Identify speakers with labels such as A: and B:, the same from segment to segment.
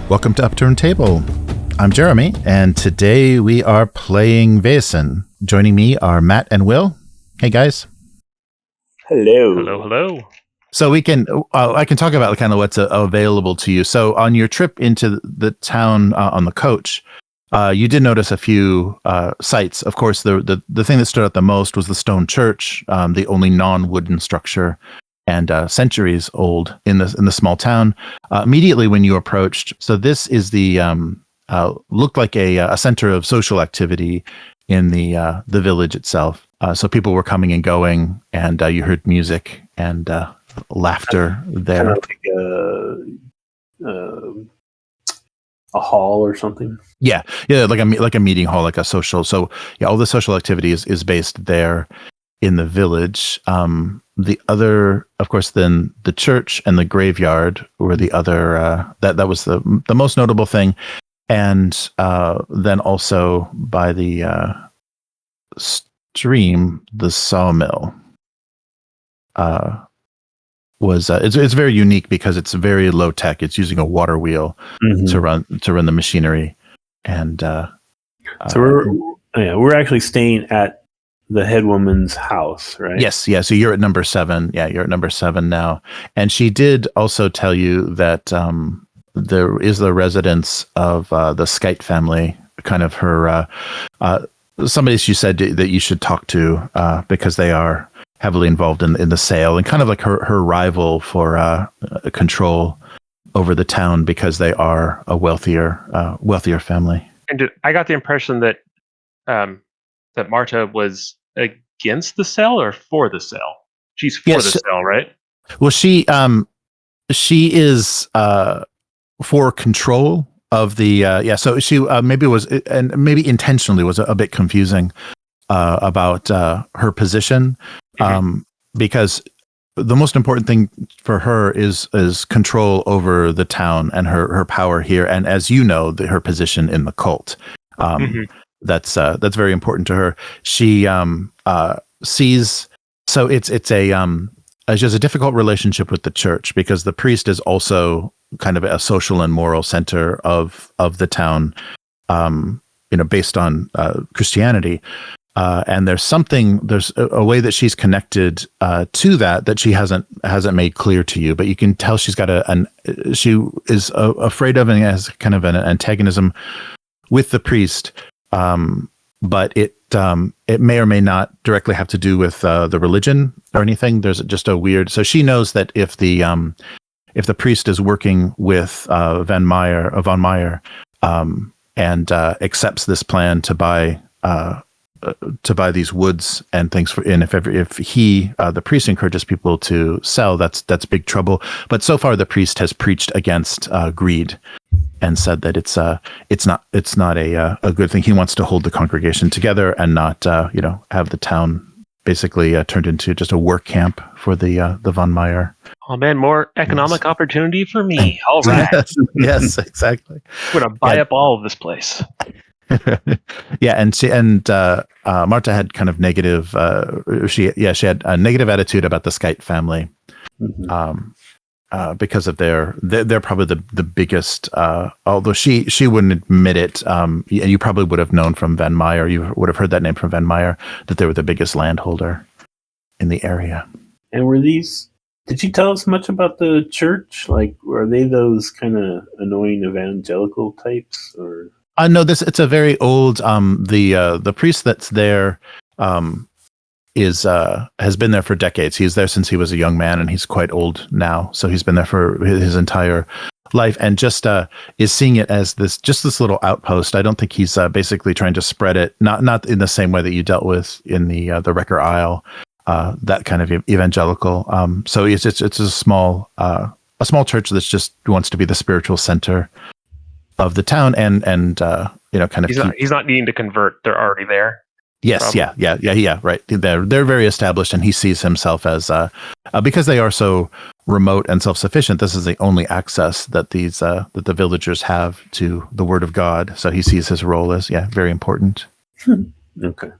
A: Welcome to Upturned Table. I'm Jeremy, and today we are playing Vaesen. Joining me are Matt and Will. Hey, guys.
B: Hello.
C: Hello, hello.
A: So I can talk about kind of what's available to you. So on your trip into the town on the coach, you did notice a few sites. Of course, the thing that stood out the most was the stone church, the only non-wooden structure and centuries old in the small town. Immediately when you approached, so this is the looked like a center of social activity in the village itself. So people were coming and going, and you heard music and laughter there.
B: Kind of like a hall or something.
A: Yeah, like a meeting hall, like a social. So yeah, all the social activity is based there in the village. The other, of course, then the church and the graveyard were the other. That was the most notable thing, and then also by the stream, the sawmill was it's very unique because it's very low tech. It's using a water wheel to run the machinery, and
B: so we're actually staying at the head woman's house, right?
A: Yes, yeah. So you're at number 7. Yeah, you're at number 7 now. And she did also tell you that there is the residence of the Skite family, kind of her somebody she said that you should talk to because they are heavily involved in the sale and kind of like her rival for control over the town because they are a wealthier family.
C: And I got the impression that that Marta was against the sale or for the sale. She's for the sale, right?
A: Well, she is for control of the So she maybe was, and maybe intentionally was a bit confusing about her position, because the most important thing for her is control over the town and her power here, and as you know, her position in the cult. That's very important to her. She sees, so it's she has a difficult relationship with the church because the priest is also kind of a social and moral center of the town, based on Christianity. And there's a way that she's connected to that she hasn't made clear to you, but you can tell she's got she is afraid of and has kind of an antagonism with the priest. But it may or may not directly have to do with the religion or anything. There's just a weird. So she knows that if the priest is working with von Meyer and accepts this plan to buy these woods and things and if he the priest encourages people to sell, that's big trouble. But so far the priest has preached against greed and said that it's not a good thing. He wants to hold the congregation together and not have the town basically turned into just a work camp for the von Meyer.
C: Oh man, more economic opportunity for me. All right.
A: Yes, exactly.
C: We're gonna buy up all of this place.
A: Yeah, and Marta had kind of negative. She had a negative attitude about the Skite family, because of they're probably the biggest. Although she wouldn't admit it, and you probably would have known from Van Meyer. You would have heard that name from Van Meyer, that they were the biggest landholder in the area.
B: And were these? Did she tell us much about the church? Like, were they those kind of annoying evangelical types, or?
A: No, it's a very old. The priest that's there has been there for decades. He's there since he was a young man, and he's quite old now. So he's been there for his entire life, and just is seeing it as this little outpost. I don't think he's basically trying to spread it. Not in the same way that you dealt with in the Wrecker Isle, that kind of evangelical. So it's a small church that's just wants to be the spiritual center of the town, and kind of
C: he's not needing to convert. They're already there.
A: Yes, probably. Yeah, right. They're very established, and he sees himself as because they are so remote and self-sufficient. This is the only access that that the villagers have to the Word of God. So he sees his role as very important.
B: Okay.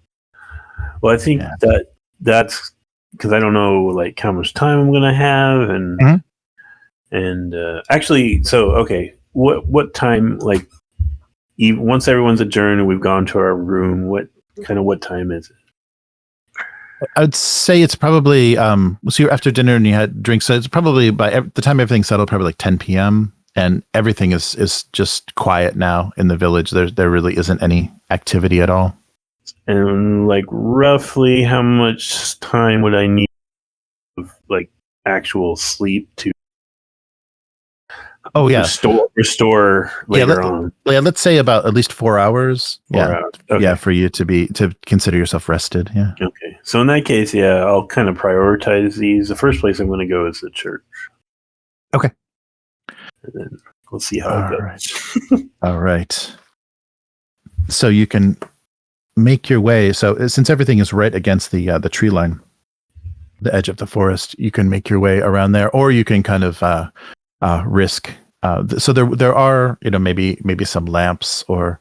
B: Well, I think that's because I don't know like how much time I'm going to have, and actually, so okay. what time? Like, once everyone's adjourned and we've gone to our room, what time is it?
A: I'd say it's probably so you're after dinner and you had drinks. So it's probably by the time everything's settled, probably like 10 p.m. and everything is just quiet now in the village. There really isn't any activity at all.
B: And like roughly, how much time would I need of like actual sleep to?
A: Oh yeah,
B: restore later on.
A: Yeah, let's say about at least 4 hours.
B: 4 hours. Okay.
A: Yeah, for you to consider yourself rested. Yeah.
B: Okay. So in that case, yeah, I'll kind of prioritize these. The first place I'm going to go is the church.
A: Okay.
B: And then we'll see how it goes.
A: Right. All right. So you can make your way. So since everything is right against the tree line, the edge of the forest, you can make your way around there, or you can kind of risk. So there are maybe some lamps or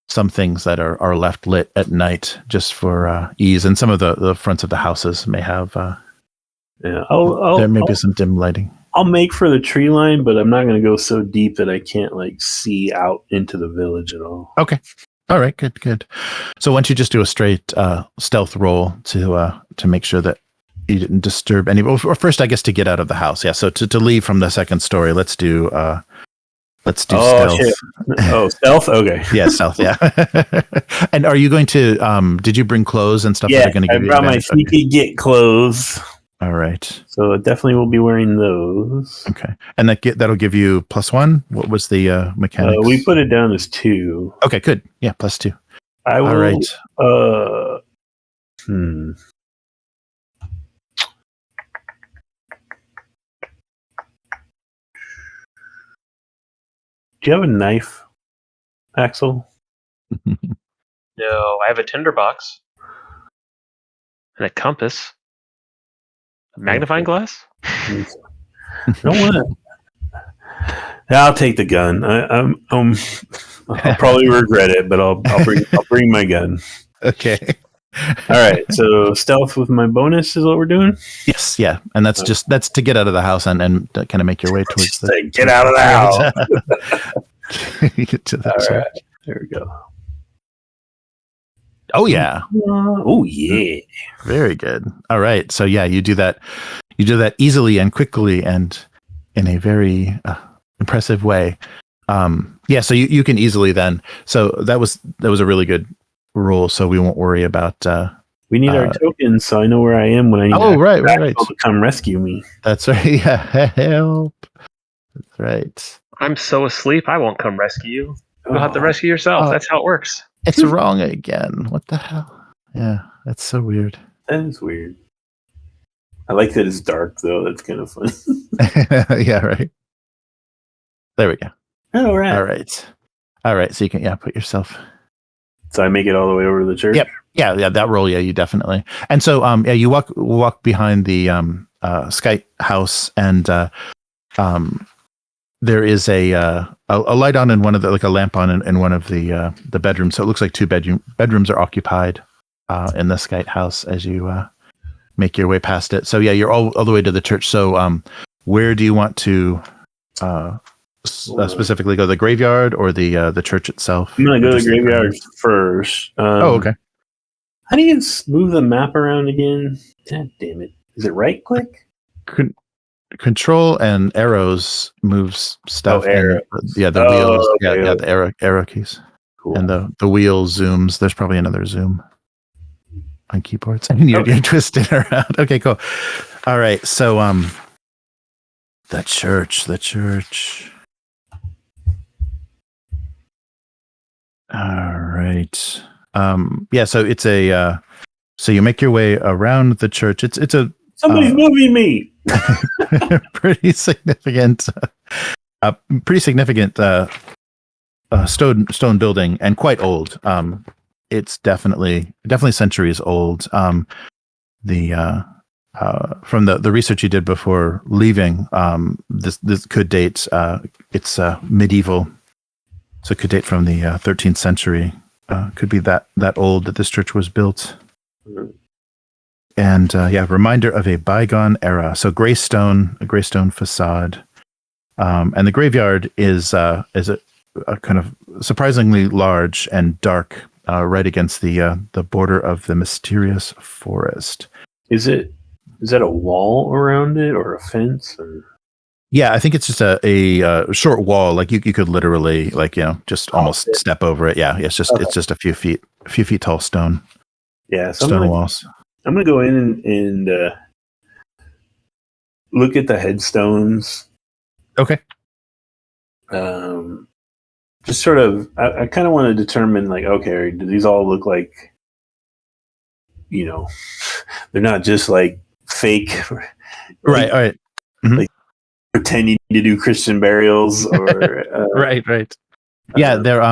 A: some things that are left lit at night just for ease, and some of the fronts of the houses may have. There may be some dim lighting.
B: I'll make for the tree line, but I'm not going to go so deep that I can't like see out into the village at all.
A: Okay. All right. Good. So once you just do a straight stealth roll to make sure that you didn't disturb any. Or first, I guess, to get out of the house. Yeah. So to leave from the second story, let's do stealth.
B: Shit. Oh, stealth. Okay.
A: Yeah, stealth. Yeah. And are you going to? Did you bring clothes and stuff that are going to give you?
B: I brought my sneaky get clothes.
A: All right.
B: So I definitely will be wearing those.
A: Okay. And that'll give you +1. What was the mechanics?
B: We put it down as 2.
A: Okay. Good. Yeah. +2.
B: I will.
A: All right.
B: Do you have a knife, Aksel?
C: No, I have a tinderbox and a compass, a magnifying glass.
B: Don't want to. I'll take the gun. I'll probably regret it, but I'll bring my gun.
A: Okay.
B: All right. So stealth with my bonus is what we're doing.
A: Yes. Yeah. And that's to get out of the house and kind of make your way towards
B: get out of the house.
A: Get to the
B: All
A: church.
B: right. There we go.
A: Oh yeah.
B: Oh yeah.
A: Very good. All right. So yeah, you do that easily and quickly and in a very impressive way. Yeah. So you can easily then. So that was a really good roll. So we won't worry about.
B: We need our tokens, so I know where I am when I need.
A: Oh right.
B: To come rescue me.
A: That's right. Yeah. Help. That's right.
C: I'm so asleep, I won't come rescue you. You'll have to rescue yourself. That's how it works.
A: It's wrong again. What the hell? Yeah, that's so weird.
B: That is weird. I like that it's dark, though. That's kind of fun.
A: Yeah, right. There we go.
B: All right.
A: All right. So you can, put yourself.
B: So I make it all the way over to the church?
A: Yep. Yeah, that roll, you definitely. And so, you walk behind the Skype house, and there is a light on in one of the, like a lamp on in one of the bedrooms. So it looks like 2 bedrooms are occupied in the Skype house as you make your way past it. So yeah, you're all the way to the church. So where do you want to specifically go? The graveyard or the church itself?
B: I'm gonna go to the graveyard first.
A: Okay.
B: How do you move the map around again? God damn it! Is it right click?
A: Control and arrows moves stuff.
B: Oh, arrows.
A: The wheels.
B: Okay.
A: Yeah, the arrow keys.
B: Cool.
A: And the wheel zooms. There's probably another zoom on keyboards. You're twisted around. Okay, cool. All right. So the church. All right. Yeah, so it's a so you make your way around the church. It's a
B: somebody's moving me.
A: pretty significant stone building, and quite old. It's definitely centuries old. The from the research you did before leaving, this could date. It's medieval, so it could date from the 13th century. Could be that old that this church was built. And reminder of a bygone era. So a gray stone facade. And the graveyard is a kind of surprisingly large and dark, right against the border of the mysterious forest.
B: Is that a wall around it or a fence? Or?
A: Yeah, I think it's just a short wall. Like you could literally just almost step over it. Yeah, it's just a few feet tall stone.
B: Yeah,
A: stone walls.
B: I'm gonna go in and look at the headstones.
A: Okay.
B: Just sort of, I kind of want to determine, like, okay, do these all look like, they're not just like fake,
A: right? All right. Mm-hmm.
B: Like pretending to do Christian burials, or
A: right. Yeah, they're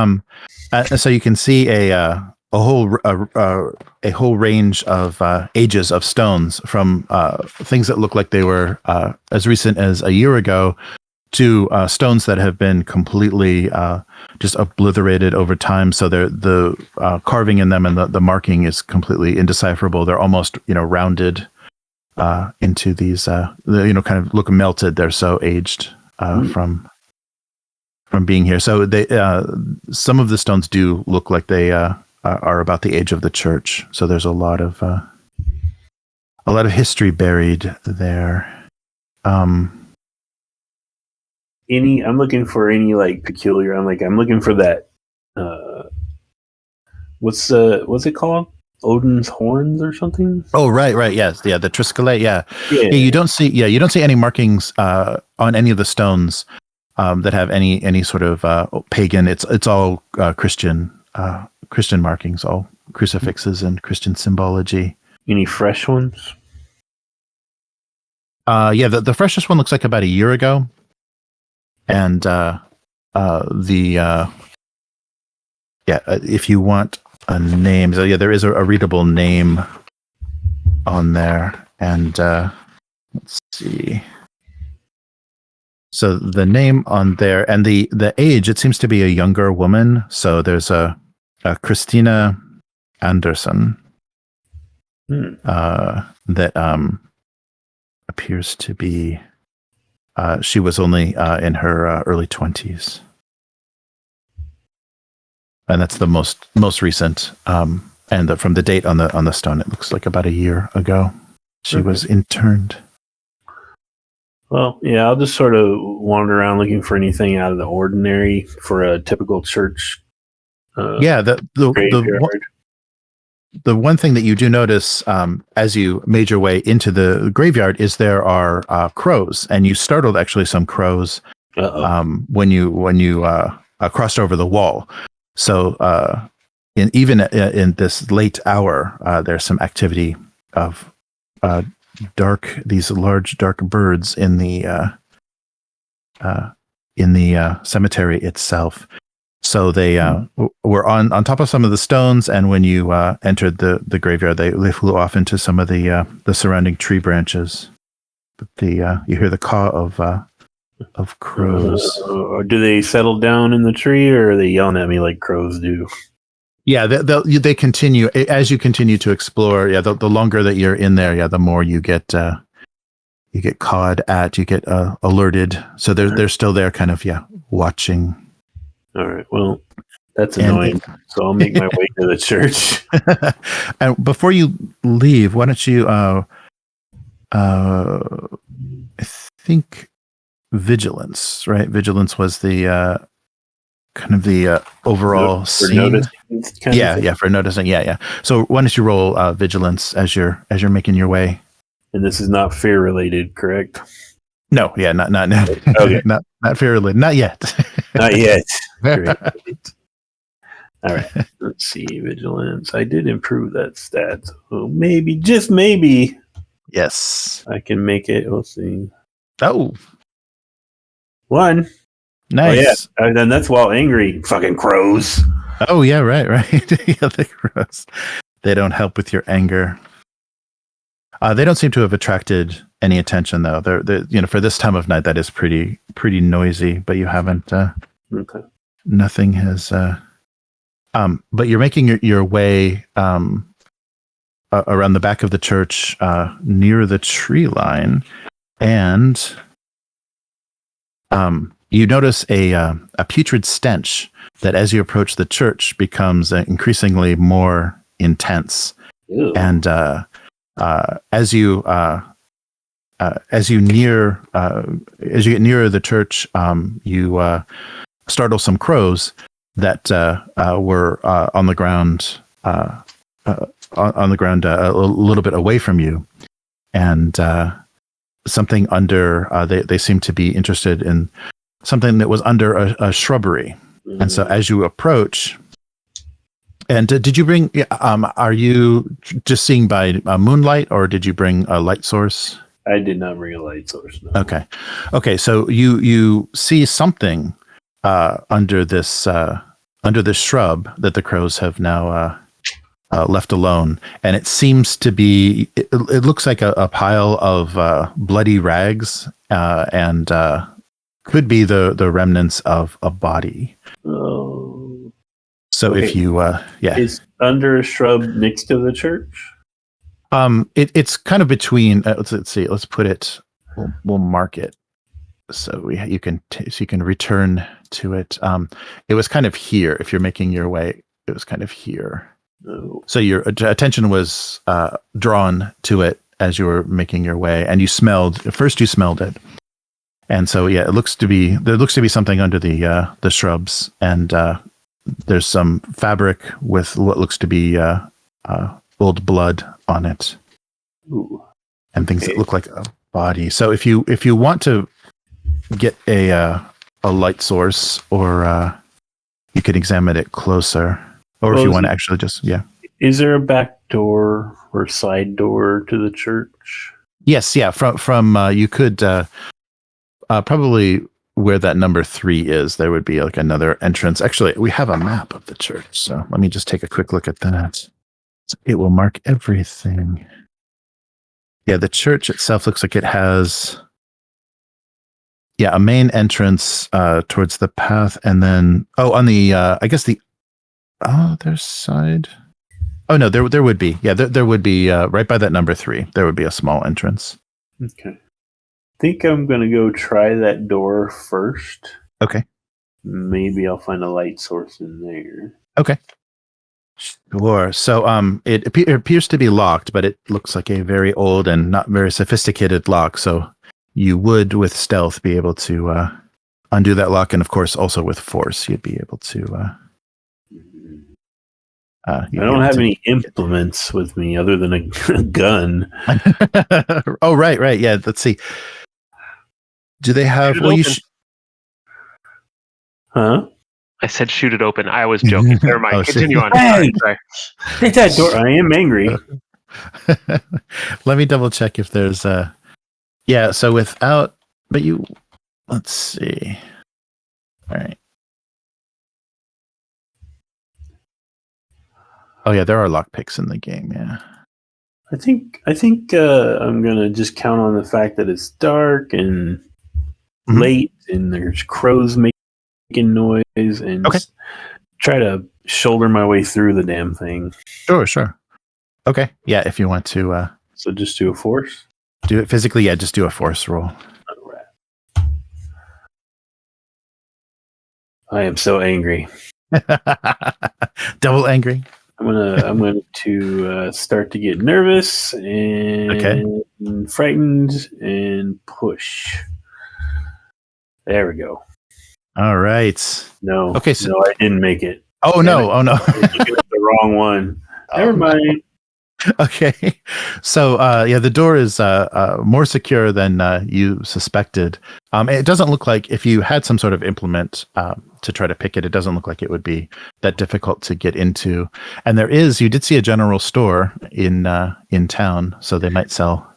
A: so you can see a whole range of ages of stones, from things that look like they were as recent as a year ago to stones that have been completely just obliterated over time. So the carving in them and the marking is completely indecipherable. They're almost rounded into these kind of look melted. They're so aged from being here. So they some of the stones do look like they are about the age of the church. So there's a lot of history buried there.
B: I'm looking for any like peculiar. I'm looking for that. What's it called? Odin's horns or something?
A: Oh, right. Yes. Yeah. The Triskele. Yeah. You don't see any markings on any of the stones that have any sort of pagan. It's all Christian markings, all crucifixes and Christian symbology.
B: Any fresh ones?
A: The freshest one looks like about a year ago. And if you want a name, so there is a readable name on there, and let's see. So the name on there and the age, it seems to be a younger woman. So there's a Christina Anderson that appears to be. She was only in her early 20s, and that's the most recent. And from the date on the stone, it looks like about a year ago she was interned.
B: Well, yeah, I'll just sort of wander around looking for anything out of the ordinary for a typical church.
A: The one thing that you do notice as you made your way into the graveyard is there are crows, and you startled actually some crows when you crossed over the wall. So even in this late hour, there's some activity of these large dark birds in the cemetery itself. So they were on top of some of the stones, and when you entered the graveyard, they flew off into some of the surrounding tree branches. But you hear the caw of crows.
B: Do they settle down in the tree, or are they yelling at me like crows do?
A: Yeah, they continue as you continue to explore. Yeah, the longer that you're in there, the more you get cawed at, you get alerted. So they're still there, kind of watching.
B: All right. Well, that's annoying. So I'll make my way to the church.
A: And before you leave, why don't you? I think vigilance, right? Vigilance was the kind of the overall scene. For noticing. Yeah. So why don't you roll vigilance as you're making your way?
B: And this is not fear related, correct?
A: No, not
B: okay.
A: not fear related, not yet.
B: Not yet. Great. All right. Let's see. Vigilance. I did improve that stat. So maybe, just maybe.
A: Yes.
B: I can make it. We'll see.
A: Oh.
B: 1.
A: Nice.
B: Oh, yeah. And that's while angry. Fucking crows.
A: Oh, yeah, right. Yeah, the crows. They don't help with your anger. They don't seem to have attracted any attention, though. They're for this time of night, that is pretty noisy. But you haven't.
B: Okay.
A: Nothing has. But you're making your way around the back of the church, near the tree line, and you notice a putrid stench that, as you approach the church, becomes increasingly more intense.
B: Ew.
A: And as you get nearer the church, you startle some crows that were on the ground a little bit away from you, and something under they seem to be interested in something that was under a shrubbery. And so as you approach, and did you bring are you just seeing by moonlight, or did you bring a light source?
B: I did not bring a light source. No.
A: Okay, so you see something under this shrub that the crows have now left alone, and it seems to be it looks like a pile of bloody rags, and could be the remnants of a body.
B: Oh.
A: So
B: Okay.
A: if you
B: Is under a shrub next to the church?
A: It's kind of between let's see, let's put it, we'll mark it so you can return to it. It was kind of here. If you're making your way, it was kind of here.
B: No.
A: So your attention was drawn to it as you were making your way, and you smelled it. And so there looks to be something under the shrubs, and there's some fabric with what looks to be old blood on it.
B: Ooh.
A: And things that look like a body. So if you want to get a light source, or you could examine it closer, or if you want to actually just
B: Is there a back door or side door to the church?
A: Yes, yeah. From you could probably where that number 3 is, there would be like another entrance. Actually, we have a map of the church, so let me just take a quick look at that. It will mark everything. Yeah, the church itself looks like it has a main entrance towards the path, and then on the I guess the other side. Oh no, there would be there would be right by that number 3. There would be a small entrance.
B: Okay. I think I'm gonna go try that door first.
A: Okay.
B: Maybe I'll find a light source in there.
A: Okay. Sure. So it appears to be locked, but it looks like a very old and not very sophisticated lock. So you would, with stealth, be able to undo that lock, and of course, also with force, you'd be able to.
B: I don't have any implements with me other than a gun.
A: Oh, right. Yeah. Let's see. Do they have?
C: Well, you
B: Huh?
C: I said shoot it open. I was joking. Never mind. Continue on.
B: Hey!
C: Sorry.
B: Take that door. I am angry.
A: Let me double check if there's so without, but let's see. All right. Oh yeah, there are lockpicks in the game. Yeah.
B: I think I'm gonna just count on the fact that it's dark and late, and there's crows making noise, and try to shoulder my way through the damn thing.
A: Sure. Okay. Yeah, if you want to.
B: So just do a force.
A: Do it physically. Yeah, just do a force roll.
B: All right. I am so angry.
A: Double angry.
B: I'm going to start to get nervous and frightened and push. There we go.
A: All right.
B: No.
A: Okay. So,
B: no, I didn't make it.
A: Oh no! Oh no!
B: You got the wrong one. Never mind.
A: Okay. So the door is more secure than you suspected. It doesn't look like, if you had some sort of implement to try to pick it, it doesn't look like it would be that difficult to get into. And you did see a general store in town, so they might sell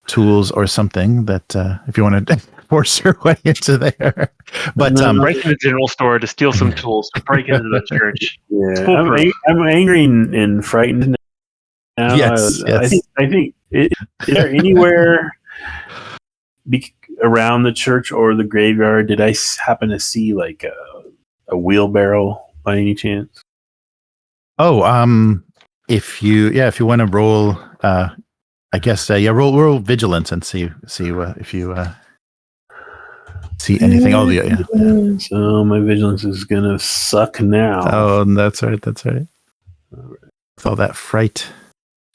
A: tools or something that if you want to force your way into there. But
C: break into the general store to steal some tools to break into the church.
B: Yeah, I'm angry and frightened now.
A: Yes.
B: I think is there anywhere around the church or the graveyard did I happen to see like a wheelbarrow by any chance?
A: Oh, if you want to roll, I guess roll vigilance and see if you see anything. Oh, yeah.
B: So my vigilance is gonna suck now.
A: Oh, that's right. That's right. With all that fright.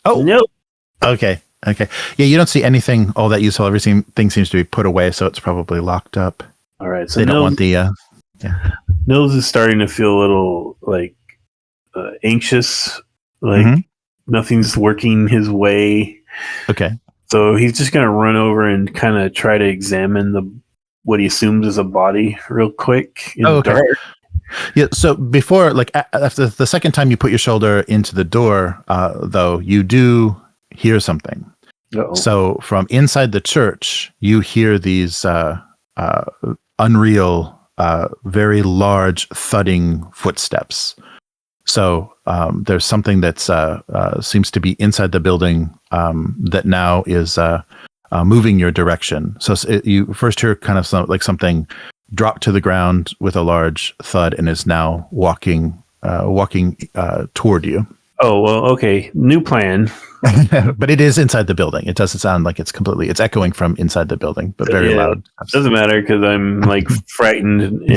A: Oh,
B: nope.
A: Okay. Yeah, you don't see anything all that useful. Everything seems to be put away, so it's probably locked up.
B: All right. So
A: they don't want the.
B: Nils is starting to feel a little like anxious, like nothing's working his way.
A: Okay.
B: So he's just gonna run over and kind of try to examine what he assumes is a body real quick in the dark.
A: Yeah. So before, like after the second time you put your shoulder into the door, though, you do hear something.
B: Uh-oh.
A: So from inside the church, you hear these unreal, very large thudding footsteps. So there's something that's seems to be inside the building that now is moving your direction. So you first hear kind of something drop to the ground with a large thud and is now walking toward you.
B: Oh, well, okay. New plan.
A: But it is inside the building. It doesn't sound like it's echoing from inside the building, but very loud.
B: Doesn't matter because I'm like frightened.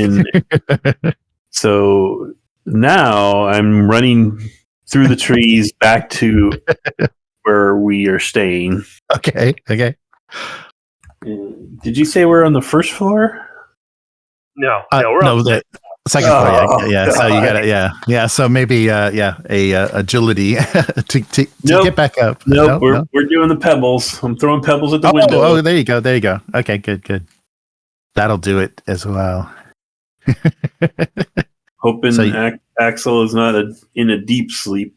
B: So now I'm running through the trees back to where we are staying.
A: Okay.
B: Did you say we're on the first floor?
C: No, we're on
A: the second floor. Yeah. So you got it. Yeah. So maybe agility to get back up.
B: Nope. We're doing the pebbles. I'm throwing pebbles at the window.
A: Oh, there you go. Okay, good. That'll do it as well.
B: Hoping Aksel is not in a deep sleep.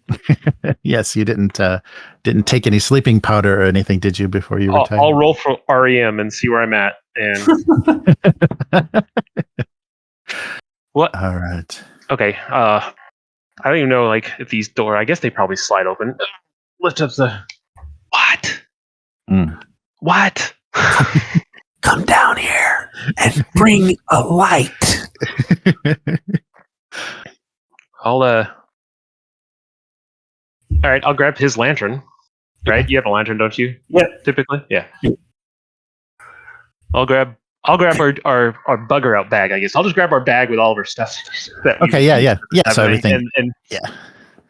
A: Yes, you didn't take any sleeping powder or anything, did you, before you retired?
C: I'll roll for REM and see where I'm at. And what?
A: All right.
C: Okay. I don't even know, like, if these doors. I guess they probably slide open. Lift up the. What? What?
B: Come down here and bring a light.
C: All right, I'll grab his lantern. Right? You have a lantern, don't you?
B: Yeah.
C: Typically? Yeah. I'll grab our bugger out bag, I guess. I'll just grab our bag with all of our stuff.
A: Yeah. So everything.
C: And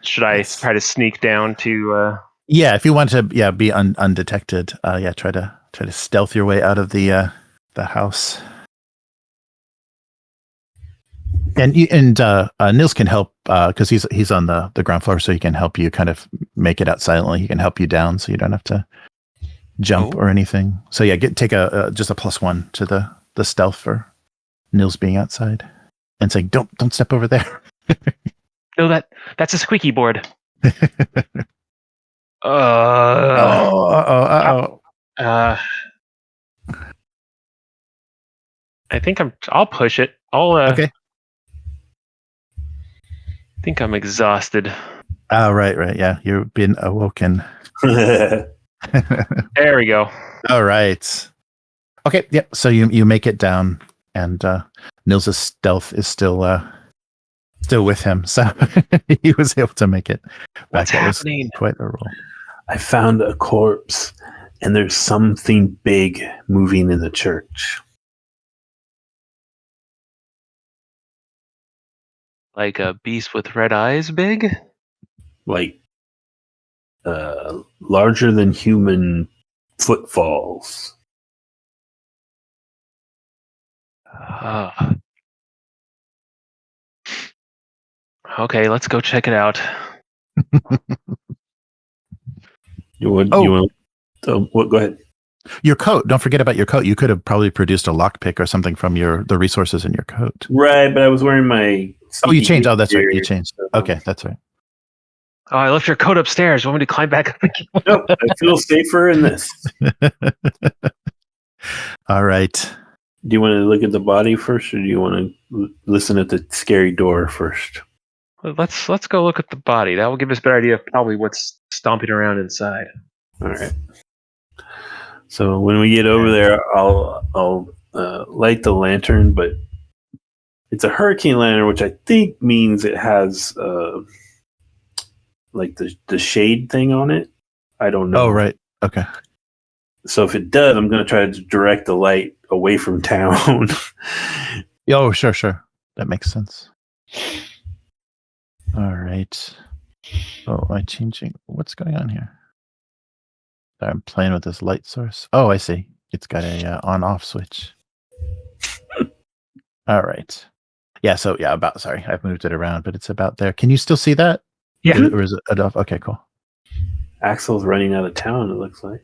C: should I try to sneak down to
A: Yeah, if you want to be undetected, try to stealth your way out of the house. And Nils can help because he's on the ground floor, so he can help you kind of make it out silently. He can help you down, so you don't have to jump or anything. So yeah, take just a +1 to the stealth for Nils being outside and saying, "Don't step over there."
C: No, that's a squeaky board. I think I'll push it. Okay. I think I'm exhausted.
A: Oh, right. Yeah, you've been awoken.
C: There we go.
A: All right. Okay. Yep. So you make it down, and Nils' stealth is still with him, so he was able to make it back.
C: What's happening?
A: Quite a roll.
B: I found a corpse, and there's something big moving in the church.
C: Like a beast with red eyes, big?
B: Like larger than human footfalls.
C: Okay, let's go check it out.
B: What? Go ahead.
A: Your coat. Don't forget about your coat. You could have probably produced a lockpick or something from the resources in your coat.
B: Right, but I was wearing my.
A: Oh, you changed. Oh, that's right. You changed. Okay, that's right.
C: Oh, I left your coat upstairs. You want me to climb back up again?
B: Nope, I feel safer in this.
A: All right.
B: Do you want to look at the body first, or do you want to listen at the scary door first?
C: Well, let's go look at the body. That will give us a better idea of probably what's stomping around inside.
B: All right. So when we get over there, I'll light the lantern, but it's a hurricane lantern, which I think means it has like the shade thing on it. I don't know.
A: Oh, right. Okay.
B: So if it does, I'm going to try to direct the light away from town.
A: Oh, sure. That makes sense. All right. Oh, am I changing? What's going on here? I'm playing with this light source. Oh, I see. It's got a on-off switch. All right. Yeah. So yeah, sorry, I've moved it around, but it's about there. Can you still see that?
C: Yeah.
A: Or is it off? Okay, cool.
B: Axel's running out of town. It looks like.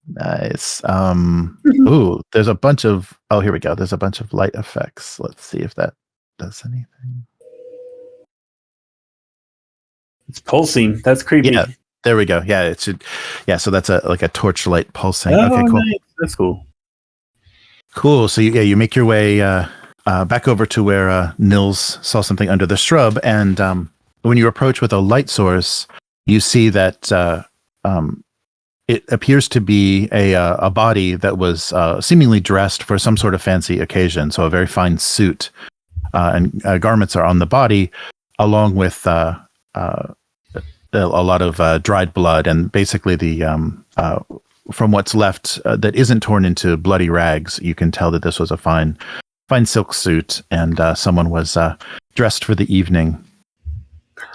A: Nice. Ooh, there's a bunch of. Oh, here we go. There's a bunch of light effects. Let's see if that does anything.
B: It's pulsing. That's creepy.
A: Yeah, there we go. Yeah, it should. Yeah, so that's like a torchlight pulsing.
B: Oh,
A: okay, cool.
B: Nice. That's cool.
A: Cool. So you make your way back over to where Nils saw something under the shrub, and when you approach with a light source, you see that it appears to be a body that was seemingly dressed for some sort of fancy occasion. So a very fine suit and garments are on the body, along with a lot of dried blood, and basically the from what's left that isn't torn into bloody rags, you can tell that this was a fine silk suit, and someone was dressed for the evening.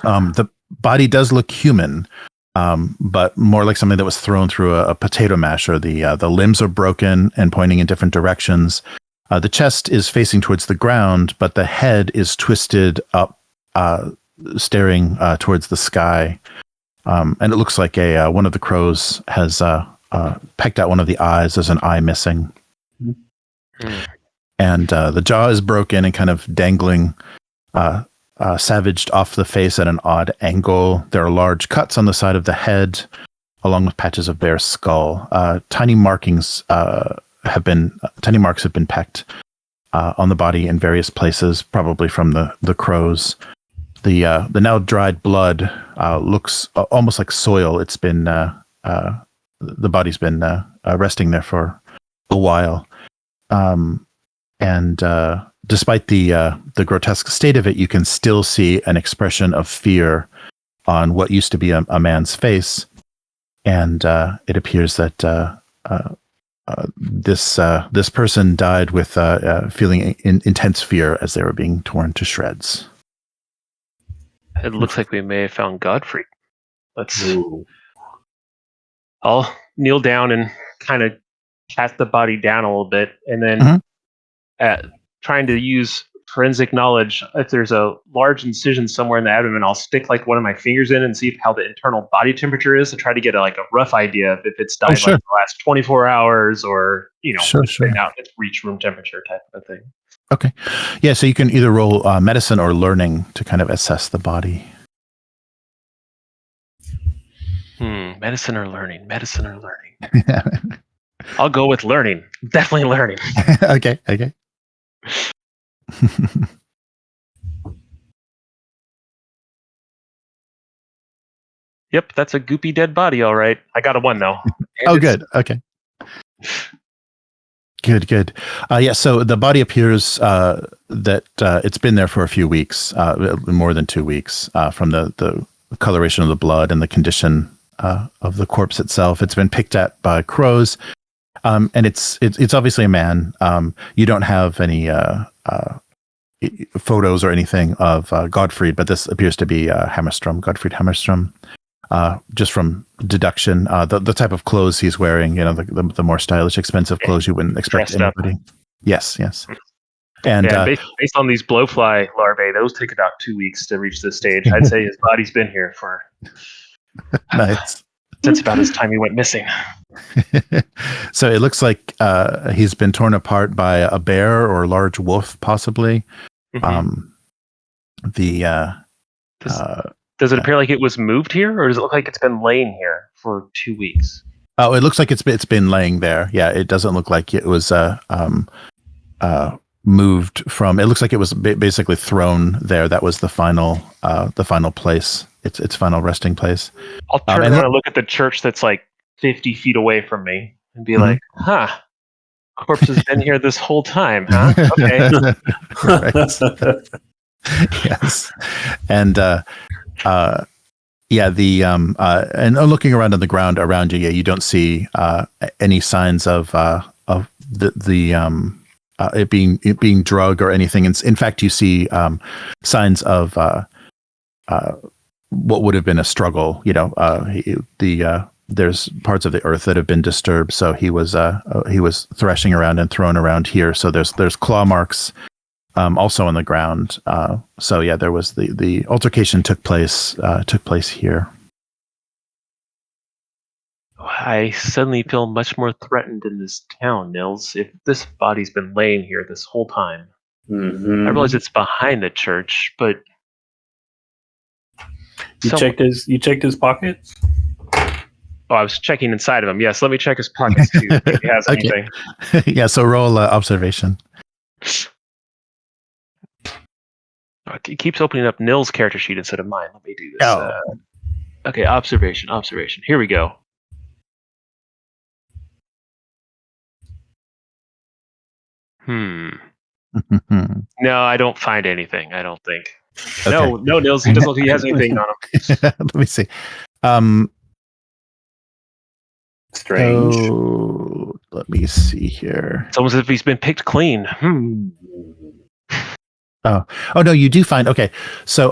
A: The body does look human, but more like something that was thrown through a potato masher. The limbs are broken and pointing in different directions. The chest is facing towards the ground, but the head is twisted up, staring towards the sky. And it looks like one of the crows has pecked out one of the eyes. There's an eye missing. Mm. And the jaw is broken and kind of dangling, savaged off the face at an odd angle. There are large cuts on the side of the head, along with patches of bare skull. Tiny marks have been pecked on the body in various places, probably from the crows. The now dried blood looks almost like soil. It's been the body's been resting there for a while, and despite the grotesque state of it, you can still see an expression of fear on what used to be a man's face, and it appears that this person died with feeling intense fear as they were being torn to shreds.
C: It looks like we may have found Godfrey. I'll kneel down and kind of pat the body down a little bit, and then trying to use forensic knowledge. If there's a large incision somewhere in the abdomen, I'll stick like one of my fingers in and see how the internal body temperature is to try to get a rough idea if it's died like the last 24 hours or been out at reach room temperature type of thing.
A: Okay. Yeah, so you can either roll medicine or learning to kind of assess the body.
C: Medicine or learning? I'll go with learning. Definitely learning.
A: Okay.
C: Yep, that's a goopy dead body, all right. I got a 1 though.
A: Oh, good. Okay. Good. Yeah, so the body appears that it's been there for a few weeks, more than 2 weeks, from the coloration of the blood and the condition of the corpse itself. It's been picked at by crows, and it's obviously a man. You don't have any photos or anything of Godfried, but this appears to be Godfried Hammerstrom. Just from deduction, the type of clothes he's wearing, the more stylish, expensive clothes you wouldn't expect anybody. Yes. And
C: based on these blowfly larvae, those take about 2 weeks to reach this stage. I'd say his body's been here for
A: nice.
C: That's about his time he went missing.
A: So it looks like he's been torn apart by a bear or a large wolf, possibly. Mm-hmm.
C: Does it appear like it was moved here, or does it look like it's been laying here for 2 weeks?
A: Oh, it looks like it's been laying there. Yeah, it doesn't look like it was moved from. It looks like it was basically thrown there. That was the final place. Its final resting place.
C: I'll turn around and look at the church that's like 50 feet away from me and be like, corpse has been here this whole time, huh? Okay.
A: Yes. And Yeah, and looking around on the ground around you, you don't see any signs of it being drug or anything. In fact, you see signs of what would have been a struggle. There's parts of the earth that have been disturbed, so he was threshing around and thrown around here. So there's claw marks also on the ground. There was the altercation took place here.
C: I suddenly feel much more threatened in this town, Nils. If this body's been laying here this whole time, I realize it's behind the church, but
B: you checked his pockets.
C: Oh, I was checking inside of him. Yes, let me check his pockets too. If he has anything.
A: Yeah, so roll observation.
C: It keeps opening up Nils' character sheet instead of mine. Let me do this. Okay, observation. Here we go. No, I don't find anything. I don't think. Okay. No, Nils. He doesn't look like he has anything on him.
A: Let me see.
B: Strange.
A: Oh, let me see here.
C: It's almost as if he's been picked clean.
A: Oh no, you do find. Okay, so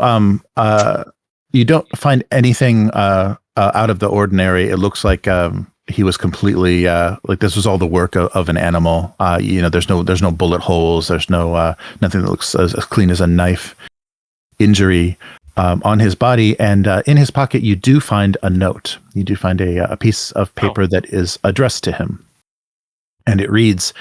A: you don't find anything out of the ordinary. It looks like he was completely like this was all the work of an animal. There's no bullet holes. There's no nothing that looks as clean as a knife injury on his body. And in his pocket, you do find a note. You do find a piece of paper that is addressed to him, and it reads,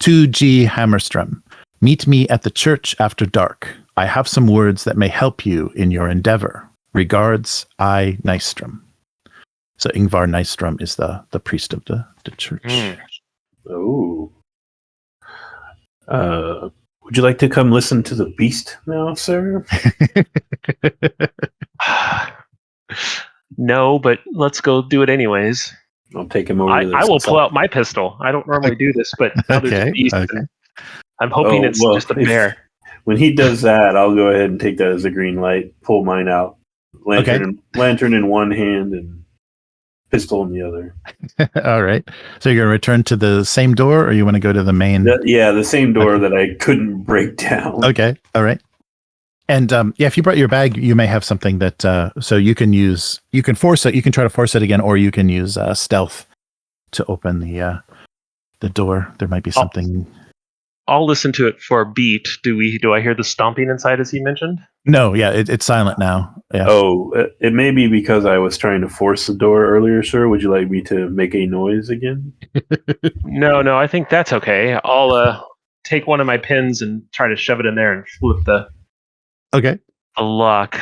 A: "To G. Hammerstrom. Meet me at the church after dark. I have some words that may help you in your endeavor. Regards, I. Nystrom." So Ingvar Nystrom is the priest of the church.
B: Oh. Would you like to come listen to the beast now, sir?
C: No, but let's go do it anyways.
B: I'll take him over.
C: I will pull out my pistol. I don't normally do this, but now there's a beast.
A: Okay.
C: I'm hoping it's just a bear.
B: When he does that, I'll go ahead and take that as a green light, pull mine out. Lantern in one hand and pistol in the other.
A: All right. So you're going to return to the same door, or you want to go to the main?
B: The same door that I couldn't break down.
A: Okay. All right. And if you brought your bag, you may have something that so you can use. You can force it. You can try to force it again, or you can use stealth to open the door. There might be something.
C: I'll listen to it for a beat. Do I hear the stomping inside as he mentioned?
A: No, yeah, it's silent now. Yeah.
B: Oh, it may be because I was trying to force the door earlier, sir. Would you like me to make a noise again?
C: No, I think that's okay. I'll take one of my pins and try to shove it in there and flip the lock.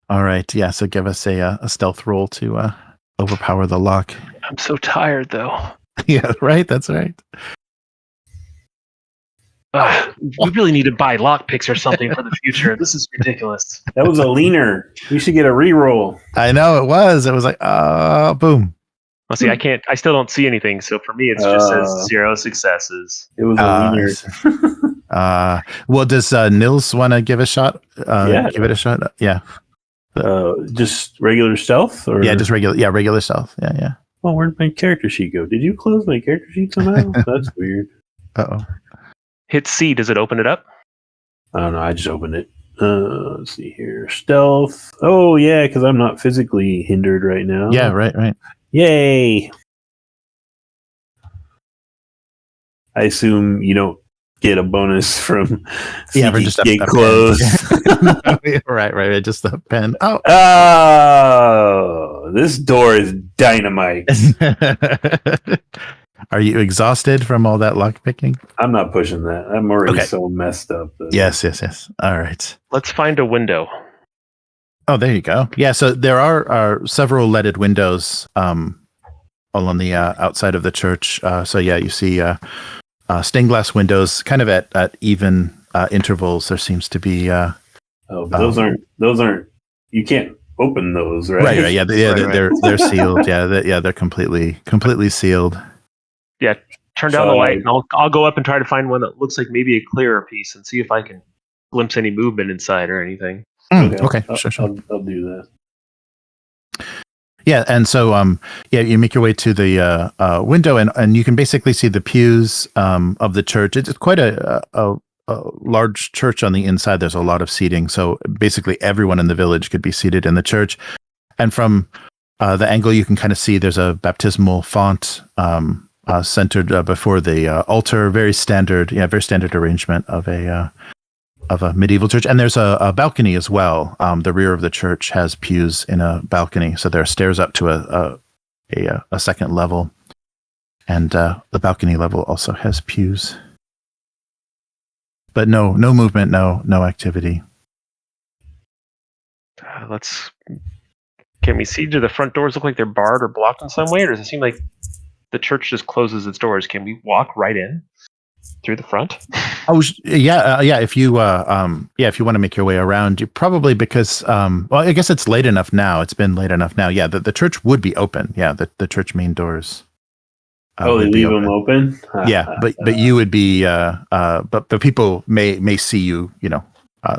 A: All right, yeah. So give us a stealth roll to overpower the lock.
C: I'm so tired, though.
A: Yeah, right. That's right.
C: We really need to buy lockpicks or something for the future. This is ridiculous.
B: That was a leaner. You should get a reroll.
A: I know it was. It was like, boom.
C: Well, see, I can't. I still don't see anything. So for me, it just says 0 successes.
B: It was a leaner.
A: Well, does Nils want to give a shot?
B: Yeah.
A: Give it a shot. Yeah.
B: Just regular stealth, or
A: just regular. Yeah, regular stealth. Yeah.
B: Oh, where'd my character sheet go? Did you close my character sheet somehow? That's weird.
A: Uh-oh.
C: Hit C. Does it open it up?
B: I don't know. I just opened it. Let's see here. Stealth. Oh, yeah, because I'm not physically hindered right now.
A: Yeah, right.
B: Yay. I assume you don't get a bonus from
A: just
B: get close.
A: Right. Just a pen. Oh,
B: this door is dynamite.
A: Are you exhausted from all that lock picking?
B: I'm not pushing that. I'm already so messed up.
A: Yes. All right.
C: Let's find a window.
A: Oh, there you go. Yeah, so there are several leaded windows all on the outside of the church. You see stained glass windows kind of at even intervals. There seems to be...
B: those aren't... You can't open those, right?
A: Right. Yeah, they're sealed. They're completely sealed.
C: Yeah, turn down the light, and I'll go up and try to find one that looks like maybe a clearer piece and see if I can glimpse any movement inside or anything.
A: Okay. Sure.
B: I'll do that.
A: Yeah, and so you make your way to the window, and you can basically see the pews of the church. It's quite a large church on the inside. There's a lot of seating, so basically everyone in the village could be seated in the church. And from the angle, you can kind of see there's a baptismal font centered before the altar. Very standard arrangement of a medieval church. And there's a balcony as well. The rear of the church has pews in a balcony, so there are stairs up to a second level, and the balcony level also has pews. But no movement, no activity.
C: Can we see? Do the front doors look like they're barred or blocked in some way, or does it seem like the church just closes its doors? Can we walk right in through the front?
A: Oh yeah. If you if you want to make your way around, you probably, because I guess it's late enough now. It's been late enough now. Yeah, the church would be open. Yeah, the church main doors.
B: They leave them open.
A: Yeah, but you would be. But people may see you.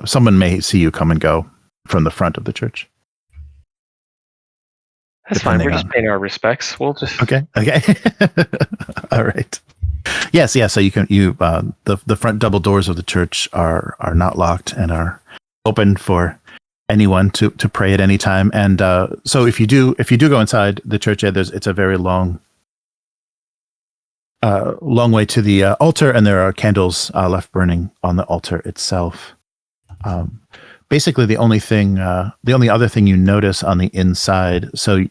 A: Someone may see you come and go from the front of the church.
C: That's fine. We're just paying our respects. We'll just
A: okay. All right. Yes. So the front double doors of the church are not locked and are open for anyone to pray at any time. And so if you do go inside the church, it's a very long way to the altar, and there are candles left burning on the altar itself. Basically, the only other thing you notice on the inside, so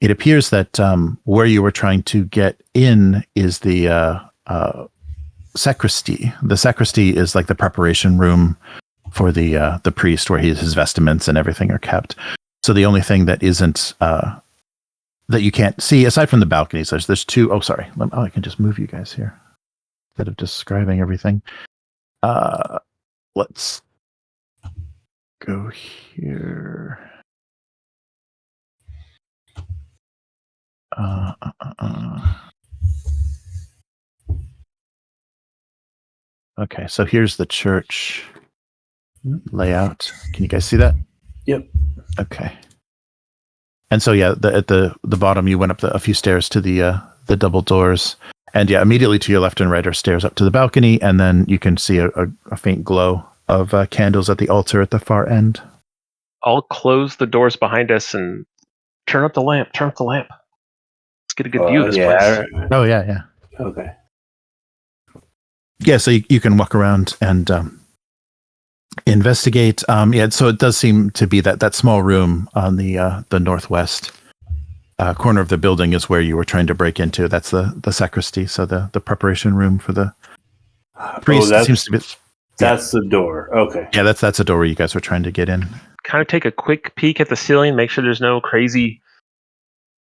A: it appears that where you were trying to get in is the sacristy. The sacristy is like the preparation room for the priest, where his vestments and everything are kept. So the only thing that isn't that you can't see, aside from the balconies, there's two. Oh, sorry. I can just move you guys here instead of describing everything. Let's go here. Okay, so here's the church layout. Can you guys see that?
B: Yep.
A: Okay. And so at the bottom, you went up a few stairs to the double doors, and immediately to your left and right are stairs up to the balcony, and then you can see a faint glow of candles at the altar at the far end.
C: I'll close the doors behind us and turn up the lamp. Let's get a good view of this place.
A: Oh yeah.
B: Okay.
A: Yeah, so you can walk around and investigate. So it does seem to be that small room on the northwest corner of the building is where you were trying to break into. That's the sacristy, so the preparation room for the priest. Seems to be.
B: That's the door. Okay.
A: Yeah, that's a door where you guys were trying to get in.
C: Kind of take a quick peek at the ceiling, make sure there's no crazy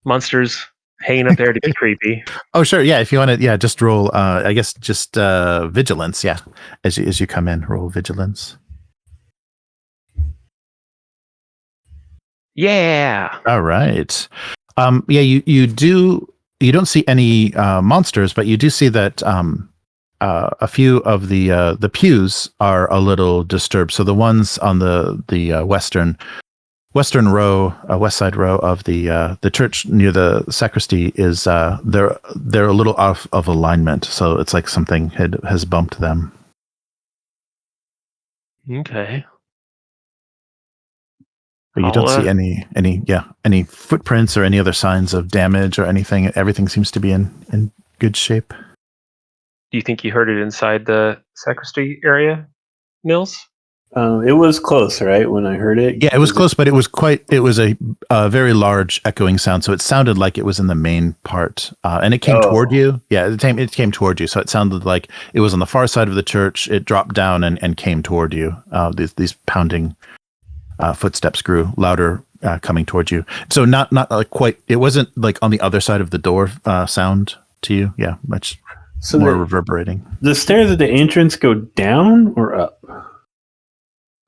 C: monsters hanging up there to be creepy.
A: Oh, sure. Yeah, if you want to, just roll. I guess just vigilance. Yeah, as you come in, roll vigilance.
C: Yeah.
A: All right. You don't see any monsters, but you do see that a few of the pews are a little disturbed. So the ones on the western row, west side row of the church near the sacristy is they're a little off of alignment. So it's like something has bumped them.
C: Okay.
A: But you don't see any footprints or any other signs of damage or anything. Everything seems to be in good shape.
C: Do you think you heard it inside the sacristy area, Nils?
B: It was close, right? When I heard it.
A: Yeah, it was close, but it was a very large echoing sound. So it sounded like it was in the main part, and it came toward you. Yeah, it came toward you. So it sounded like it was on the far side of the church. It dropped down and came toward you. These pounding footsteps grew louder, coming towards you. So not like quite. It wasn't like on the other side of the door sound to you. Yeah, much more reverberating.
B: The stairs at the entrance go down or up?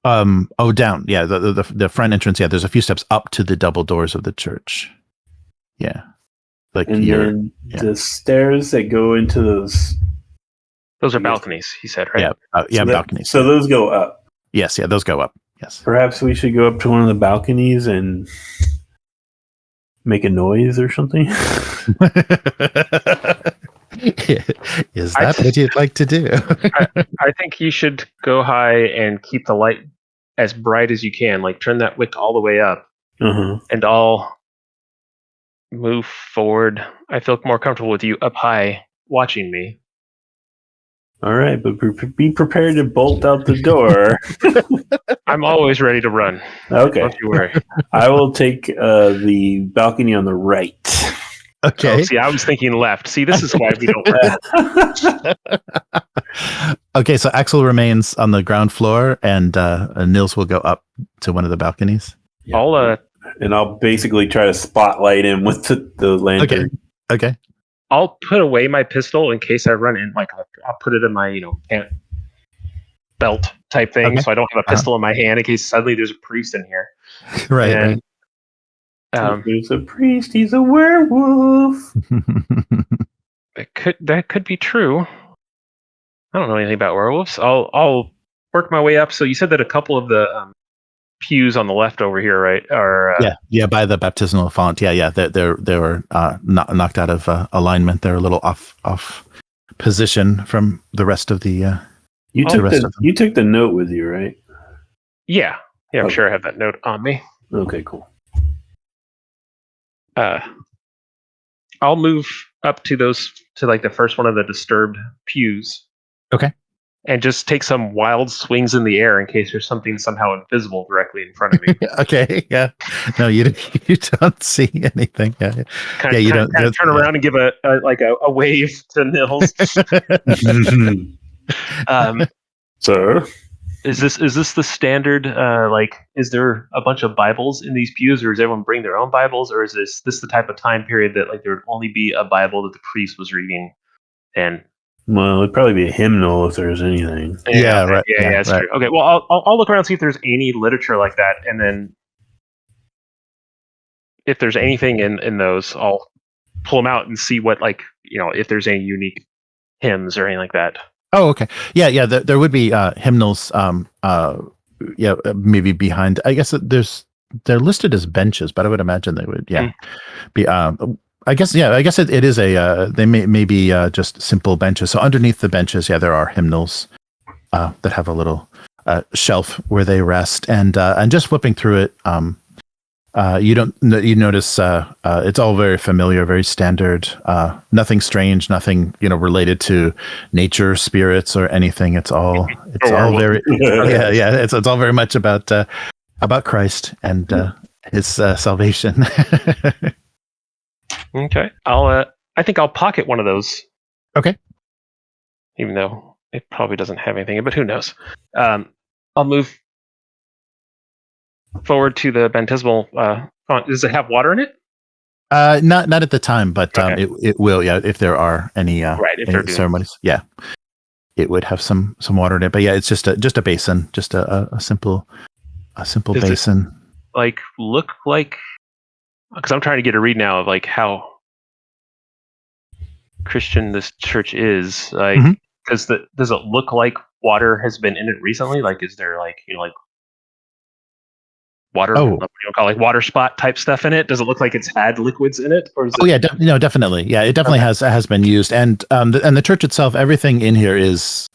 A: Down. Yeah, the front entrance. Yeah, there's a few steps up to the double doors of the church. Yeah, like
B: and then the stairs that go into those.
C: Those are balconies, he said, right?
A: Yeah, balconies.
B: So those go up.
A: Yes, yeah, those go up. Yes.
B: Perhaps we should go up to one of the balconies and make a noise or something.
A: Is that what you'd like to do?
C: I think you should go high and keep the light as bright as you can. Like turn that wick all the way up, and I'll move forward. I feel more comfortable with you up high watching me.
B: All right, but be prepared to bolt out the door.
C: I'm always ready to run.
B: Okay.
C: Don't you worry.
B: I will take the balcony on the right.
A: Okay.
C: Oh, see, I was thinking left. See, this is why we don't work.
A: Okay, so Aksel remains on the ground floor, and Nils will go up to one of the balconies.
C: Yeah.
B: I'll basically try to spotlight him with the lantern.
A: Okay.
C: I'll put away my pistol in case I run in. Like I'll put it in my pant belt type thing, so I don't have a pistol in my hand in case suddenly there's a priest in here.
A: Right.
B: There's a priest. He's a werewolf.
C: That could be true. I don't know anything about werewolves. I'll work my way up. So you said that a couple of the pews on the left over here, right? Are
A: yeah, by the baptismal font. Yeah. They were knocked out of alignment. They're a little off position from the rest of the.
B: You took the note with you, right?
C: Yeah. I'm sure I have that note on me.
B: Okay, cool.
C: I'll move up to like the first one of the disturbed pews.
A: Okay.
C: And just take some wild swings in the air in case there's something somehow invisible directly in front of me.
A: Okay. Yeah. No, you don't see anything. Yeah. You don't
C: turn around and give a wave to Nils.
B: Sir,
C: is this the standard? Is there a bunch of Bibles in these pews, or does everyone bring their own Bibles, or is this the type of time period that like there would only be a Bible that the priest was reading? And
B: well, it'd probably be a hymnal if there's anything.
A: Yeah, right.
C: Yeah, that's
A: right.
C: true. Okay, well, I'll look around and see if there's any literature like that, and then if there's anything in those, I'll pull them out and see what if there's any unique hymns or anything like that.
A: Oh, okay. Yeah. There would be hymnals. Maybe behind. I guess they're listed as benches, but I would imagine they would. Yeah. Be. I guess it is they may be just simple benches. So underneath the benches, there are hymnals that have a little shelf where they rest, and just flipping through it, you notice it's all very familiar, very standard, nothing strange, nothing related to nature, spirits, or anything. It's all very it's all very much about Christ and his salvation.
C: Okay, I think I'll pocket one of those.
A: Okay.
C: Even though it probably doesn't have anything, but who knows? I'll move forward to the baptismal font. Does it have water in it?
A: Not at the time, but
C: Okay.
A: it will. Yeah, if there are any
C: if
A: ceremonies, it would have some water in it. But it's just a basin, just a simple
C: Does
A: basin.
C: It, look like. Because I'm trying to get a read now of how Christian this church is. Does it look like water has been in it recently? Is there water?
A: Oh.
C: What do you call water spot type stuff in it? Does it look like it's had liquids in it? Or is it...
A: definitely. Yeah, it definitely has been used, and the church itself, everything in here is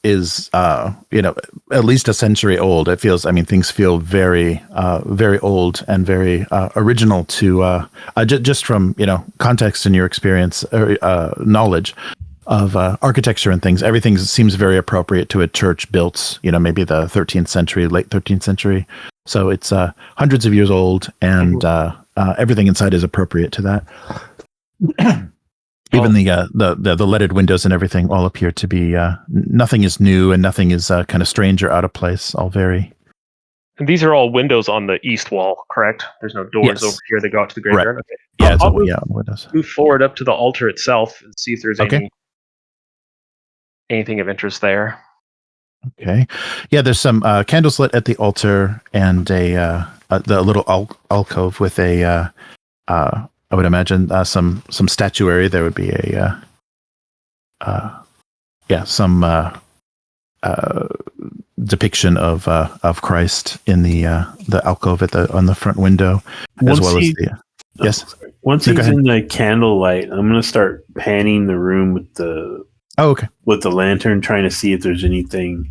A: at least a century old. It feels. Things feel very very old and very original to just from context and your experience or knowledge of architecture and things. Everything seems very appropriate to a church built, maybe the 13th century, late 13th century. So it's hundreds of years old, and everything inside is appropriate to that. Even the leaded windows and everything all appear to be nothing is new and nothing is kind of strange or out of place. All very.
C: And these are all windows on the east wall, correct? There's no doors over here that go out to the graveyard.
A: Right.
C: Okay.
A: Yeah,
C: windows. Move forward up to the altar itself and see if there's anything of interest there.
A: Okay. Yeah, there's some candles lit at the altar and the little alcove with I would imagine some statuary. There would be depiction of Christ in the alcove on the front window, as well as the yes.
B: Once he's in the candlelight, I'm going to start panning the room with the with the lantern, trying to see if there's anything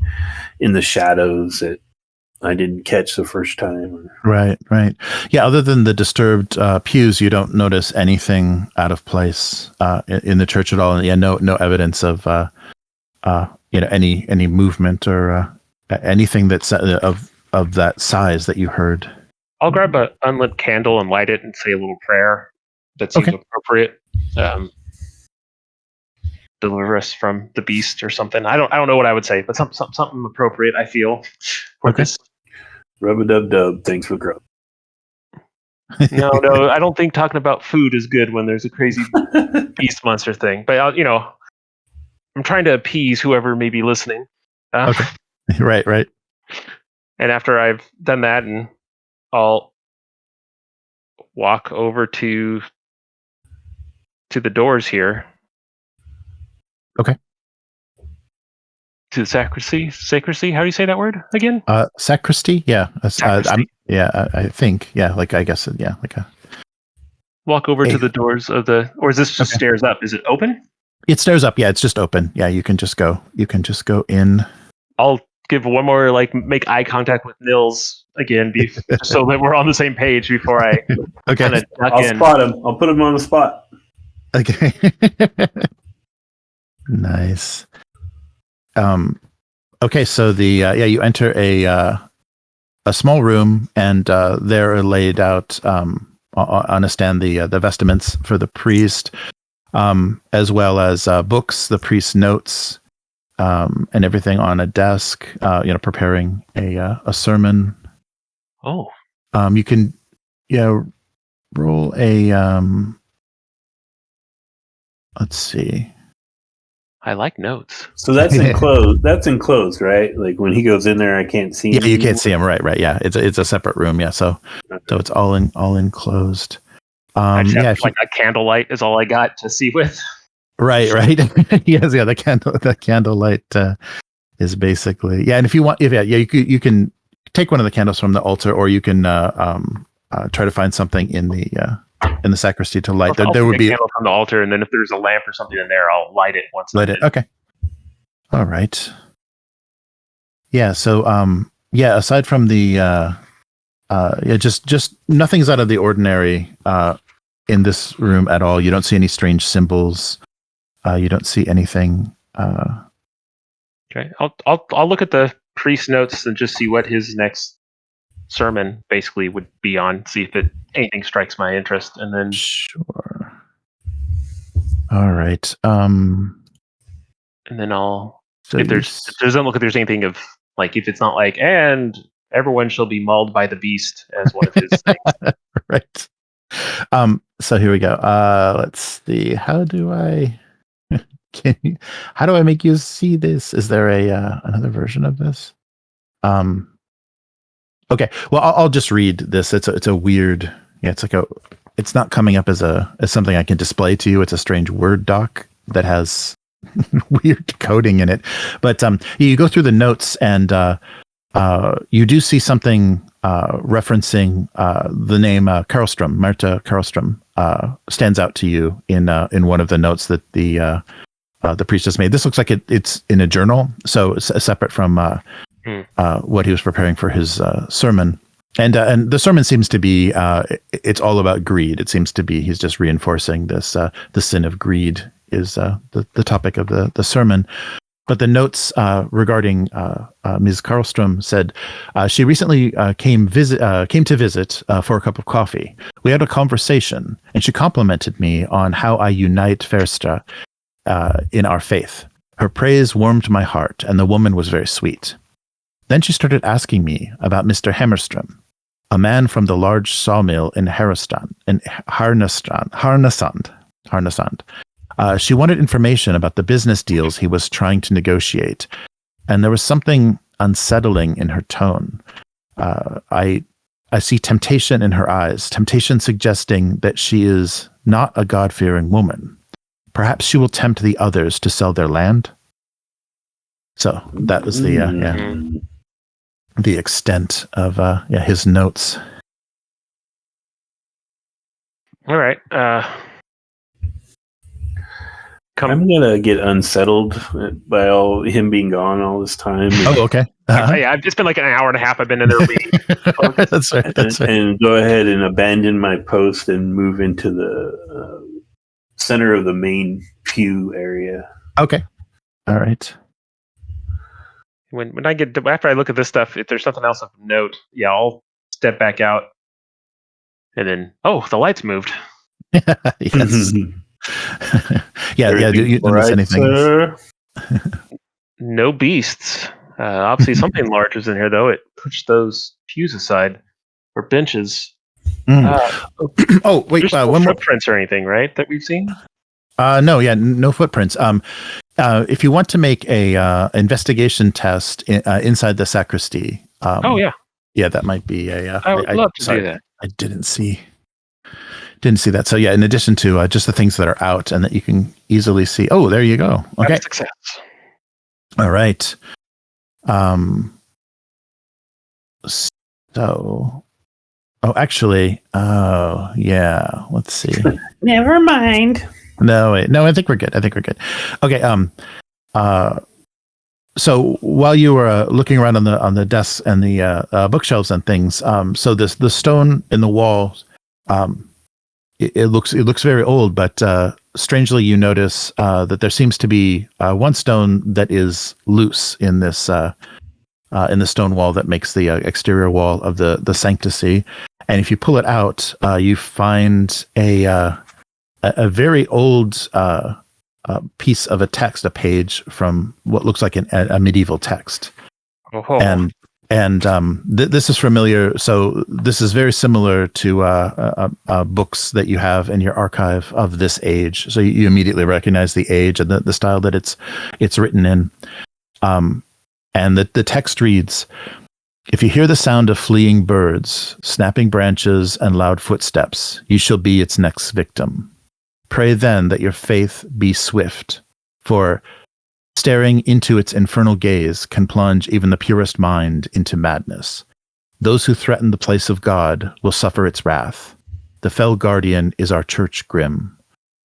B: in the shadows that I didn't catch the first time.
A: Right. Yeah, other than the disturbed pews, you don't notice anything out of place in the church at all. And yeah, no evidence of any movement or anything that's of that size that you heard.
C: I'll grab an unlit candle and light it and say a little prayer that seems appropriate. Deliver us from the beast or something. I don't know what I would say, but something appropriate, I feel, for this.
B: Rub-a-dub-dub, thanks for growth.
C: No, I don't think talking about food is good when there's a crazy beast monster thing. But I'm trying to appease whoever may be listening.
A: Okay. Right.
C: And after I've done that, and I'll walk over to the doors here.
A: Okay.
C: To the sacristy. How do you say that word again?
A: Sacristy. Yeah.
C: Sacristy.
A: I think. Yeah. Like I guess. Yeah. Like a.
C: Walk over to the doors of the, or is this just stairs up? Is it open?
A: It stairs up. Yeah. It's just open. Yeah. You can just go in.
C: I'll give one more, make eye contact with Nils again, so that we're on the same page before I kind of duck in.
B: I'll spot him. I'll put him on the spot.
A: Okay. Nice. Okay, so you enter a small room, and there are laid out on a stand the vestments for the priest, as well as books, the priest's notes, and everything on a desk. Preparing a sermon.
C: Oh.
A: You can roll a let's see.
C: I like notes.
B: So that's enclosed. That's enclosed, right? Like when he goes in there, I can't see him.
A: Yeah, you can't see him. Right. Yeah, it's a separate room. Yeah, so it's all enclosed.
C: I just have a candlelight is all I got to see with.
A: Right. Yes, yeah. The candlelight is basically and if you want, you can take one of the candles from the altar, or you can try to find something in the sacristy to light. There would be a
C: candle from the altar, and then if there's a lamp or something in there, I'll light it once.
A: Light it. Okay. All right. Yeah. So, aside from the, just nothing's out of the ordinary in this room at all. You don't see any strange symbols. You don't see anything.
C: Okay. I'll look at the priest notes and just see what his next sermon basically would be on, see if anything strikes my interest, and then
A: sure. All right.
C: And then I'll if there's anything of if it's not and everyone shall be mauled by the beast as one of his things.
A: Right. So here we go. Let's see. How do I make you see this? Is there another version of this? Okay, well, I'll just read this. It's a weird. Yeah, it's not coming up as something I can display to you. It's a strange Word doc that has weird coding in it. But you go through the notes, and you do see something referencing the name Karlström. Marta Karlström stands out to you in one of the notes that the priest has made. This looks like it's in a journal, so it's separate from what he was preparing for his sermon. And the sermon seems to be it's all about greed. It seems to be he's just reinforcing this the sin of greed is the topic of the sermon. But the notes regarding Ms. Karlström said she recently came to visit for a cup of coffee. We had a conversation, and she complimented me on how I unite Ferstra in our faith. Her praise warmed my heart, and the woman was very sweet. Then she started asking me about Mr. Hammerström, a man from the large sawmill in Harnesand. She wanted information about the business deals he was trying to negotiate, and there was something unsettling in her tone. I see temptation in her eyes, temptation suggesting that she is not a God-fearing woman. Perhaps she will tempt the others to sell their land. So that was the the extent of his notes.
C: All right.
B: I'm gonna get unsettled by him being gone all this time.
A: Oh, okay.
C: Yeah, it's been like an hour and a half. I've been in there reading.
A: That's right. That's right.
B: And go ahead and abandon my post and move into the center of the main pew area.
A: Okay. All right.
C: When I get after I look at this stuff, if there's something else of note, yeah, I'll step back out, and then the lights moved.
A: Yes. Yeah. Do you notice anything?
B: Sir?
C: No beasts. Obviously, something large is in here, though. It pushed those pews aside or benches.
A: Oh, wait.
C: There's no
A: One more.
C: footprints or anything, right? That we've seen.
A: No. Yeah. No footprints. If you want to make a investigation test inside the sacristy. Yeah, that might be a.
C: I would love to do that.
A: I didn't see that. So yeah, in addition to just the things that are out and that you can easily see. Oh, there you go. Okay.
C: Success.
A: All right. So, actually, yeah. Let's see.
B: Never mind.
A: No, wait. No, I think we're good. Okay. So while you were looking around on the desks and the bookshelves and things, so the stone in the wall, it looks very old, but strangely you notice that there seems to be one stone that is loose in this in the stone wall that makes the exterior wall of the sanctuary, and if you pull it out, you find a very old piece of a text, a page from what looks like a medieval text.
C: Oh.
A: And this is familiar. So this is very similar to books that you have in your archive of this age. So you immediately recognize the age and the style that it's written in. And the text reads, "If you hear the sound of fleeing birds, snapping branches, and loud footsteps, you shall be its next victim. Pray then that your faith be swift, for staring into its infernal gaze can plunge even the purest mind into madness. Those who threaten the place of God will suffer its wrath. The fell guardian is our church grim,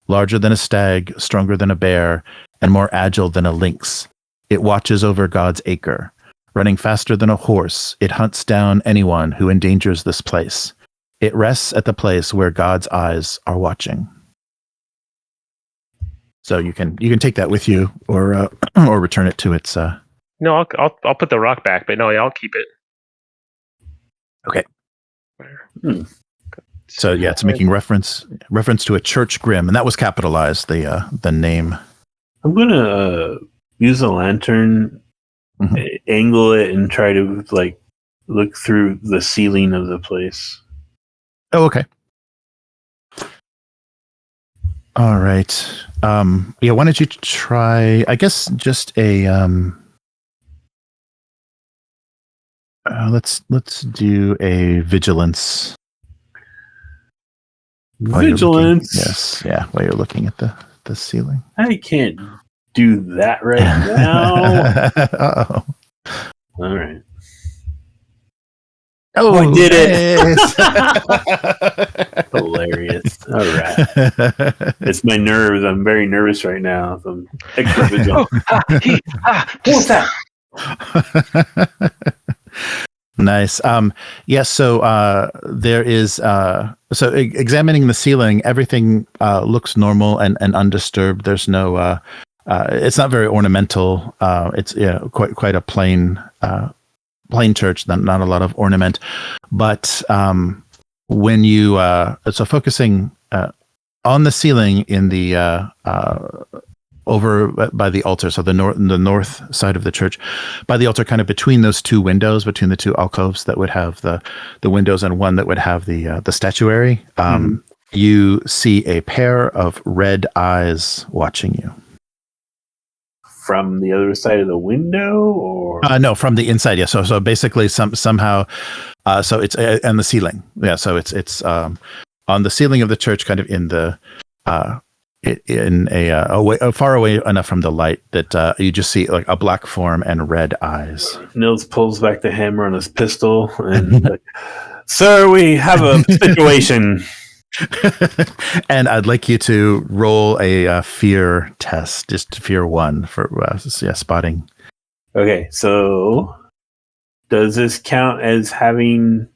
A: larger than a stag, stronger than a bear, and more agile than a lynx. It watches over God's acre. Running faster than a horse, it hunts down anyone who endangers this place. It rests at the place where God's eyes are watching." So you can take that with you, or return it to its.
C: No, I'll put the rock back, but no, yeah, I'll keep it.
A: Okay. So yeah, it's making reference to a church grim, and that was capitalized. The name.
B: I'm gonna use a lantern, angle it, and try to look through the ceiling of the place.
A: Oh, okay. All right. Yeah, why don't you try, I guess, just a let's do a vigilance.
B: Vigilance.
A: Yes, yeah, while you're looking at the ceiling.
B: I can't do that right now.
A: Uh-oh.
B: All right.
A: Oh,
B: I did
A: it!
B: Hilarious. All right. It's my nerves. I'm very nervous right now. So I'm extra vigilant. What's that?
A: Nice. Yes. So there is. So examining the ceiling, everything looks normal and undisturbed. There's no. It's not very ornamental. It's quite a plain church. Not a lot of ornament, but when you so focusing on the ceiling in the over by the altar, so the north side of the church, by the altar, kind of between those two windows, between the two alcoves that would have the windows and one that would have the statuary, you see a pair of red eyes watching you.
B: From the other side of the window, or
A: no, from the inside. Yeah. So basically, somehow, so it's and the ceiling. Yeah. So it's on the ceiling of the church, kind of in the in a far away enough from the light that you just see like a black form and red eyes.
B: Nils pulls back the hammer on his pistol and like, sir, we have a situation.
A: And I'd like you to roll a fear test, just fear 1 for spotting.
B: Okay, so does this count as having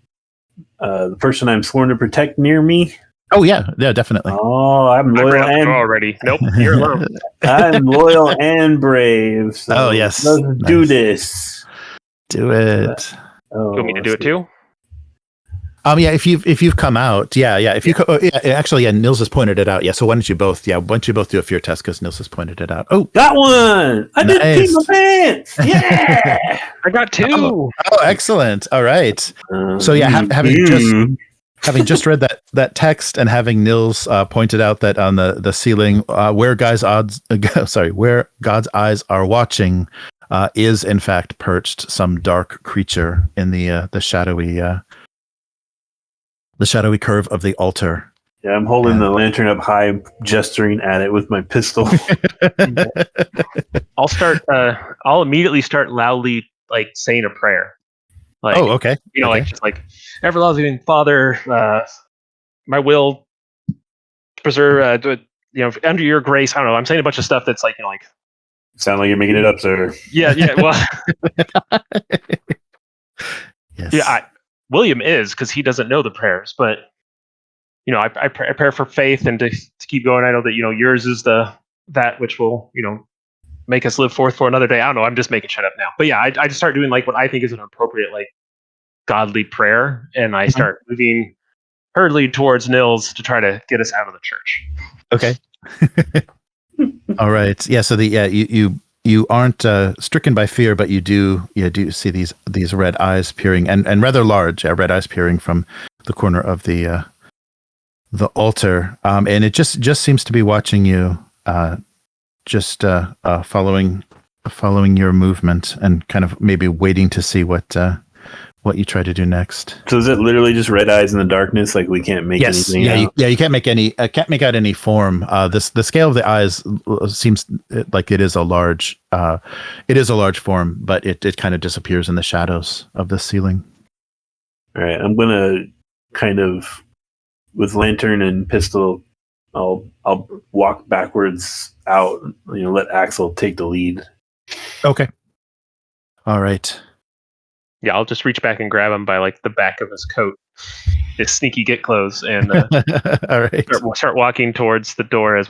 B: the person I'm sworn to protect near me?
A: Oh yeah, definitely.
B: Oh, I'm loyal and
C: already. Nope, you're alone.
B: I'm loyal and brave. So
A: yes,
B: let's do this.
A: Do it.
C: You want me to do it too?
A: Yeah, if you've come out, if you actually, Nils has pointed it out. Yeah, so why don't you both do a fear test because Nils has pointed it out. Oh,
B: got one! I didn't pee my pants. Yeah,
C: I got 2.
A: Oh, excellent! All right. So having just read that text and having Nils pointed out that on the ceiling where God's eyes are watching is in fact perched some dark creature in the shadowy curve of the altar.
B: Yeah, I'm holding the lantern up high, gesturing at it with my pistol.
C: I'll immediately start loudly like saying a prayer. Like,
A: okay.
C: Like just like everlasting Father, my will preserve, under your grace. I don't know. I'm saying a bunch of stuff that's like, like.
B: Sound like you're making it up, sir.
C: Yeah. Well.
A: Yes.
C: Yeah. William is because he doesn't know the prayers, but I pray for faith and to keep going. I know that yours is that which will make us live forth for another day. I don't know. I'm just making shit up now, but yeah, I just start doing like what I think is an appropriate like godly prayer, and I start moving hurriedly towards Nils to try to get us out of the church.
A: Okay. All right. Yeah. So you aren't stricken by fear, but you do see these red eyes peering and rather large red eyes peering from the corner of the altar, and it just seems to be watching you, following your movement and kind of maybe waiting to see what you try to do next.
B: So is it literally just red eyes in the darkness? Like we can't make anything out?
A: You can't make out any form. The scale of the eyes seems like it is a large form, but it kind of disappears in the shadows of the ceiling.
B: All right, I'm gonna kind of with lantern and pistol. I'll walk backwards out. Let Aksel take the lead.
A: Okay. All right.
C: Yeah, I'll just reach back and grab him by like the back of his coat, his sneaky get clothes, and
A: all right.
C: start walking towards the door as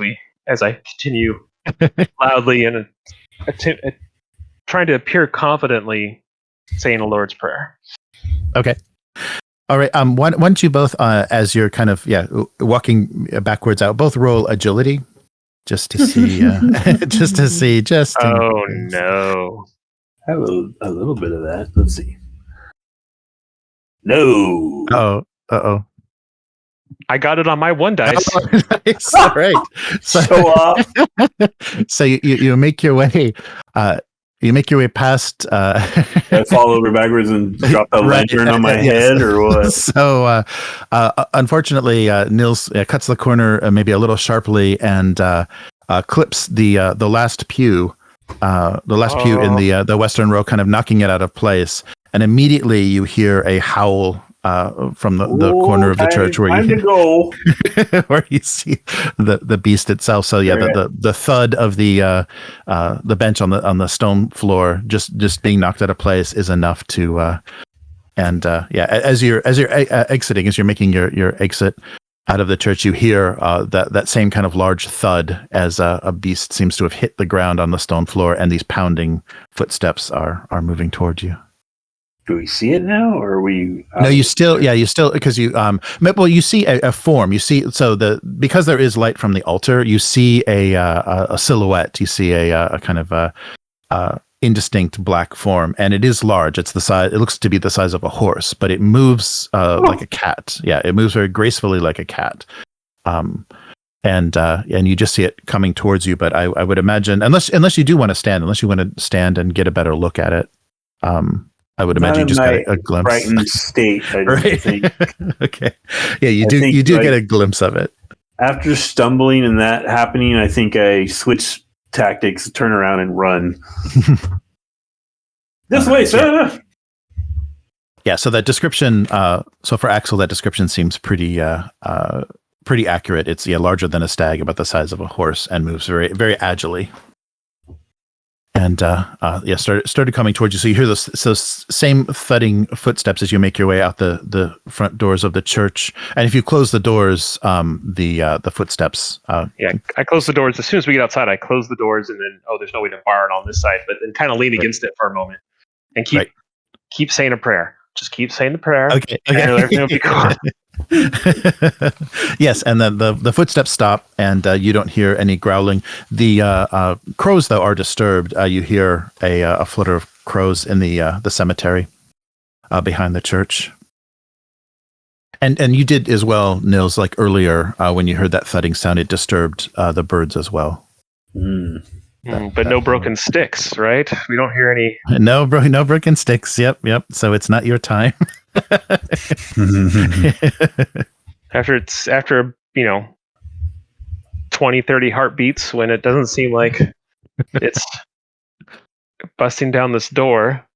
C: I continue loudly and trying to appear confidently saying a Lord's Prayer.
A: Okay. All right. Why don't you both, as you're kind of walking backwards out, both roll agility, just to see,
C: Oh no.
B: I have a little bit of that. Let's see. No.
A: Oh.
C: I got it on my 1 dice.
A: Oh, nice. All right. So,
B: show off.
A: So you make your way. You make your way past.
B: I fall over backwards and drop the lantern on my head, or what?
A: So, unfortunately, Nils cuts the corner maybe a little sharply and clips the last pew. The last pew in the western row, kind of knocking it out of place, and immediately you hear a howl from the corner of the church where you see the beast itself. So the thud of the bench on the stone floor just being knocked out of place is enough to as you're exiting, as you're making your exit out of the church, you hear that same kind of large thud as a beast seems to have hit the ground on the stone floor, and these pounding footsteps are moving towards you.
B: Do we see it now, or are we?
A: No, you still, because you see a form. You see, because there is light from the altar, you see a silhouette. You see a kind of indistinct black form, and it is large. It's the size. It looks to be the size of a horse, but it moves like a cat. Yeah, it moves very gracefully like a cat. And you just see it coming towards you. But I would imagine, unless you do want to stand, and get a better look at it, I would imagine you just got a glimpse.
B: Frightened state, I
A: right?
B: think.
A: Okay. Yeah, you do get a glimpse of it.
B: After stumbling and that happening, I think I switch tactics, turn around and run. This way, sir!
A: Yeah, so that description, so for Aksel, that description seems pretty accurate. It's larger than a stag, about the size of a horse, and moves very, very agilely. And started coming towards you. So you hear those same thudding footsteps as you make your way out the front doors of the church. And if you close the doors, the footsteps.
C: I close the doors as soon as we get outside. I close the doors, and then there's no way to bar it on this side. But then kind of lean against it for a moment and keep saying a prayer. Just keep saying the prayer.
A: Okay.
C: And everything will be cool.
A: Yes, and then the footsteps stop, and you don't hear any growling. The crows, though, are disturbed. You hear a flutter of crows in the cemetery behind the church. And you did as well, Nils, like earlier when you heard that thudding sound, it disturbed the birds as well.
C: But no broken sticks, right? We don't hear any.
A: No broken sticks. Yep. So it's not your time.
C: after 20, 30 heartbeats, when it doesn't seem like it's busting down this door.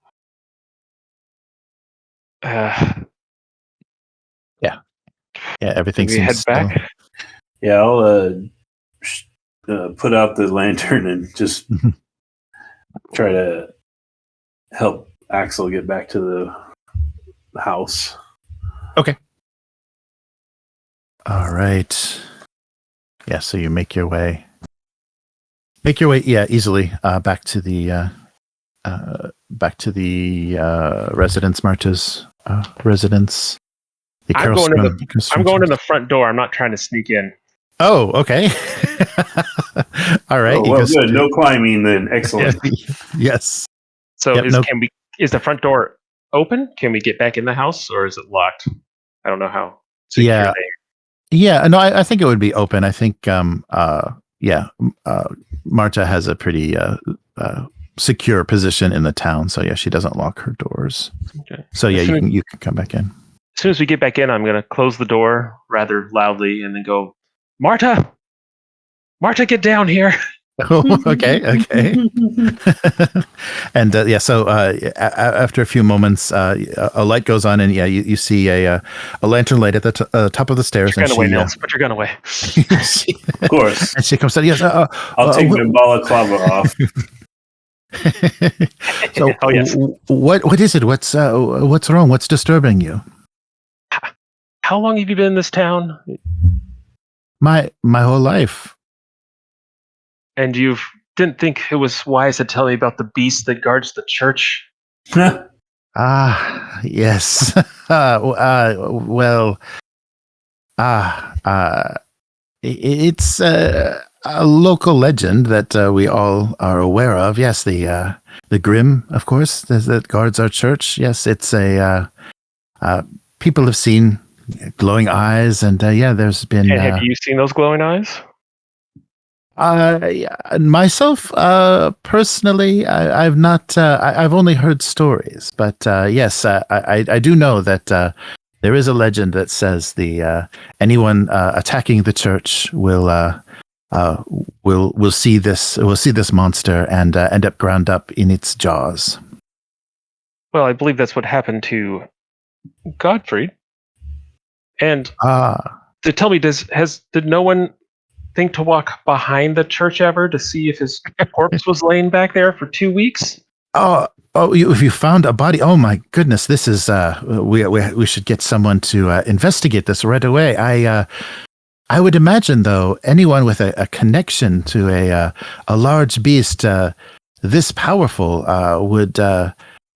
A: Everything
C: we
A: seems
C: head
A: still.
C: back.
B: Yeah, I'll put out the lantern and just try to help Aksel get back to the house.
A: Okay. All right. Yeah, so you make your way easily back to the residence, Marta's residence.
C: I'm going to the front door. I'm not trying to sneak in.
A: Oh, okay. All right.
B: Oh, well, good. No climbing then. Excellent.
A: Yes.
C: So is the front door open? Can we get back in the house, or is it locked? I don't know how.
A: No, I think it would be open. I think Marta has a pretty secure position in the town, so she doesn't lock her doors.
C: Okay.
A: So you can come back in.
C: As soon as we get back in, I'm going to close the door rather loudly and then go, Marta, get down here.
A: Oh, okay. And so after a few moments, a light goes on, and you see a lantern light at the top of the stairs.
C: Put your gun away, Nils. Put your gun away.
B: Of course.
A: And she comes down. Yes,
B: I'll take the balaclava off.
A: So,
C: yes.
A: What is it? What's wrong? What's disturbing you?
C: How long have you been in this town?
A: My whole life.
C: And you didn't think it was wise to tell me about the beast that guards the church?
A: Yes. It's a local legend that we all are aware of. Yes, the Grim, of course, that guards our church. Yes, it's people have seen glowing eyes, and there's been.
C: And have you seen those glowing eyes?
A: Myself, personally, I've not. I've only heard stories, but yes, I do know that there is a legend that says anyone attacking the church will see this monster and end up ground up in its jaws.
C: Well, I believe that's what happened to Gottfried. And to tell me, did no one think to walk behind the church ever to see if his corpse was laying back there for 2 weeks?
A: You found a body? Oh my goodness! This is we should get someone to investigate this right away. I would imagine, though, anyone with a connection to a large beast this powerful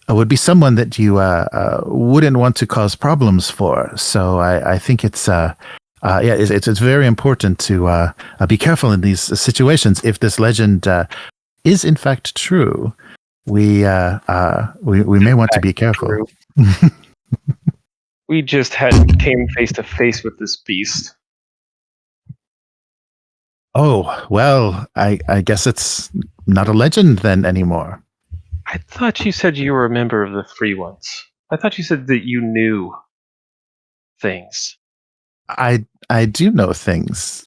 A: would be someone that you wouldn't want to cause problems for. So I think it's very important to be careful in these situations. If this legend is in fact true, we may want to be careful.
C: We just came face to face with this beast.
A: Oh, well, I guess it's not a legend then anymore.
C: I thought you said you were a member of the Free Ones. I thought you said that you knew things.
A: I do know things.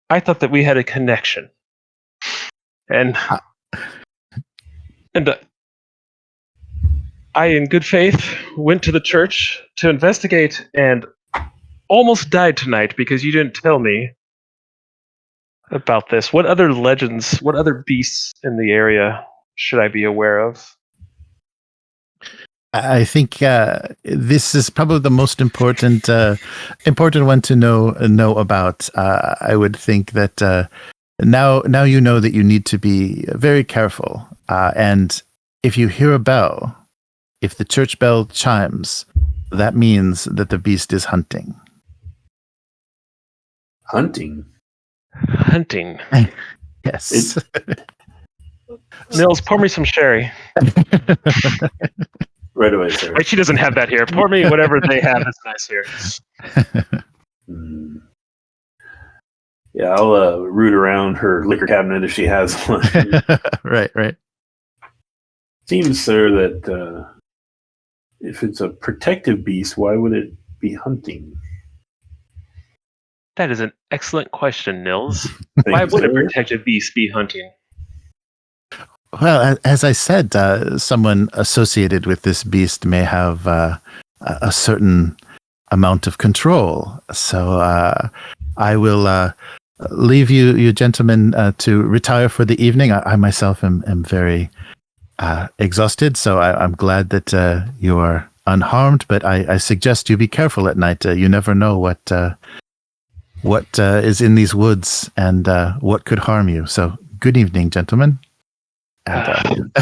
C: I thought that we had a connection, and I, in good faith, went to the church to investigate and almost died tonight because you didn't tell me about this. What other legends, what other beasts in the area should I be aware of?
A: I think this is probably the most important one to know about. I would think that now you know that you need to be very careful. And if you hear a bell, if the church bell chimes, that means that the beast is hunting.
B: Hunting.
A: Yes.
C: Nils, pour me some sherry.
B: Right away, sir.
C: Wait, she doesn't have that here. Pour me whatever they have that's nice here.
B: Yeah, I'll root around her liquor cabinet if she has one.
A: Right.
B: Seems, sir, that if it's a protective beast, why would it be hunting?
C: That is an excellent question, Nils. Why would a protective beast be hunting?
A: Well, as I said, someone associated with this beast may have a certain amount of control. So I will leave you gentlemen to retire for the evening. I myself am very exhausted, so I'm glad that you are unharmed. But I suggest you be careful at night. You never know what is in these woods and what could harm you. So good evening, gentlemen. And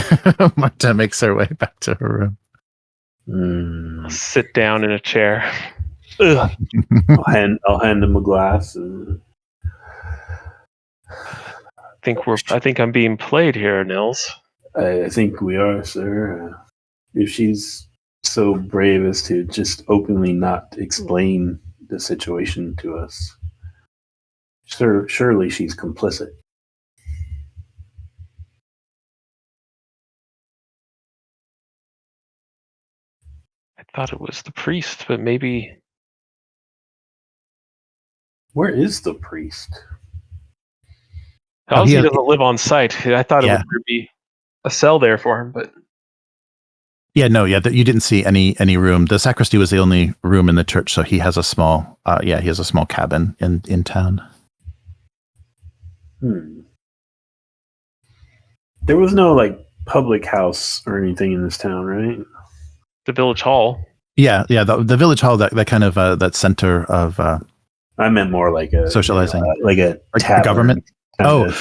A: Marta makes her way back to her room.
C: I'll sit down in a chair.
B: I'll hand him a glass.
C: I think I'm being played here, Nils.
B: I think we are, sir. If she's so brave as to just openly not explain the situation to us, surely she's complicit.
C: I thought it was the priest, but maybe...
B: Where is the priest?
C: He doesn't live on site. I thought it would be a cell there for him, but...
A: you didn't see any room. The sacristy was the only room in the church, so he has a small cabin in town.
B: There was no public house or anything in this town, right?
C: The village hall.
A: Yeah. The village hall, that kind of that center of.
B: I meant more like a
A: socializing,
B: like a
A: government. Well,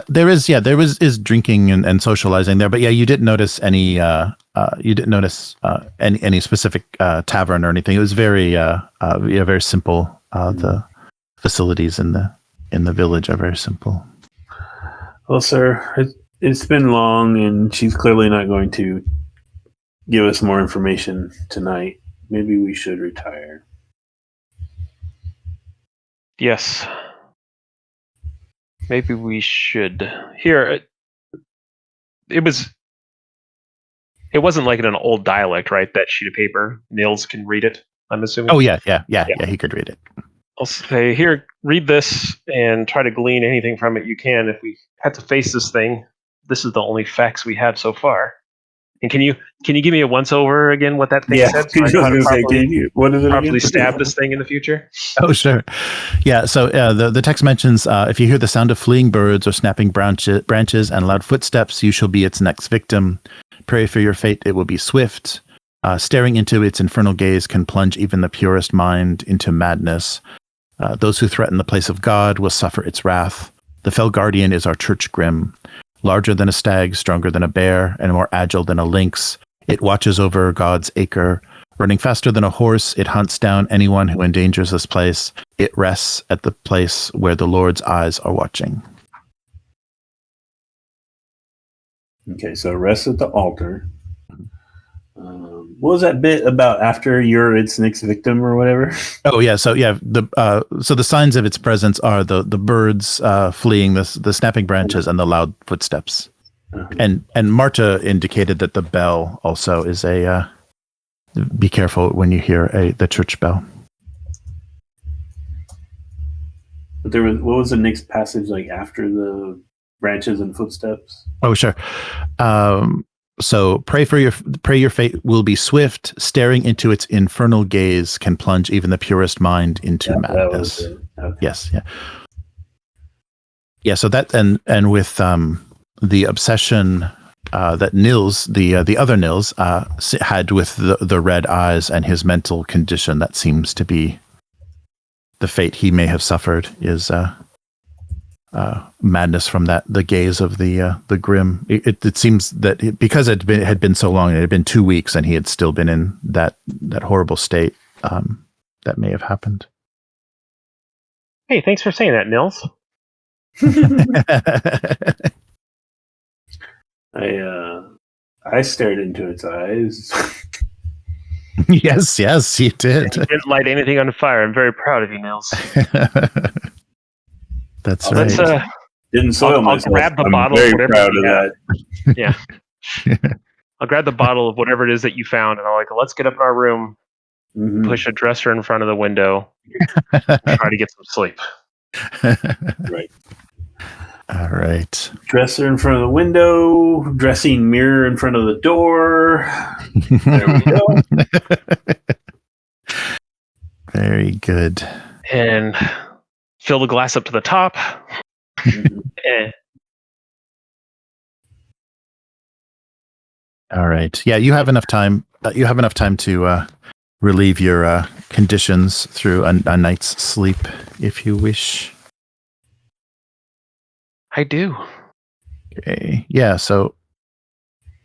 A: there is drinking and socializing there, but you didn't notice any. You didn't notice any specific tavern or anything. It was very very simple. The facilities in the village are very simple.
B: Well, sir, it's been long, and she's clearly not going to give us more information tonight. Maybe we should retire.
C: Yes. Maybe we should. Here, it wasn't like in an old dialect, right? That sheet of paper. Nils can read it, I'm assuming.
A: Oh, yeah, he could read it.
C: I'll say, here, read this and try to glean anything from it you can. If we had to face this thing, this is the only facts we have so far. And can you give me a once over again what that thing said? So
B: what is it?
C: Properly stab this thing in the future?
A: Oh, sure. Yeah. So the text mentions if you hear the sound of fleeing birds or snapping branches and loud footsteps, you shall be its next victim. Pray for your fate; it will be swift. Staring into its infernal gaze can plunge even the purest mind into madness. Those who threaten the place of God will suffer its wrath. The fell guardian is our church grim. Larger than a stag, stronger than a bear, and more agile than a lynx, it watches over God's acre. Running faster than a horse, it hunts down anyone who endangers this place. It rests at the place where the Lord's eyes are watching.
B: Okay, so rest at the altar. What was that bit about after you're its next victim or whatever?
A: Oh yeah, so the signs of its presence are the birds fleeing, the snapping branches, and the loud footsteps. And Marta indicated that the bell also is a. Be careful when you hear the church bell.
B: But what was the next passage like after the branches and footsteps?
A: Oh, sure. So pray your fate will be swift. Staring into its infernal gaze can plunge even the purest mind into madness.
B: Okay.
A: Yes, yeah. Yeah, so that and with the obsession that Nils, the other Nils, had with the red eyes and his mental condition, that seems to be the fate he may have suffered, is madness from the gaze of the grim. It seems that because it had been so long, it had been 2 weeks, and he had still been in that horrible state. That may have happened.
C: Hey, thanks for saying that, Nils.
B: I stared into its eyes.
A: Yes, you did.
C: You didn't light anything on fire. I'm very proud of you, Nils.
A: That's right.
C: Let's,
B: didn't soil myself.
C: I'll grab the
B: I'm
C: bottle.
B: very
C: Of whatever
B: proud of that.
C: Yeah. I'll grab the bottle of whatever it is that you found, and let's get up in our room, push a dresser in front of the window, try to get some sleep.
B: Right.
A: All right.
B: Dresser in front of the window, dressing mirror in front of the door. There we go.
A: Very good.
C: And fill the glass up to the top.
A: All right. Yeah, you have enough time. You have enough time to relieve your conditions through a night's sleep, if you wish.
C: I do.
A: Okay. Yeah. So,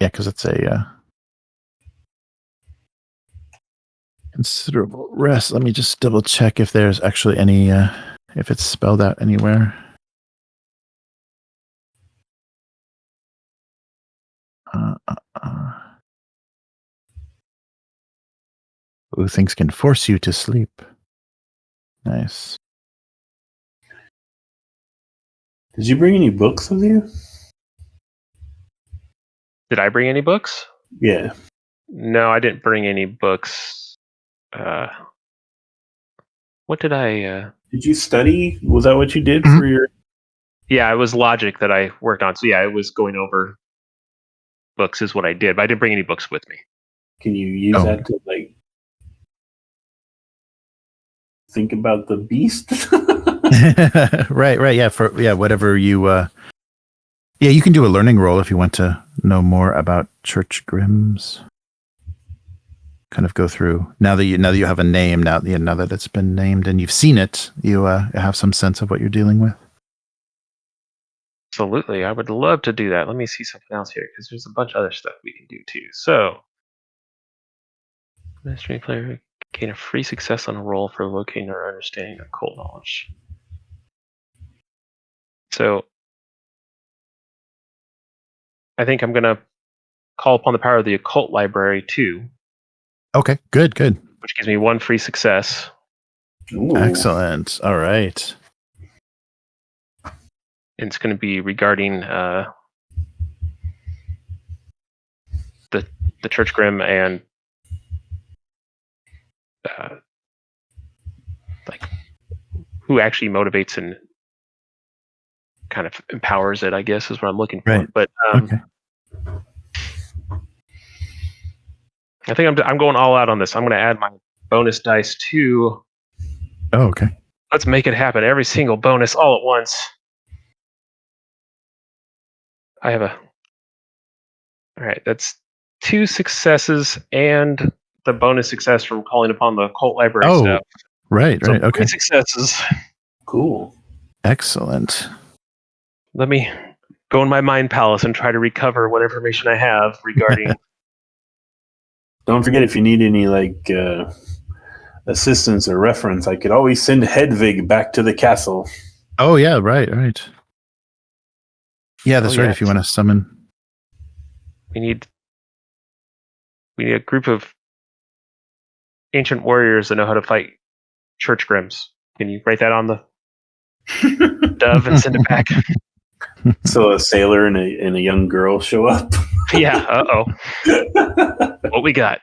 A: yeah, because it's a considerable rest. Let me just double check if there's actually any, if it's spelled out anywhere. Ooh, things can force you to sleep. Nice.
B: Did you bring any books with you?
C: Did I bring any books?
B: Yeah.
C: No, I didn't bring any books. What did I...
B: Did you study? Was that what you did for your...
C: Yeah, it was logic that I worked on. So yeah, it was going over books is what I did, but I didn't bring any books with me.
B: Can you use that to think about the beast?
A: Right. Yeah, whatever you you can do a learning roll if you want to know more about Church Grimm's. Kind of go through now that you have a name, now that it's been named and you've seen it, you have some sense of what you're dealing with.
C: Absolutely, I would love to do that. Let me see something else here because there's a bunch of other stuff we can do too. So, mystery player gain a free success on a roll for locating or understanding occult knowledge. So, I think I'm going to call upon the power of the occult library too.
A: Okay, good.
C: Which gives me 1 free success.
B: Ooh.
A: Excellent. All right.
C: And it's going to be regarding the Church Grimm and who actually motivates and kind of empowers it, I guess, is what I'm looking for.
A: Right.
C: But
A: Okay.
C: I think I'm going all out on this. I'm going to add my bonus dice to.
A: Oh, okay.
C: Let's make it happen. Every single bonus all at once. I have all right, that's 2 successes and the bonus success from calling upon the occult library stuff.
A: Right,
C: So
A: okay.
C: 3 successes.
B: Cool.
A: Excellent.
C: Let me go in my mind palace and try to recover what information I have regarding.
B: Don't forget, if you need any assistance or reference, I could always send Hedvig back to the castle.
A: Oh yeah, right. Yeah, that's right. If you want to summon,
C: we need a group of ancient warriors that know how to fight Church Grimms. Can you write that on the dove and send it back?
B: So a sailor and a young girl show up.
C: Yeah. What we got?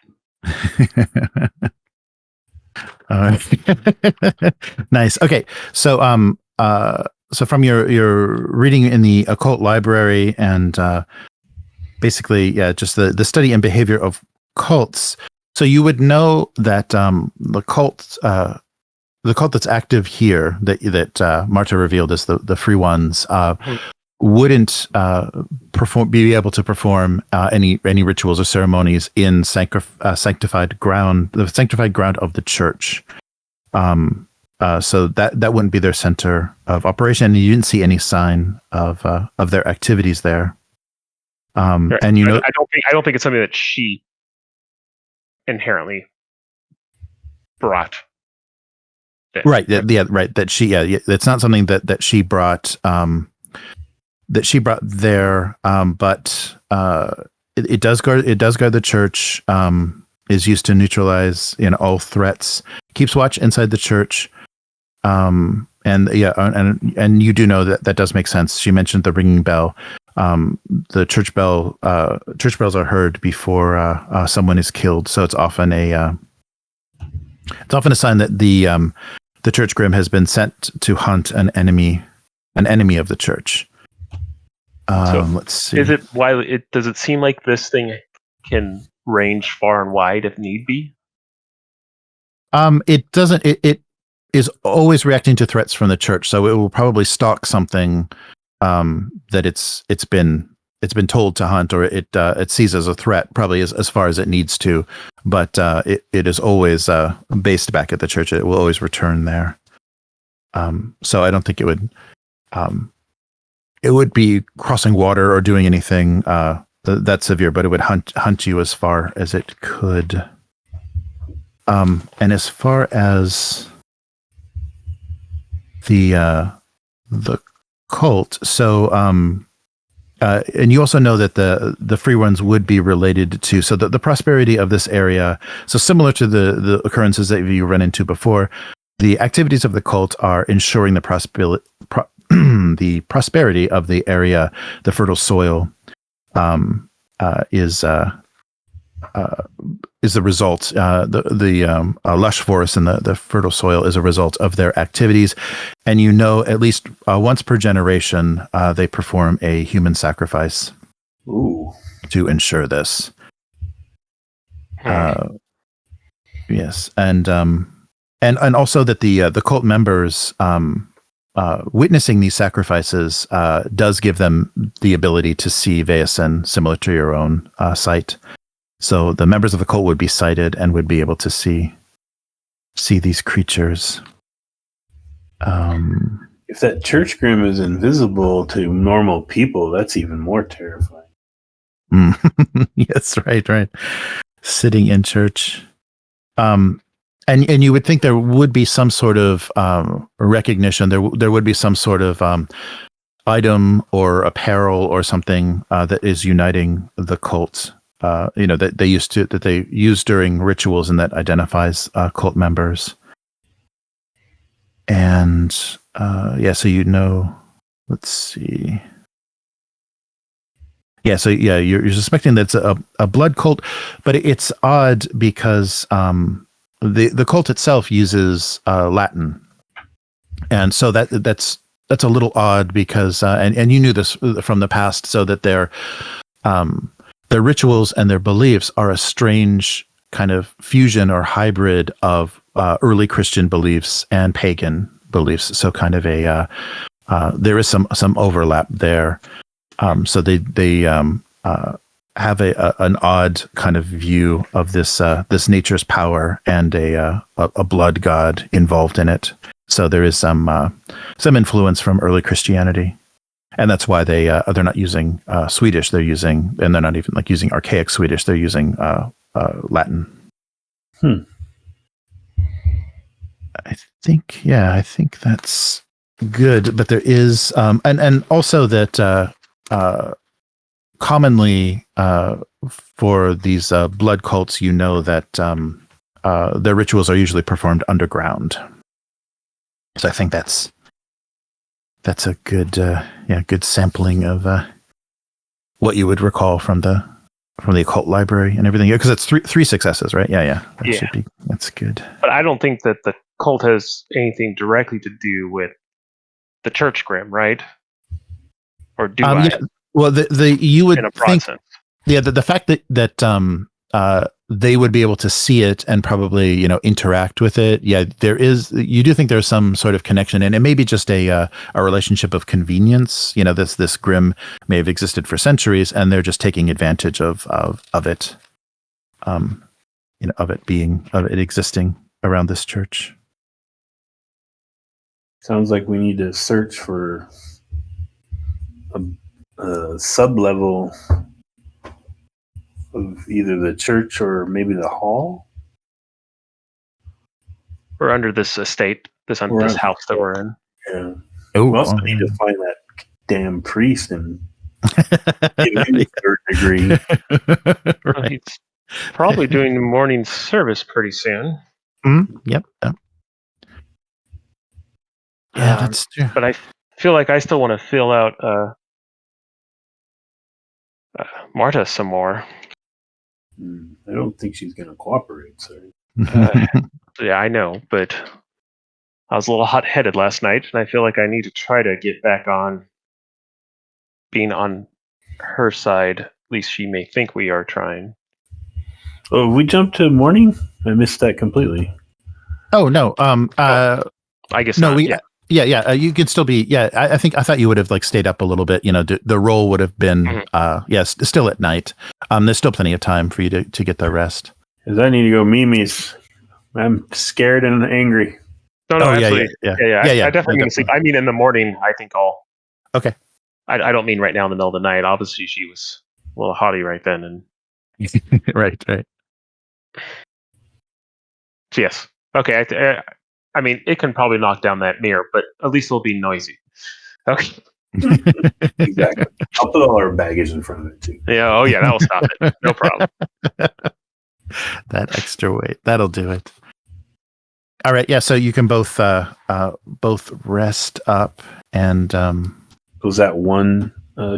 A: Nice. Okay, so so from your reading in the occult library and basically, just the study and behavior of cults. So you would know that the cult that's active here that Marta revealed as the free ones wouldn't be able to perform any rituals or ceremonies in sanctified ground, the sanctified ground of the church. So that wouldn't be their center of operation, and you didn't see any sign of their activities there.
C: Right.
A: And
C: I don't think it's something that she inherently brought.
A: Right. Right. That she. It's not something that she brought. That she brought there. But it does guard. It does guard the church. Is used to neutralize all threats. Keeps watch inside the church. And you do know that does make sense. She mentioned the ringing bell. The church bells are heard before someone is killed, so it's often a sign that the church grim has been sent to hunt an enemy of the church. Let's see.
C: Does it seem like this thing can range far and wide if need be?
A: It doesn't. It is always reacting to threats from the church, so it will probably stalk something that it's been told to hunt, or it sees as a threat, probably as far as it needs to. But it is always based back at the church. It will always return there. So I don't think it would be crossing water or doing anything that severe, but it would hunt you as far as it could. And as far as the cult, so and you also know that the free ones would be related to, so the prosperity of this area, so similar to the occurrences that you run into before, the activities of the cult are ensuring the prosperity of the area. The fertile soil is the result. The lush forest and the fertile soil is a result of their activities. And at least once per generation, they perform a human sacrifice.
B: Ooh.
A: To ensure this. Yes, and also that the cult members witnessing these sacrifices does give them the ability to see Vaesen, similar to your own sight. So the members of the cult would be sighted and would be able to see these creatures.
B: If that church grim is invisible to normal people, that's even more terrifying.
A: Yes, right. Sitting in church. And you would think there would be some sort of recognition. There would be some sort of item or apparel or something that is uniting the cult. That they use during rituals and that identifies cult members. And so let's see. Yeah, so you're suspecting that it's a blood cult, but it's odd because the cult itself uses Latin, and so that's a little odd because and you knew this from the past, so that their rituals and their beliefs are a strange kind of fusion or hybrid of early Christian beliefs and pagan beliefs. So kind of there is some overlap there. So they have an odd kind of view of this nature's power and a blood god involved in it. So there is some influence from early Christianity. And that's why they're not using Swedish. They're using, and they're not even using archaic Swedish. They're using Latin. I think that's good. But there is, and also that commonly for these blood cults, that their rituals are usually performed underground. So I think that's a good good sampling of what you would recall from the occult library and everything. Because it's three successes, right? Yeah. That's good.
C: But I don't think that the cult has anything directly to do with the church grim, right? Or do I?
A: Yeah. Well, you would
C: in a
A: think,
C: process.
A: yeah, the fact that they would be able to see it and probably interact with it. Yeah, you do think there's some sort of connection, and it may be just a relationship of convenience. This grim may have existed for centuries, and they're just taking advantage of it, of it existing around this church.
B: Sounds like we need to search for a sub-level of either the church or maybe the hall.
C: We're under this estate, this house that we're in.
B: Yeah.
A: Oh,
B: we also need to find that damn priest and give him a third degree.
C: Right. Well, he's probably doing the morning service pretty soon.
A: Yep. Yeah, that's true.
C: But I feel like I still want to fill out Marta some more.
B: I don't think she's going to cooperate, sir.
C: Yeah, I know, but I was a little hot-headed last night, and I feel like I need to try to get back on being on her side. At least she may think we are trying.
B: Oh, we jumped to morning? I missed that completely.
A: Oh no.
C: I guess
A: no.
C: not.
A: Yeah. You could still be. Yeah, I thought you would have stayed up a little bit. The roll would have been. Still at night. There's still plenty of time for you to get the rest.
B: Because I need to go Mimi's. I'm scared and angry.
C: No, actually,
A: yeah.
C: I definitely need to sleep. I mean, in the morning, I think I'll.
A: Okay.
C: I don't mean right now in the middle of the night. Obviously, she was a little haughty right then, and.
A: Right.
C: Yes. Okay. I mean, it can probably knock down that mirror, but at least it'll be noisy. Okay.
B: Exactly. I'll put all our baggage in front of it too.
C: Yeah. Oh, yeah. That'll stop it. No problem.
A: That extra weight. That'll do it. All right. Yeah. So you can both rest up and.
B: Was that one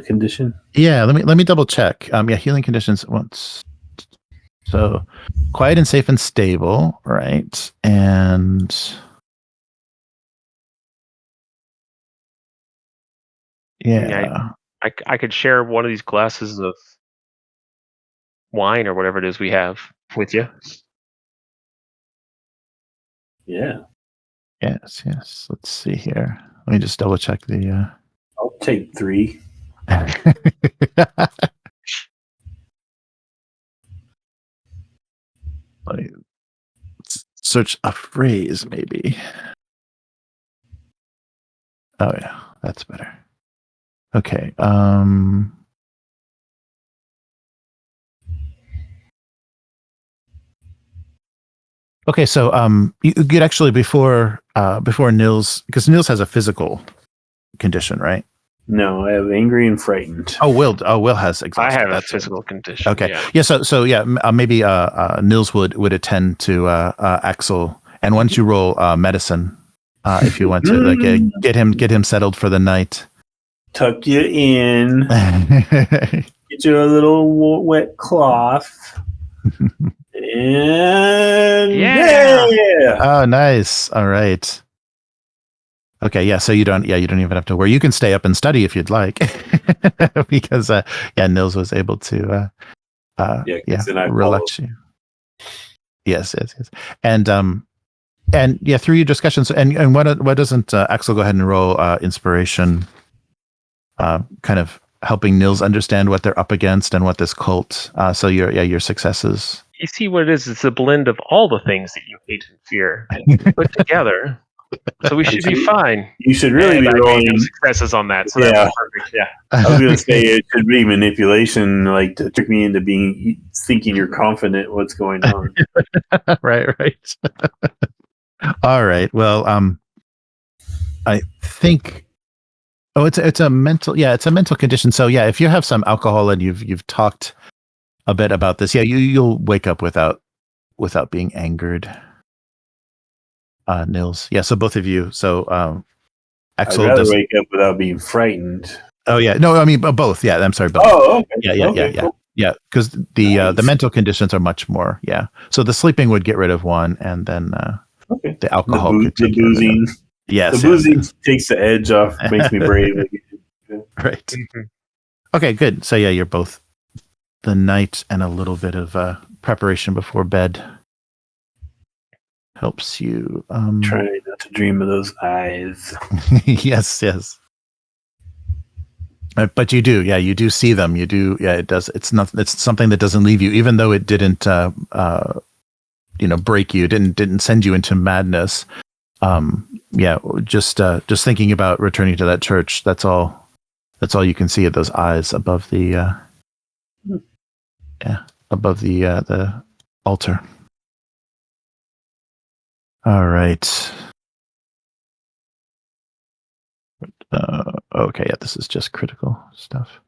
B: condition?
A: Yeah. Let me double check. Healing conditions once. So quiet and safe and stable, right? And yeah.
C: I could share one of these glasses of wine or whatever it is we have with you.
B: Yeah.
A: Yes. Let's see here. Let me just double check the.
B: I'll take 3.
A: Let's search a phrase, maybe. Oh yeah, that's better. Okay. Okay, so you could actually before Nils, because Nils has a physical condition, right?
B: No, I have angry and frightened.
A: Will has exhausted.
C: I have a physical condition.
A: Okay. Maybe Nils would attend to Aksel, and once you roll medicine, if you want to get him settled for the night.
B: Tuck you in. Get you a little wet cloth. And yeah.
A: Oh, nice. All right. Okay, yeah. So you don't even have to worry. You can stay up and study if you'd like, because Nils was able to relax you. Yes, and through your discussions, and what doesn't Aksel go ahead and roll inspiration, kind of helping Nils understand what they're up against and what this cult. So your successes.
C: You see what it is? It's a blend of all the things that you hate and fear put together. So we should be fine.
B: You should really be rolling
C: successes on that. So that's perfect. Yeah.
B: I was going to say it should be manipulation, like to trick me into thinking you're confident what's going on.
A: Right. All right. Well, I think. Oh, it's a mental condition. So yeah, if you have some alcohol and you've talked a bit about this, you'll wake up without being angered. Nils. Yeah, so both of you. So Aksel
B: I'd rather wake up without being frightened.
A: Oh yeah. No, I mean both. Yeah, I'm sorry, both.
B: Oh, okay.
A: Yeah. Cool. Yeah, because the mental conditions are much more. Yeah. So the sleeping would get rid of one, and then the alcohol could take
B: the boozing.
A: Yes.
B: The boozing takes the edge off, makes me brave again.
A: Right.
C: Mm-hmm.
A: Okay, good. So yeah, you're both the night and a little bit of preparation before bed helps you.
B: Trying not to dream of those eyes.
A: Yes. But you do, yeah, you do see them. You do, yeah. It does. It's not. It's something that doesn't leave you, even though it didn't, break you. Didn't send you into madness. Yeah, just thinking about returning to that church. That's all. That's all you can see of those eyes above the, above the altar. All right. Okay, yeah, this is just critical stuff.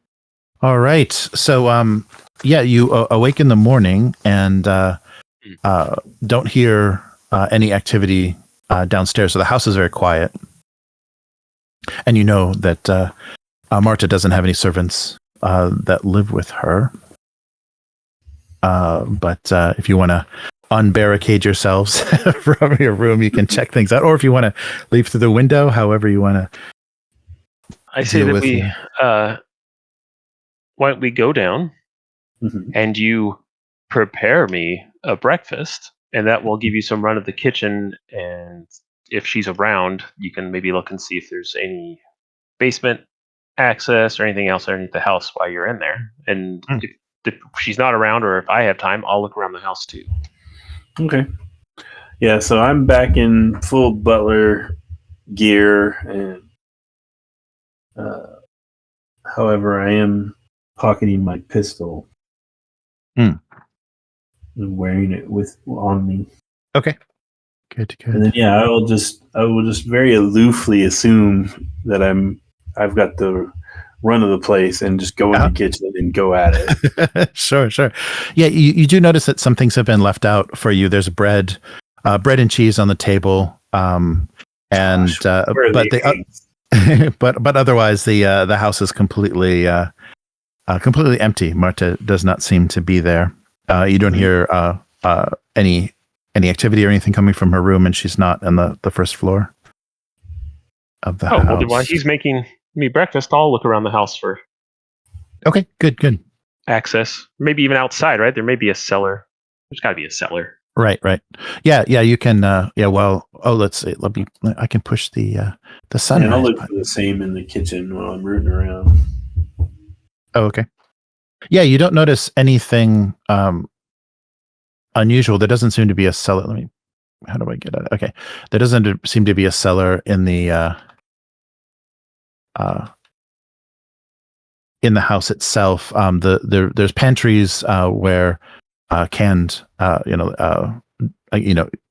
A: All right, so yeah, you awake in the morning and don't hear any activity downstairs. So the house is very quiet, and you know that Marta doesn't have any servants that live with her. But if you want to unbarricade yourselves from your room, you can check things out, or if you want to leave through the window, however you want to.
C: I say that we, why don't we go down and you prepare me a breakfast, and that will give you some run of the kitchen. And if she's around, you can maybe look and see if there's any basement access or anything else underneath the house while you're in there. And if she's not around, or if I have time, I'll look around the house too.
B: Okay. Yeah, so I'm back in full butler gear, and however, I am pocketing my pistol and wearing it on me.
A: Okay. Good.
B: And then I will just very aloofly assume that I've got the run of the place and just go in the kitchen and go at it.
A: Sure. Yeah, you do notice that some things have been left out for you. There's bread and cheese on the table, but otherwise the house is completely empty. Marta does not seem to be there. You don't hear any activity or anything coming from her room, and she's not on the first floor of the house.
C: Well, then while he's making me breakfast, I'll look around the house for.
A: Okay, good.
C: Access, maybe even outside, right? There may be a cellar. There's got to be a cellar. Right.
A: Yeah, you can. Let's see. I can push the sun.
B: And I'll look for the same in the kitchen while I'm rooting around.
A: Oh, okay. Yeah, you don't notice anything unusual. There doesn't seem to be a cellar. How do I get at it? Okay, there doesn't seem to be a cellar in the house itself. There's pantries where canned,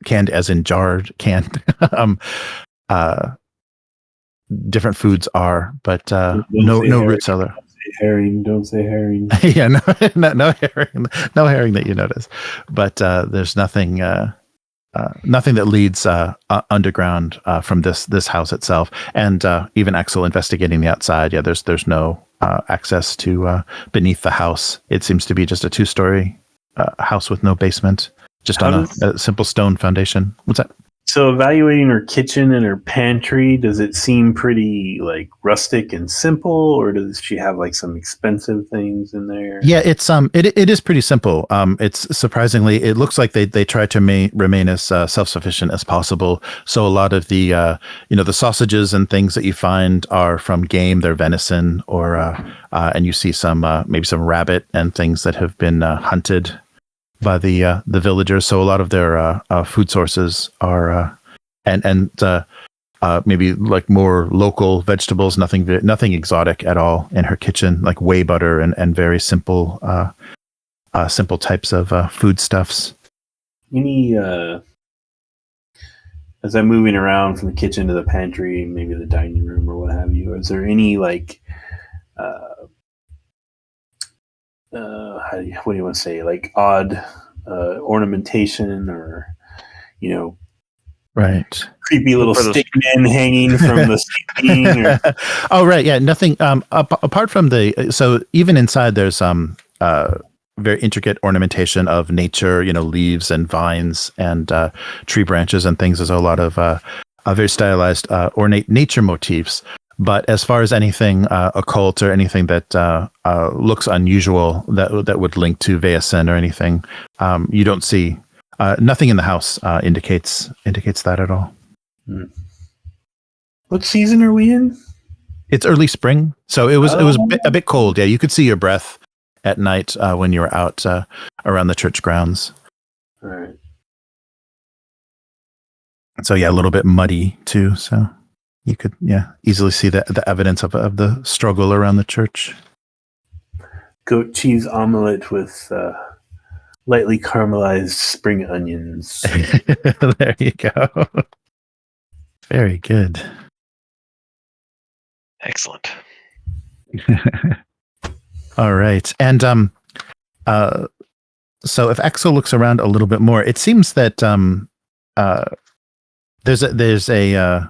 A: canned as in jarred, canned, different foods are, but no root cellar.
B: Don't say herring.
A: Yeah, no herring that you notice, but there's nothing that leads underground from this house itself. And even Aksel investigating the outside, yeah, there's no access to beneath the house. It seems to be just a 2-story house with no basement, just on a simple stone foundation. What's that?
B: So evaluating her kitchen and her pantry, does it seem pretty like rustic and simple, or does she have like some expensive things in there?
A: Yeah, it's it is pretty simple. It's surprisingly, it looks like they try to remain as self-sufficient as possible. So a lot of the the sausages and things that you find are from game, they're venison, or and you see some maybe some rabbit and things that have been hunted by the villagers. So a lot of their food sources are and maybe like more local vegetables, nothing exotic at all in her kitchen, like whey butter and very simple types of foodstuffs.
B: Any as I'm moving around from the kitchen to the pantry, maybe the dining room or what have you, is there any like what do you want to say, like odd ornamentation or
A: right,
B: creepy little stick men hanging from the ceiling?
A: Oh right, yeah, nothing apart from so even inside there's very intricate ornamentation of nature, leaves and vines and tree branches and things. There's a lot of very stylized, ornate nature motifs. But as far as anything occult or anything that looks unusual that would link to Vaesen or anything, you don't see. Nothing in the house indicates that at all.
B: What season are we in?
A: It's early spring, so it was a bit cold. Yeah, you could see your breath at night when you were out around the church grounds.
B: All right.
A: So yeah, a little bit muddy too. So you could easily see the evidence of the struggle around the church.
B: Goat cheese omelet with lightly caramelized spring onions.
A: There you go. Very good.
C: Excellent. All
A: right. And so if Aksel looks around a little bit more, it seems that there's a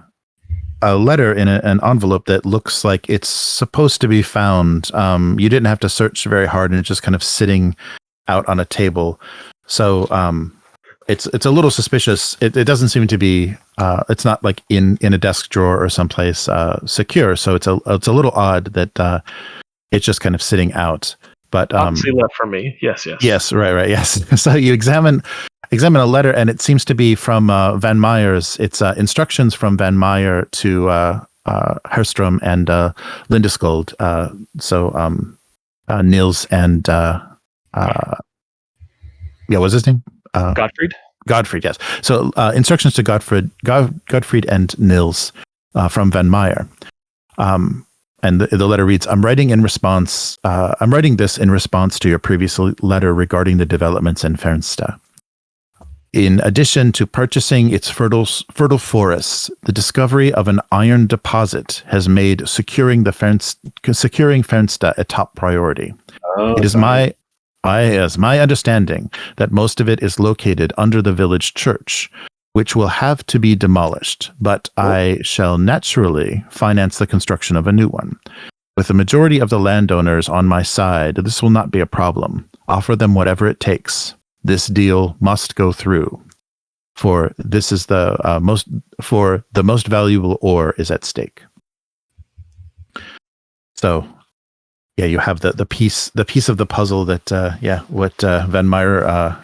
A: letter in an envelope that looks like it's supposed to be found. You didn't have to search very hard, and it's just kind of sitting out on a table. So it's a little suspicious. It doesn't seem to be. It's not like in a desk drawer or someplace secure. So it's a little odd that it's just kind of sitting out. But
C: obviously left for me. Yes.
A: Yes, right. Yes. So you examine a letter, and it seems to be from Van Meyer's. It's instructions from Van Meyer to Herstrom and Lindeskuld. So Nils and what's his name? Godfried, yes. So instructions to Godfried and Nils from Van Meyer. And the letter reads, I'm writing this in response to your previous letter regarding the developments in Fernsta. In addition to purchasing its fertile forests, the discovery of an iron deposit has made securing Fernsta a top priority. It is my understanding that most of it is located under the village church, which will have to be demolished, but I shall naturally finance the construction of a new one. With the majority of the landowners on my side, this will not be a problem. Offer them whatever it takes. This deal must go through, for this is the most valuable ore is at stake. So, yeah, you have the piece of the puzzle that what Van Meyer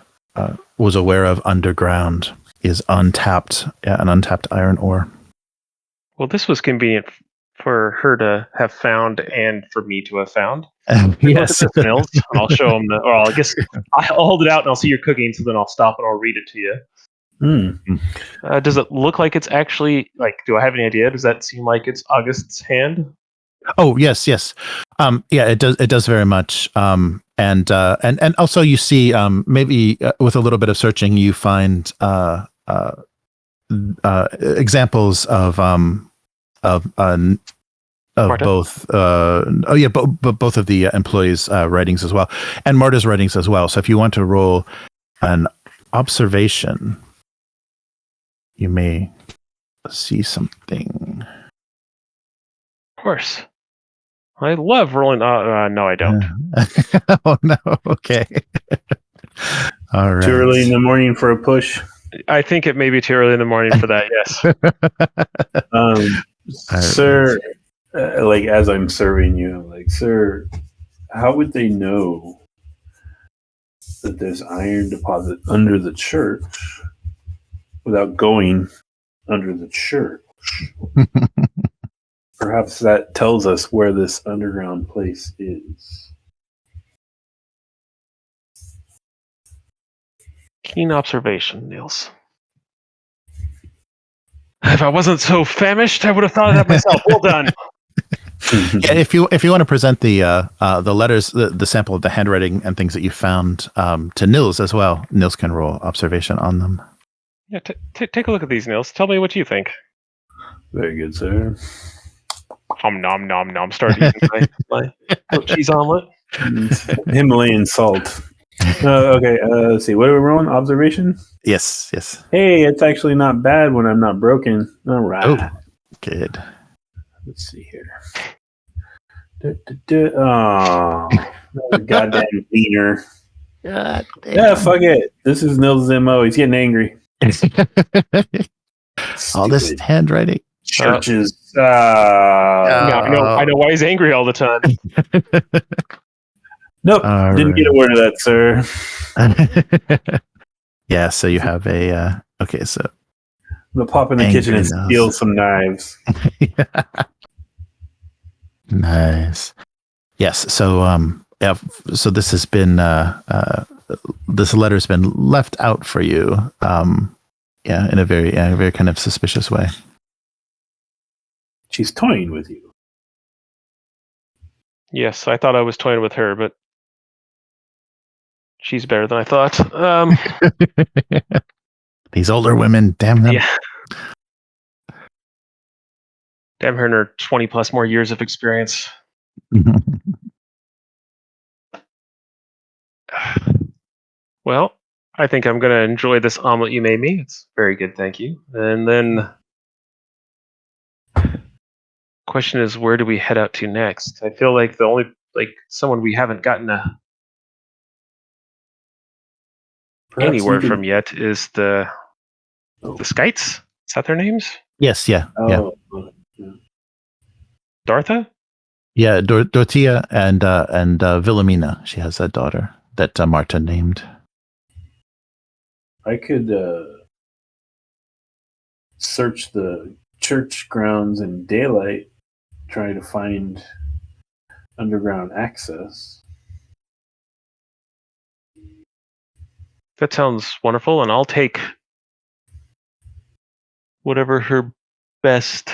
A: was aware of underground is an untapped iron ore.
C: Well, this was convenient for her to have found and for me to have found.
A: Yes.
C: Look at this, Nils, and I'll show them. I guess I'll hold it out and I'll see you're cooking, so then I'll stop and I'll read it to you. Does it look like it's actually do I have any idea? Does that seem like it's August's hand?
A: Oh yes. It does very much. And also you see maybe with a little bit of searching you find examples of both both of the employees' writings as well, and Marta's writings as well. So if you want to roll an observation, you may see something.
C: Of course. I love rolling. No, I don't.
A: Oh no. Okay. All right.
B: Too early in the morning for a push.
C: I think it may be too early in the morning for that. Yes.
B: Sir, as I'm serving you, sir, how would they know that there's iron deposit under the church without going under the church? Perhaps that tells us where this underground place is.
C: Keen observation, Nils. If I wasn't so famished, I would have thought of that myself. Well done.
A: Yeah, if you want to present the letters, the sample of the handwriting and things that you found to Nils as well, Nils can roll observation on them.
C: Yeah, take a look at these, Nils. Tell me what you think.
B: Very good, sir.
C: Nom nom nom. Start eating my cheese omelet.
B: Himalayan salt. Okay, let's see. What are we rolling? Observation?
A: Yes.
B: Hey, it's actually not bad when I'm not broken. All right.
A: Oh, good.
B: Let's see here. Oh, goddamn wiener. Yeah, fuck it. This is Nils' MO. He's getting angry.
A: All this handwriting.
B: Churches.
C: Yeah, I know why he's angry all the time.
B: Nope, didn't get a word of that, sir.
A: Yeah, so you have a okay, so
B: I'm gonna pop in the kitchen and steal some knives.
A: Nice. Yes, so yeah, so this has been this letter's been left out for you. Yeah, in a very kind of suspicious way.
B: She's toying with you.
C: Yes, I thought I was toying with her, but she's better than I thought.
A: These older women, damn them.
C: Yeah. Damn her and her 20 plus more years of experience. Well, I think I'm going to enjoy this omelet you made me. It's very good, thank you. And then question is, where do we head out to next? I feel like the only someone we haven't gotten any word from yet is the Skites. Is that their names?
A: Yes, yeah.
C: Dartha?
A: Yeah, Dorothea and Wilhelmina. She has a daughter that Marta named.
B: I could search the church grounds in daylight, try to find underground access.
C: That sounds wonderful, and I'll take whatever her best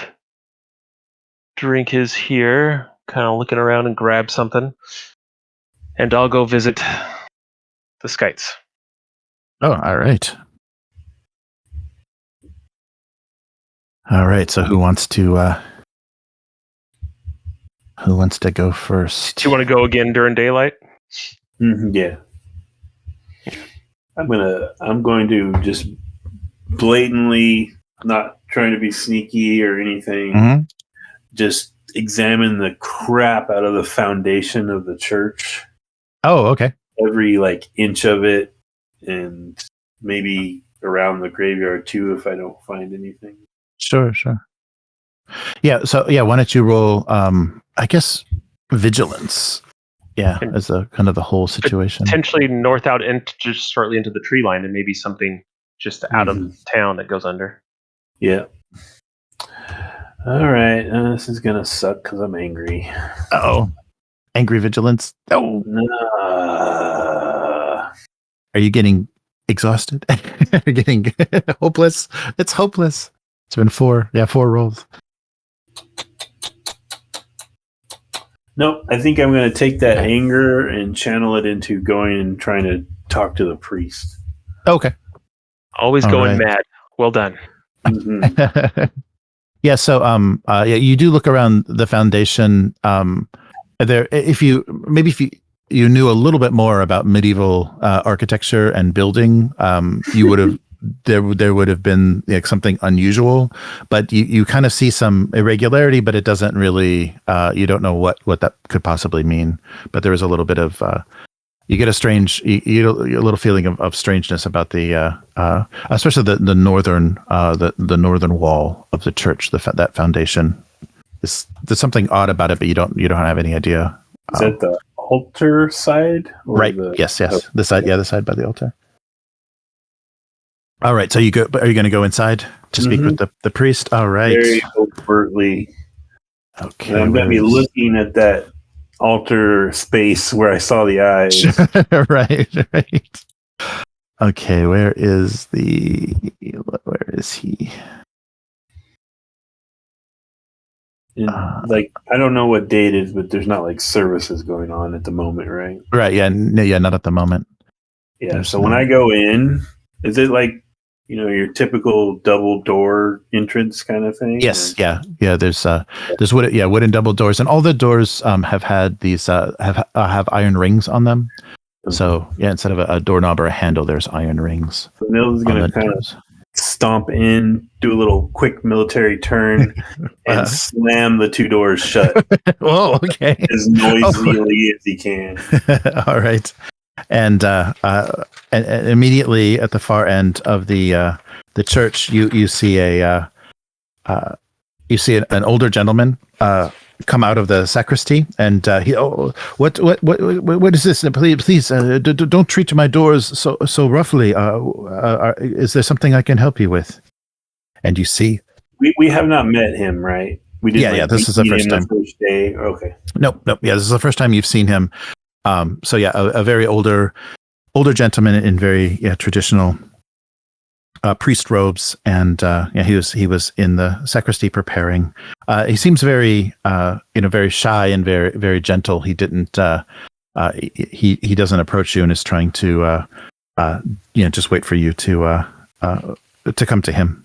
C: drink is here. Kind of looking around and grab something, and I'll go visit the Skites.
A: Oh, all right. All right. So who wants to go first?
C: Do you want to go again during daylight?
B: Yeah. I'm going to just blatantly, not trying to be sneaky or anything, just examine the crap out of the foundation of the church.
A: Oh, okay.
B: Every inch of it, and maybe around the graveyard too if I don't find anything.
A: Sure. Yeah, so why don't you roll I guess vigilance. Yeah, as a kind of the whole situation.
C: Potentially north out and just shortly into the tree line, and maybe something just out of town that goes under.
B: Yeah. All right, this is gonna suck because I'm angry.
A: Uh-oh. Angry vigilance. Oh. Are you getting exhausted? Are you getting hopeless? It's hopeless. It's been 4 rolls.
B: Nope, I think I'm going to take that anger and channel it into going and trying to talk to the priest.
A: Okay.
C: Always going mad. Well done.
A: Yeah, so you do look around the foundation. If you knew a little bit more about medieval architecture and building, you would have there would have been something unusual, but you kind of see some irregularity, but it doesn't really you don't know what that could possibly mean. But there is a little bit of you get a strange a little feeling of strangeness about the especially the northern the northern wall of the church, that foundation. There's something odd about it, but you don't have any idea.
B: Is that the altar side?
A: Right. Yes. The side by the altar. All right. So are you going to go inside to speak with the priest? All right.
B: Very overtly.
A: Okay.
B: And I'm going to be looking at that altar space where I saw the eyes.
A: Right. Okay. Where is he?
B: And, I don't know what day it is, but there's not services going on at the moment, right?
A: Right. Yeah. Not at the moment.
B: Yeah. So when I go in, is it your typical double door entrance kind of thing?
A: Yes. Or? Yeah. There's wooden double doors, and all the doors have had these have iron rings on them. Okay. So instead of a doorknob or a handle, there's iron rings.
B: So Nils is going to kind of stomp in, do a little quick military turn, and slam the 2 doors shut.
A: Oh, okay.
B: As noisily as he can.
A: All right. and immediately at the far end of the church, you see an older gentleman come out of the sacristy, and what is this? Please don't treat my doors so roughly. Is there something I can help you with? And you see,
B: we have not met him, right? We didn't.
A: Yeah. This is the first time.
B: The first day. Okay.
A: Nope. Yeah, this is the first time you've seen him. So yeah, a very older gentleman in very traditional priest robes, and he was in the sacristy preparing. He seems very very shy and very very gentle. He didn't he doesn't approach you and is trying to just wait for you to come to him.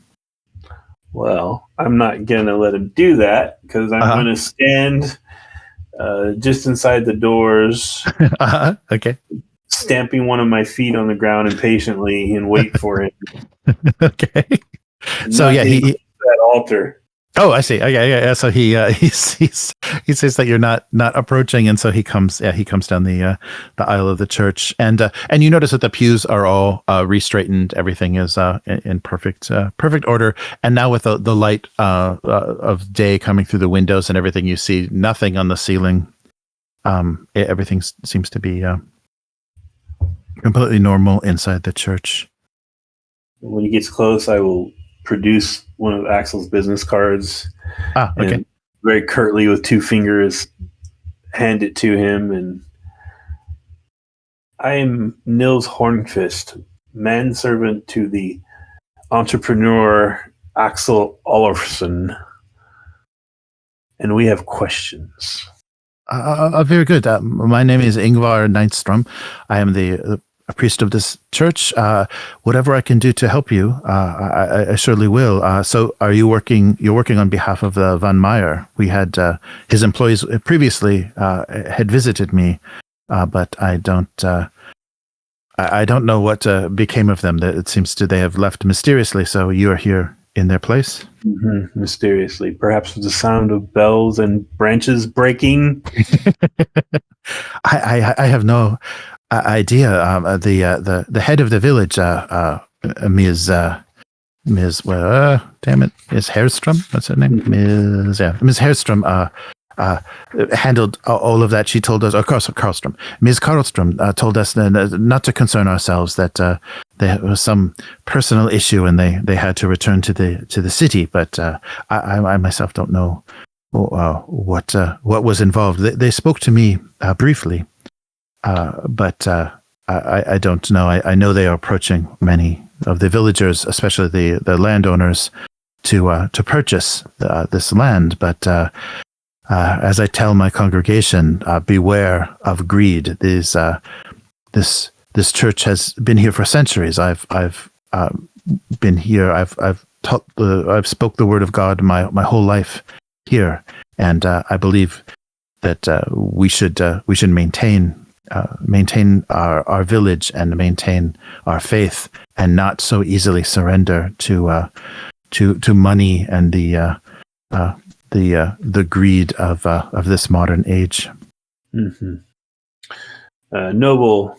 B: Well, I'm not gonna let him do that because I'm gonna stand just inside the doors.
A: Okay.
B: Stamping one of my feet on the ground impatiently and wait for him.
A: Okay. So yeah, he
B: that altar.
A: Oh, I see. Yeah. So he says that you're not approaching, and so he comes down the aisle of the church, and you notice that the pews are all re-straightened. Everything is in perfect order. And now with the light of day coming through the windows and everything, you see nothing on the ceiling. Everything seems to be completely normal inside the church.
B: When he gets close, I will produce one of Aksel's business cards.
A: Okay.
B: And very curtly with two fingers, hand it to him. And I am Nils Hornqvist, manservant to the entrepreneur Aksel Olafrsson. And we have questions.
A: Very good. My name is Ingvar Nystrom. I am a priest of this church. Whatever I can do to help you, I surely will. So are you working? You're working on behalf of Van Meyer. We had his employees previously had visited me, but I don't know what became of them. It seems they have left mysteriously. So you are here in their place?
B: Mm-hmm. Mysteriously, perhaps with the sound of bells and branches breaking.
A: I have no idea. The head of the village, Ms. Damn it, Ms. Herrstrom. What's her name? Ms. Herrstrom handled all of that. She told us, Karlstrom. Ms. Karlstrom told us not to concern ourselves, that there was some personal issue and they had to return to the city. But I myself don't know what was involved. They spoke to me briefly, but I don't know. I know they are approaching many of the villagers, especially the landowners, to purchase this land. But as I tell my congregation, beware of greed. This church has been here for centuries. I've been here. I've taught. I've spoke the word of God my whole life here, and I believe that we should maintain our village and maintain our faith, and not so easily surrender to money and the greed of this modern age.
B: Mm-hmm. Noble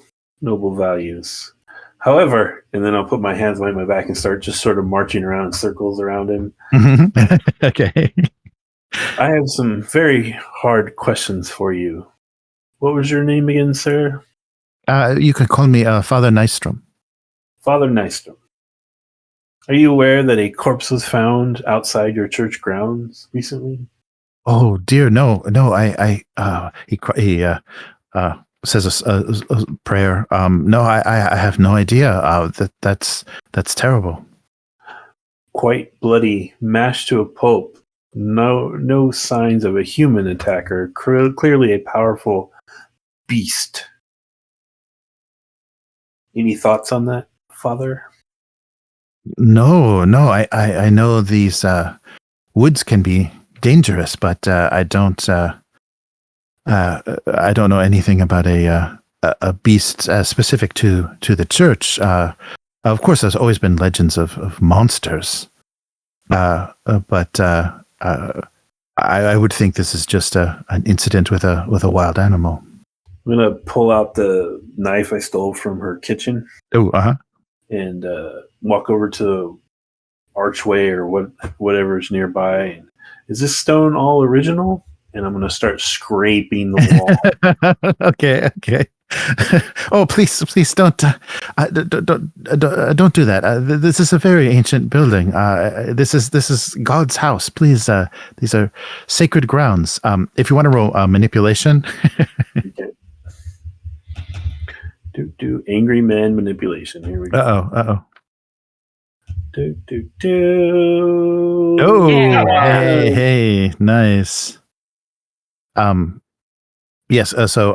B: values. However, and then I'll put my hands behind my back and start just sort of marching around in circles around him.
A: Okay.
B: I have some very hard questions for you. What was your name again, sir?
A: You can call me Father Nystrom.
B: Father Nystrom. Are you aware that a corpse was found outside your church grounds recently?
A: Oh dear, no. He says a prayer. No, I have no idea. That's terrible.
B: Quite bloody, mashed to a pulp. No signs of a human attacker. Clearly a powerful beast. Any thoughts on that, Father?
A: No. I know these woods can be dangerous, but I don't know anything about a beast specific to the church. Of course, there's always been legends of monsters, but I would think this is just an incident with a wild animal.
B: I'm gonna pull out the knife I stole from her kitchen.
A: Oh,
B: and walk over to the archway or whatever's nearby. Is this stone all original? And I'm going to start scraping the wall.
A: Okay. Oh, please don't don't do that. This is a very ancient building. This is God's house. Please, these are sacred grounds. If you want to roll manipulation.
B: Okay. Do angry man manipulation. Here we go.
A: Uh oh.
B: Do.
A: Oh, yeah. Hey, nice. Yes. So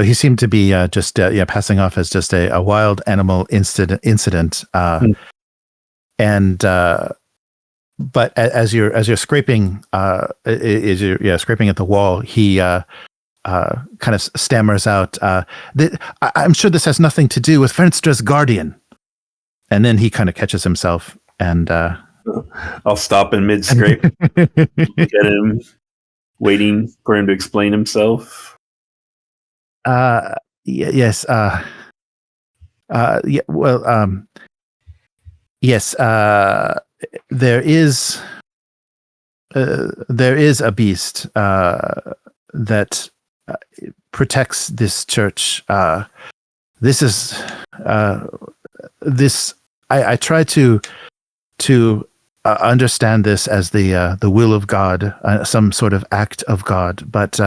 A: he seemed to be just passing off as just a wild animal incident. And but as you're scraping scraping at the wall, he kind of stammers out, I'm sure this has nothing to do with Fenstra's guardian. And then he kind of catches himself and
B: I'll stop in mid-scrape, look at him, waiting for him to explain himself.
A: Yes. Yes. There is a beast that protects this church. This is this. I try to understand this as the will of God, some sort of act of God. But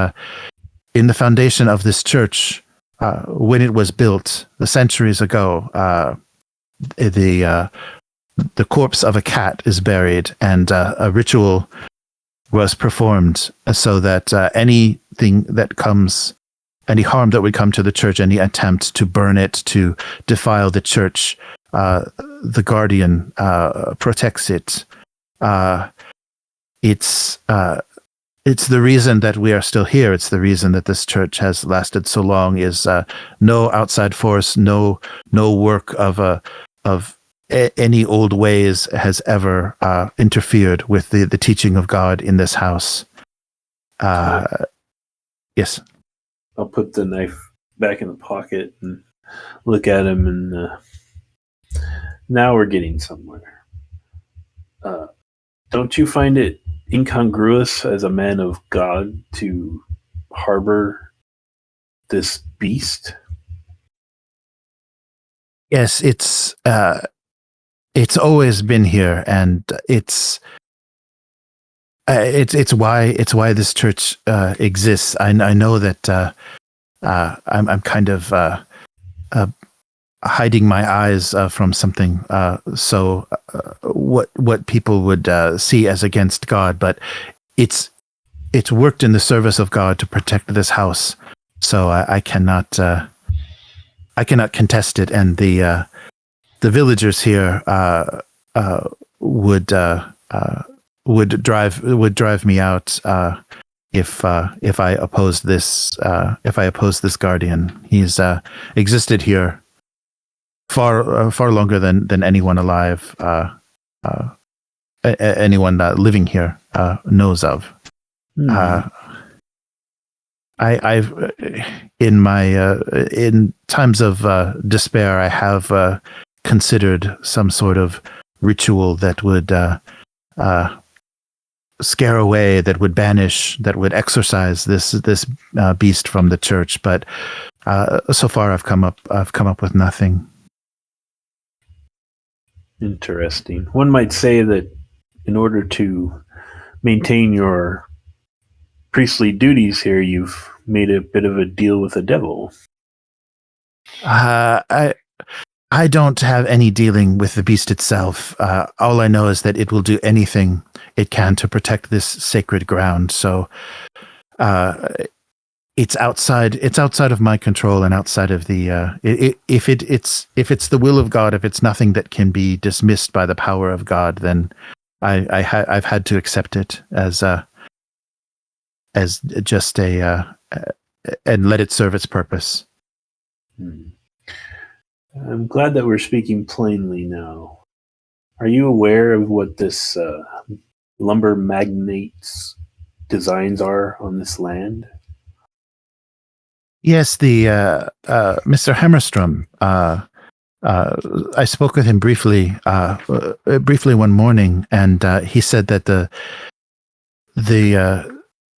A: in the foundation of this church, when it was built centuries ago, the corpse of a cat is buried, and a ritual was performed so that anything that comes, any harm that would come to the church, any attempt to burn it, to defile the church, the guardian protects it. It's the reason that we are still here. It's the reason that this church has lasted so long. Is no outside force, no work of any old ways has ever interfered with the teaching of God in this house. Yes.
B: I'll put the knife back in the pocket and look at him, and now we're getting somewhere. Don't you find it incongruous as a man of God to harbor this beast?
A: Yes, it's always been here, and it's why this church exists. I know that I'm kind of hiding my eyes from something so what people would see as against God, but it's worked in the service of God to protect this house. So I cannot contest it, and the villagers here would drive me out if I oppose this guardian. He's existed here far longer than anyone alive, anyone living here knows of. I've in times of despair, I have considered some sort of ritual that would scare away, that would banish, that would exorcise this beast from the church. But so far, I've come up with nothing.
B: Interesting. One might say that in order to maintain your priestly duties here, you've made a bit of a deal with the devil.
A: I don't have any dealing with the beast itself. All I know is that it will do anything it can to protect this sacred ground. So it's outside of my control, and outside of the if it's the will of God, if it's nothing that can be dismissed by the power of God, then I've had to accept it as just and let it serve its purpose.
B: I'm glad that we're speaking plainly now. Are you aware of what this lumber magnate's designs are on this land?
A: Yes, the Mr. Hammerstrom. I spoke with him briefly one morning, and he said that the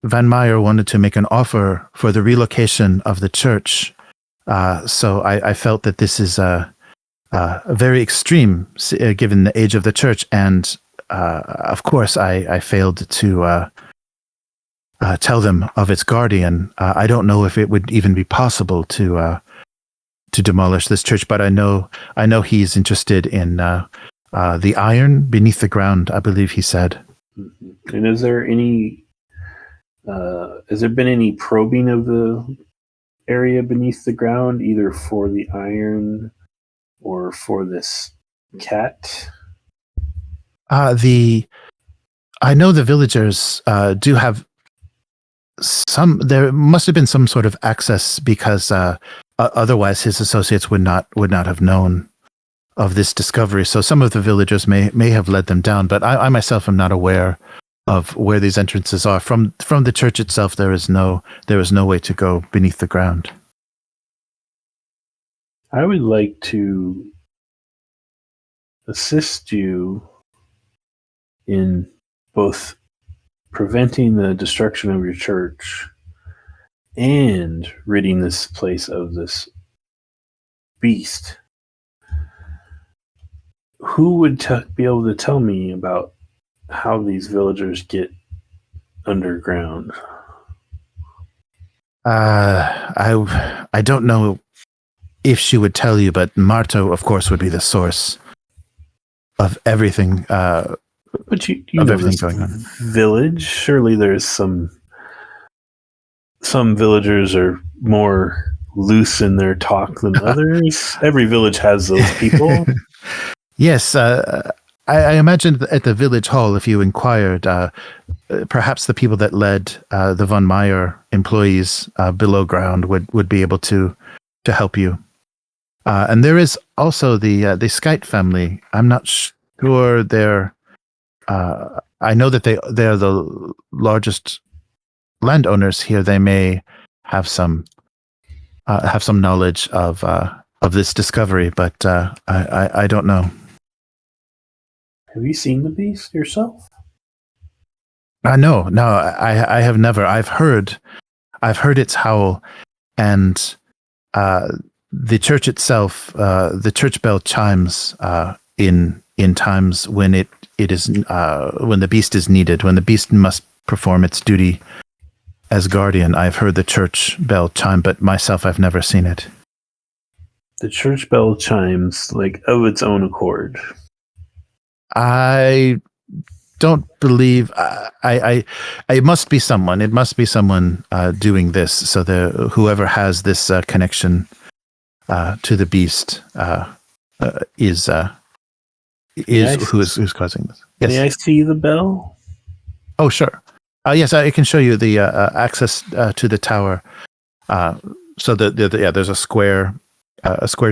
A: Van Meyer wanted to make an offer for the relocation of the church. So I felt that this is very extreme, given the age of the church, and of course I failed to tell them of its guardian. I don't know if it would even be possible to demolish this church, but I know he's interested in the iron beneath the ground, I believe he said.
B: Mm-hmm. And has there been any probing of the area beneath the ground, either for the iron or for this cat?
A: I know the villagers do have some. There must have been some sort of access, because otherwise his associates would not have known of this discovery. So some of the villagers may have led them down, but I myself am not aware of where these entrances are. From the church itself, there is no way to go beneath the ground.
B: I would like to assist you in both preventing the destruction of your church and ridding this place of this beast. Who would be able to tell me about how these villagers get underground?
A: I don't know if she would tell you, but Marto, of course, would be the source of everything.
B: But you know everything going on. Village. Surely there's some villagers are more loose in their talk than others. Every village has those people.
A: Yes, I imagine at the village hall, if you inquired, perhaps the people that led the Von Meyer employees below ground would be able to help you. And there is also the Skite family. I'm not sure they're. I know that they're the largest landowners here. They may have some knowledge of this discovery, but I don't know.
B: Have you seen the beast yourself?
A: No, I have never. I've heard its howl, and the church itself, the church bell chimes in times when it is when the beast is needed, when the beast must perform its duty as guardian. I've heard the church bell chime, but myself, I've never seen it.
B: The church bell chimes like of its own accord.
A: I don't believe. It must be someone. It must be someone doing this. So whoever has this connection to the beast is who's causing this. Yes.
B: May I see the bell?
A: Oh, sure. Yes, I can show you the access to the tower. So there's a square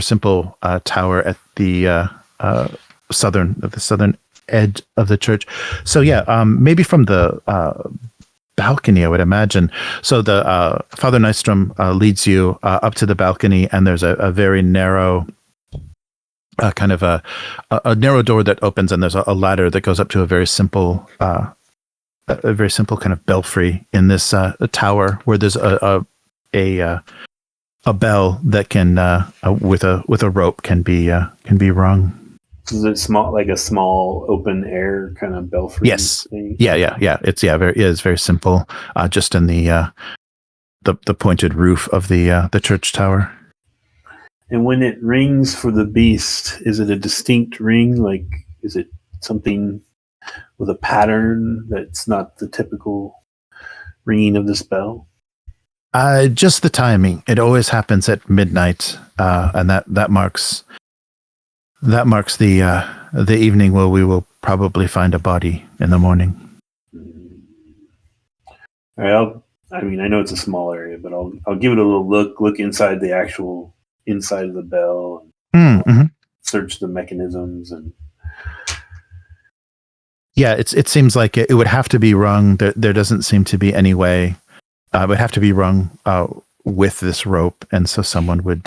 A: simple tower at the southern edge of the church. So maybe from the balcony, I would imagine. So the Father Nystrom leads you up to the balcony, and there's a very narrow. Kind of a narrow door that opens, and there's a ladder that goes up to a very simple kind of belfry in this tower, where there's a bell that can with a rope can be rung.
B: Is it small, like a small open air kind of belfry?
A: Yes.
B: Thing?
A: Yeah. It's very simple, just in the pointed roof of the church tower.
B: And when it rings for the beast, is it a distinct ring? Like, is it something with a pattern that's not the typical ringing of this bell?
A: Just the timing. It always happens at midnight, and that marks the evening where we will probably find a body in the morning.
B: All right. I know it's a small area, but I'll give it a little look inside the actual inside of the bell, and search the mechanisms, and
A: Yeah, it seems like it would have to be rung. There doesn't seem to be any way. It would have to be rung with this rope, and so someone would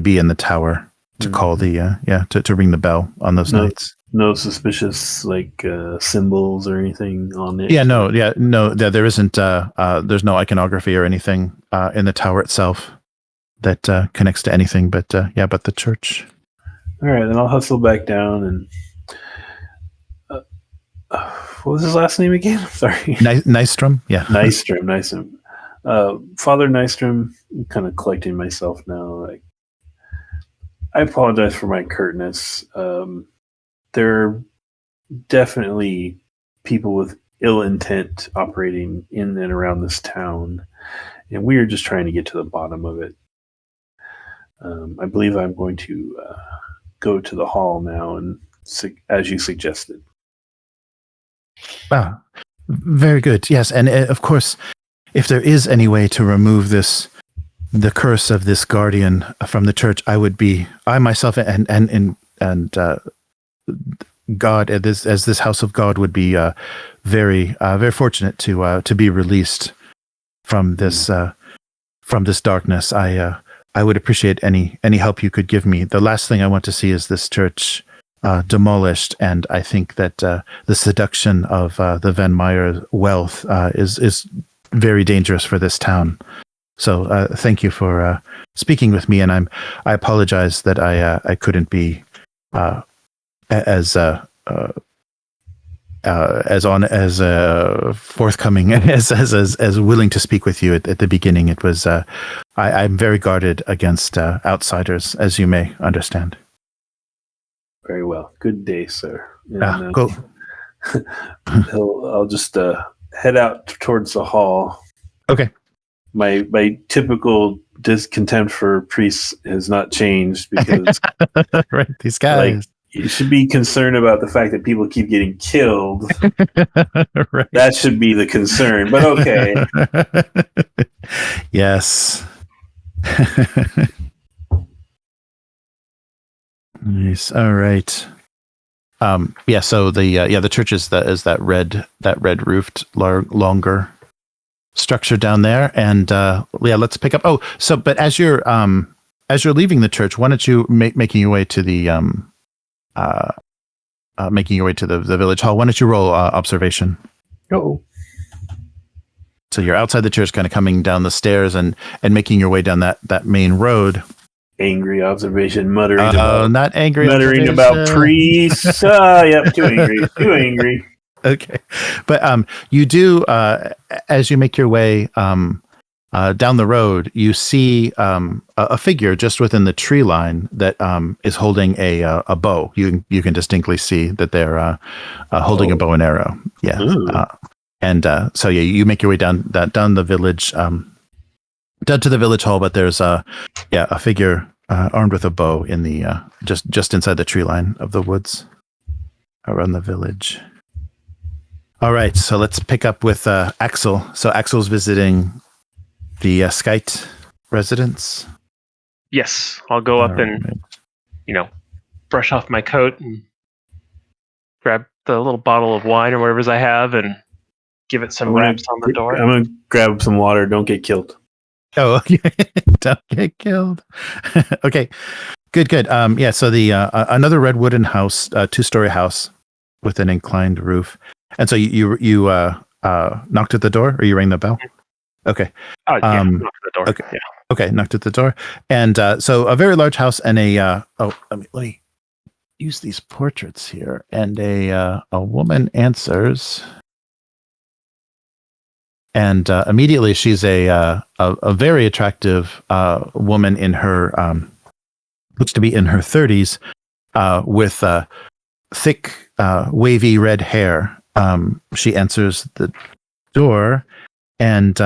A: be in the tower to call the to ring the bell on those nights.
B: No suspicious symbols or anything on it.
A: No. There isn't. There's no iconography or anything in the tower itself that connects to anything. But the church.
B: All right, then I'll hustle back down and. What was his last name again? Sorry.
A: Nystrom? Yeah.
B: Nystrom. Father Nystrom, I'm kind of collecting myself now. I apologize for my curtness. There are definitely people with ill intent operating in and around this town, and we are just trying to get to the bottom of it. I believe I'm going to go to the hall now, and as you suggested.
A: Ah, very good. Yes, and of course, if there is any way to remove the curse of this guardian from the church, I myself and God, as this house of God, would be very very fortunate to be released from this darkness. I would appreciate any help you could give me. The last thing I want to see is this church demolished, and I think that the seduction of the Van Meyer wealth is very dangerous for this town. So thank you for speaking with me, and I apologize that I couldn't be as forthcoming as willing to speak with you at the beginning. It was I'm very guarded against outsiders, as you may understand.
B: Very well. Good day, sir. And,
A: go.
B: I'll just head out towards the hall.
A: Okay.
B: My typical discontempt for priests has not changed because
A: right, these guys.
B: You should be concerned about the fact that people keep getting killed.
A: Right.
B: That should be the concern. But okay.
A: Yes. Nice. All right. So the church is that red roofed longer structure down there, and let's pick up. Oh, so but as you're leaving the church, why don't you making your way to the the village hall? Why don't you roll observation?
B: Oh.
A: So you're outside the church, kind of coming down the stairs and making your way down that main road.
B: Angry observation, muttering about priests. Yep, too angry.
A: Okay, but you do as you make your way down the road, you see a figure just within the tree line that is holding a bow. You can distinctly see that they're holding a bow and arrow. Yeah, you make your way down the village. Down to the village hall, but there's a figure armed with a bow in the just inside the tree line of the woods around the village. All right, so let's pick up with Aksel. So Aksel's visiting the Skite residence.
C: Yes, I'll go up and brush off my coat and grab the little bottle of wine or whatever I have and give it some raps on the door.
B: I'm gonna grab some water. Don't get killed.
A: Oh, don't get killed. Okay, good. So the another red wooden house, 2-story house with an inclined roof. And so you knocked at the door, or you rang the bell? Okay.
C: Knocked at the door.
A: Okay.
C: Yeah.
A: Okay, knocked at the door, and so a very large house and a. Let me use these portraits here, and a woman answers. And immediately, she's a very attractive woman in her looks to be in her 30s, with thick, wavy red hair. She answers the door and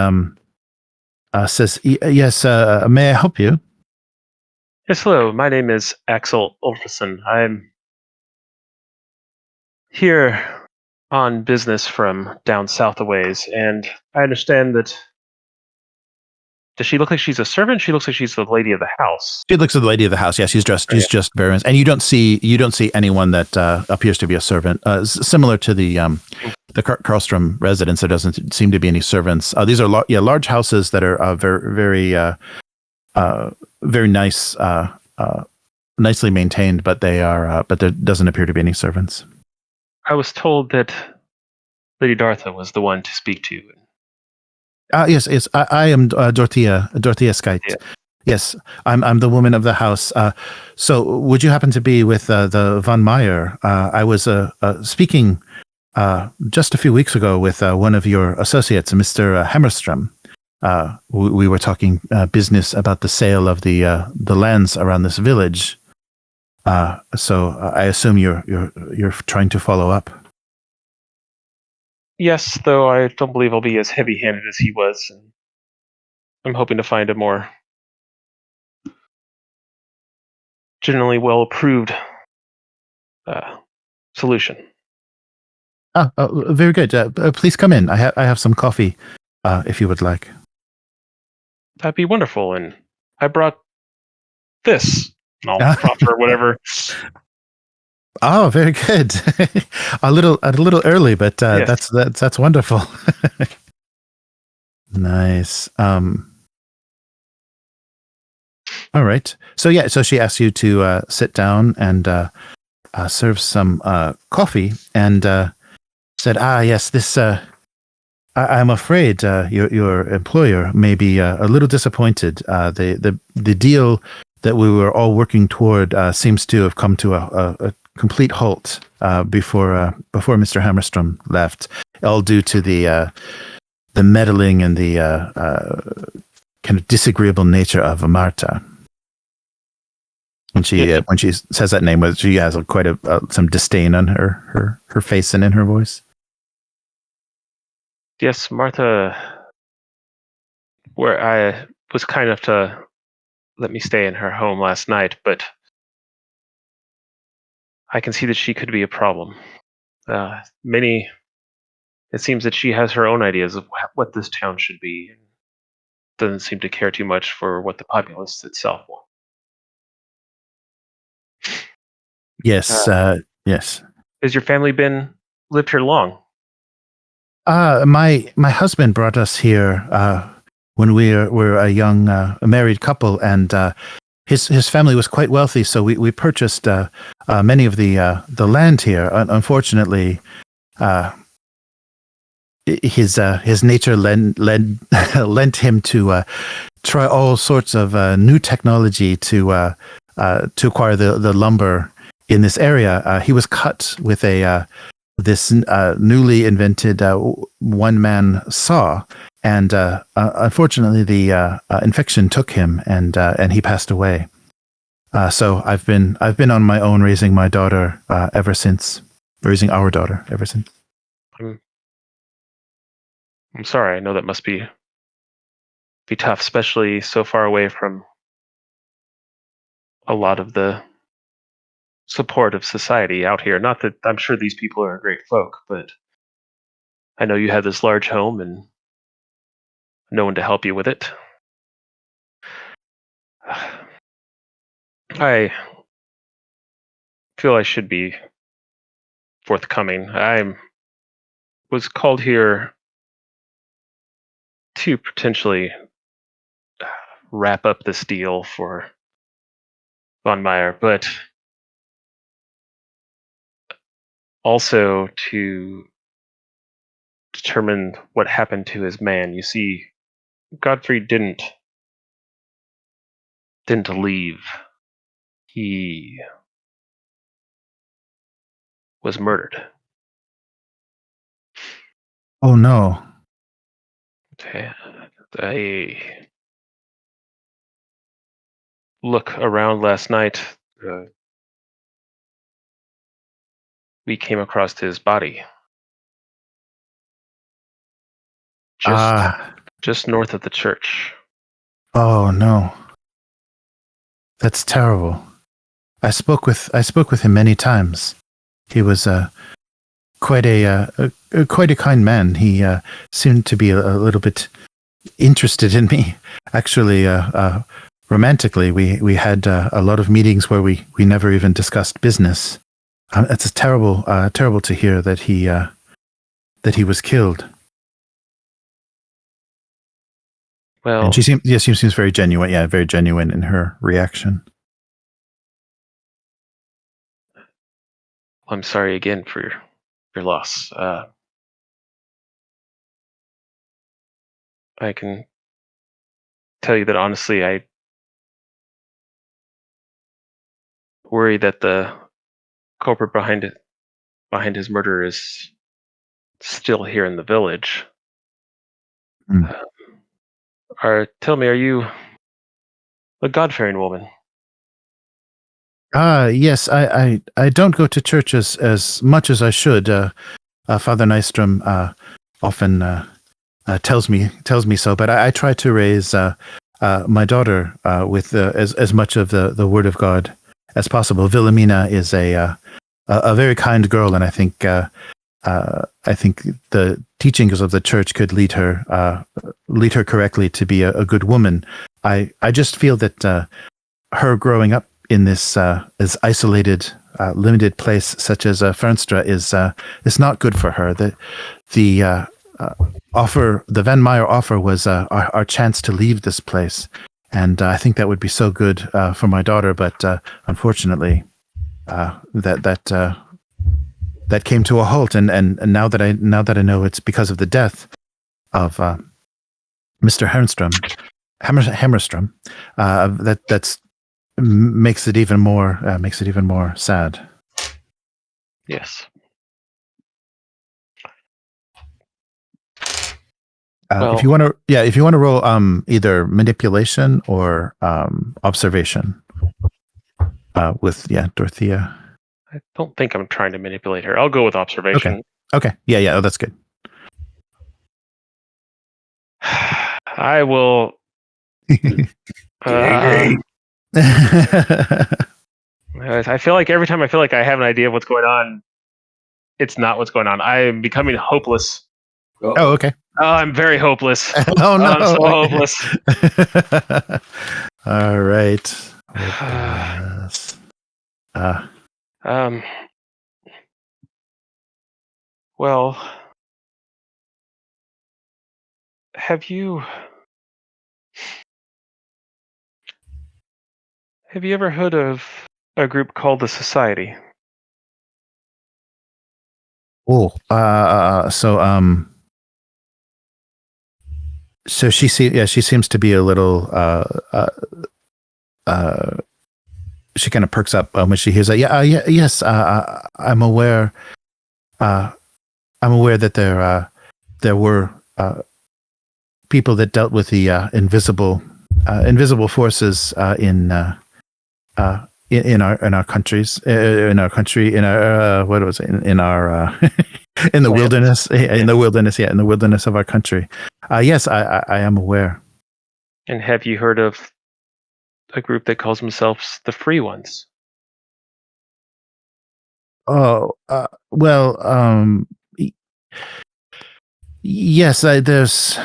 A: says, "Yes, may I help you?"
C: Yes, hello. My name is Aksel Olafrsson. I'm here on business from down south a ways, and I understand that Does she look like she's a servant? She looks like she's the lady of the house.
A: She looks like the lady of the house. Yeah, she's dressed. She's just very nice. And you don't see anyone that appears to be a servant. Similar to the Karlstrom residence, there doesn't seem to be any servants. These are large houses that are very very nice, nicely maintained. But but there doesn't appear to be any servants.
C: I was told that Lady Dartha was the one to speak to.
A: Yes. I am Dorothea Skite. Yeah. Yes, I'm the woman of the house. So, would you happen to be with the von Meyer? I was speaking just a few weeks ago with one of your associates, Mr. Hammerstrom. We were talking business about the sale of the lands around this village. So, I assume you're trying to follow up.
C: Yes, though I don't believe I'll be as heavy-handed as he was. And I'm hoping to find a more generally well-approved solution.
A: Very good. Please come in. I have some coffee, if you would like.
C: That'd be wonderful. And I brought this. And I'll offer whatever.
A: Oh, very good. a little early, but yes. That's wonderful. Nice. All right. So she asked you to sit down and serve some coffee, and said, yes, this. I'm afraid your employer may be a little disappointed. The deal that we were all working toward seems to have come to a complete halt before Mr. Hammerstrom left, all due to the meddling and the kind of disagreeable nature of Marta. When she says that name, she has quite some disdain on her face and in her voice.
C: Yes, Martha, where I was kind enough to let me stay in her home last night, but I can see that she could be a problem. It seems that she has her own ideas of what this town should be, and doesn't seem to care too much for what the populace itself want.
A: Yes, yes.
C: Has your family lived here long?
A: My husband brought us here when we were a young married couple, and his family was quite wealthy, so we purchased many of the land here. Unfortunately, his nature lent him to try all sorts of new technology to acquire the lumber in this area. He was cut with this newly invented one-man saw, and unfortunately the infection took him, and he passed away. So I've been on my own raising our daughter ever since.
C: I'm sorry. I know that must be tough, especially so far away from a lot of the support of society out here. Not that I'm sure these people are great folk, but I know you have this large home and no one to help you with it. I feel I should be forthcoming. I was called here to potentially wrap up this deal for von Meyer, but also to determine what happened to his man. You see, Godfrey didn't leave. He was murdered.
A: Oh no.
C: I look around last night. We came across his body. Just north of the church.
A: Oh no. That's terrible. I spoke with him many times. He was quite a kind man. He seemed to be a little bit interested in me. Actually, romantically, we had a lot of meetings where we never even discussed business. It's terrible to hear that he was killed.
C: Well,
A: and she seems very genuine. Yeah, very genuine in her reaction.
C: I'm sorry again for your loss. I can tell you that honestly, I worry that the culprit behind his murder is still here in the village. Tell me, are you a God-fearing woman?
A: Yes, I don't go to church as much as I should. Father Nystrom often tells me so, but I try to raise my daughter with as much of the Word of God as possible. Wilhelmina is a very kind girl, and I think the teachings of the church could lead her correctly to be a good woman. I just feel that her growing up in this isolated, limited place such as Fernstra is not good for her. The Van Meyer offer was our chance to leave this place, and I think that would be so good for my daughter. But unfortunately, that came to a halt. And now that I know it's because of the death of Mr. Hammerstrom, that's makes it even more sad.
C: Yes.
A: If you want to roll either manipulation or observation with Dorothea.
C: I don't think I'm trying to manipulate her. I'll go with observation.
A: Okay. Yeah. Oh, that's good.
C: I will. I feel like every time I feel like I have an idea of what's going on, it's not what's going on. I am becoming hopeless.
A: Oh, okay.
C: Oh, I'm very hopeless.
A: Oh no,
C: I'm so
A: hopeless. All right.
C: Well, have you ever heard of a group called the Society?
A: Oh, so she seems to be a little she kind of perks up when she hears that. Yes, I'm aware. I'm aware that there were people that dealt with the invisible forces in our countries, in our country, in our what was it, in our in the wilderness, in the wilderness of our country. Yes, I am aware.
C: And have you heard of a group that calls themselves the Free Ones?
A: Oh, well, yes, there's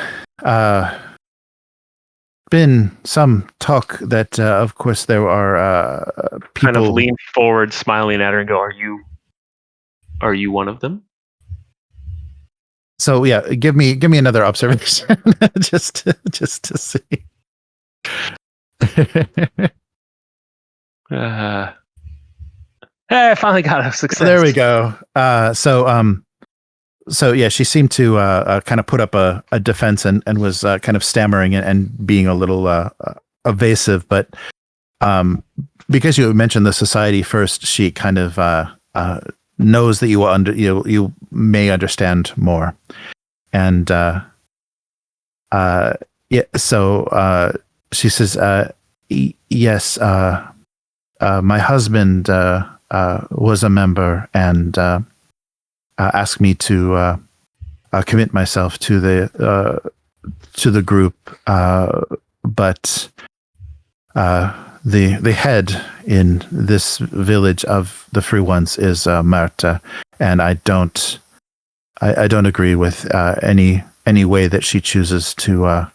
A: been some talk that, of course, there are people.
C: Kind of lean forward, smiling at her, and go, "Are you one of them?"
A: So yeah, give me another observation, just to see.
C: I finally got a success.
A: There we go. So yeah, she seemed to kind of put up a defense and was kind of stammering and being a little evasive. But because you mentioned the Society first, she kind of knows that you may understand more. And so she says, yes, my husband was a member and asked me to commit myself to the group, but the head in this village of the Free Ones is Marta, and I don't agree with any way that she chooses to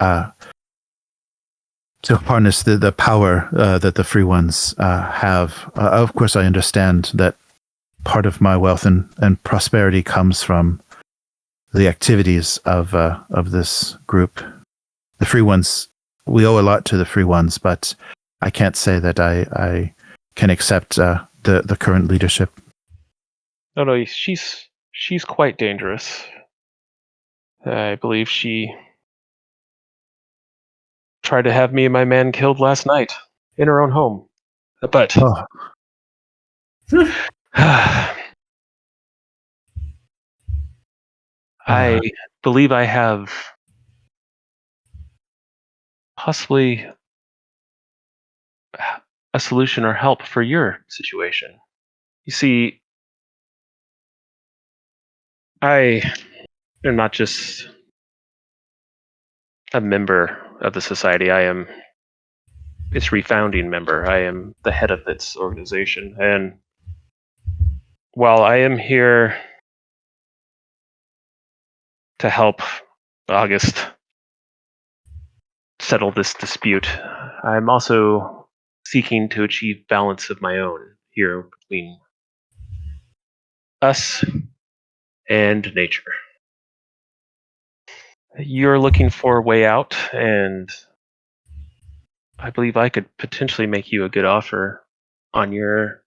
A: to harness the power that the free ones have. Of course, I understand that part of my wealth and prosperity comes from the activities of this group. The free ones, we owe a lot to the free ones, but I can't say that I can accept the current leadership.
C: No, she's quite dangerous. I believe she tried to have me and my man killed last night in her own home. But I believe I have possibly a solution or help for your situation. You see, I am not just a member of the society. I am its refounding member. I am the head of its organization. And while I am here to help August settle this dispute, I'm also seeking to achieve balance of my own here between us and nature. You're looking for a way out, and I believe I could potentially make you a good offer on your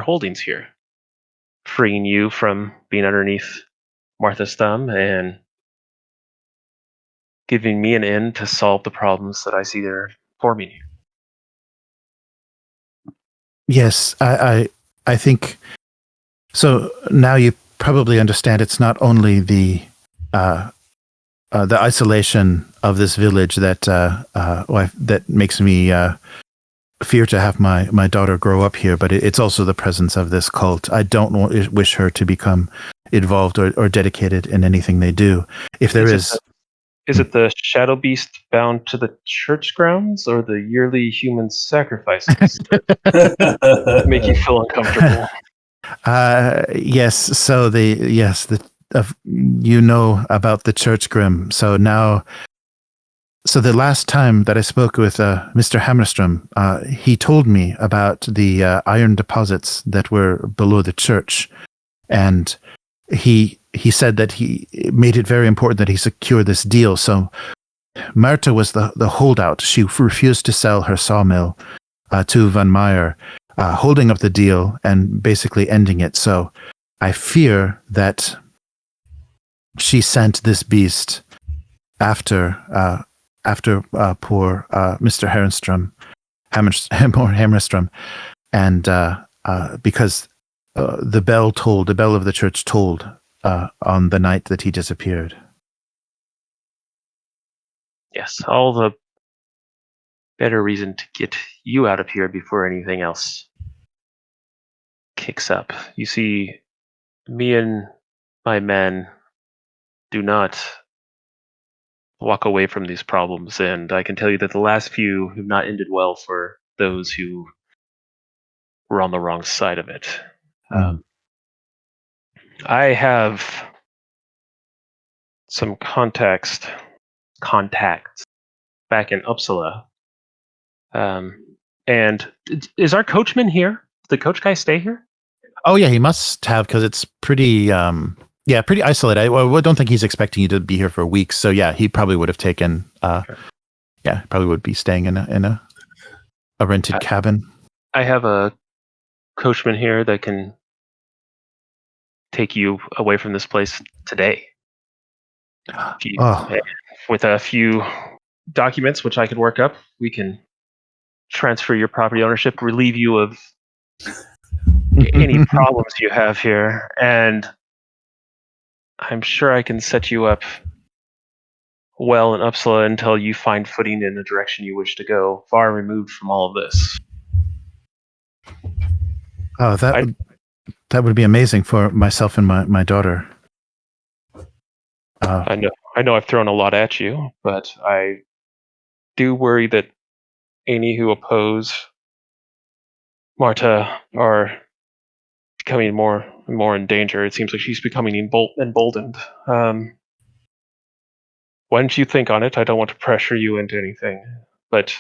C: holdings here, freeing you from being underneath Martha's thumb and giving me an end to solve the problems that I see there for me.
A: Yes, I think so. Now you probably understand it's not only the isolation of this village that that makes me fear to have my daughter grow up here, but it's also the presence of this cult. I don't wish her to become involved or dedicated in anything they do. If there is.
C: Is it the shadow beast bound to the church grounds, or the yearly human sacrifices that make you feel uncomfortable?
A: Yes. So you know about the church grim. So now, the last time that I spoke with Mr. Hammerstrom, he told me about the iron deposits that were below the church, and he said that he made it very important that he secure this deal. So Marta was the holdout. She refused to sell her sawmill to Van Meyer, holding up the deal and basically ending it. So I fear that she sent this beast after poor Mr. Hammerstrom, and because the bell of the church tolled on the night that he disappeared.
C: Yes, all the better reason to get you out of here before anything else kicks up. You see, me and my men do not walk away from these problems, and I can tell you that the last few have not ended well for those who were on the wrong side of it. I have some contacts back in Uppsala. And is our coachman here? Did the coach guy stay here?
A: Oh yeah, he must have, because it's pretty pretty isolated. I don't think he's expecting you to be here for weeks. So yeah, he probably would have taken probably would be staying in a rented cabin.
C: I have a coachman here that can take you away from this place today. With a few documents, which I could work up, we can transfer your property ownership, relieve you of any problems you have here, and I'm sure I can set you up well in Uppsala until you find footing in the direction you wish to go, far removed from all of this.
A: Oh, that would be amazing for myself and my daughter.
C: I know I've thrown a lot at you, but I do worry that any who oppose Marta are becoming more and more in danger. It seems like she's becoming emboldened. Why don't you think on it? I don't want to pressure you into anything, but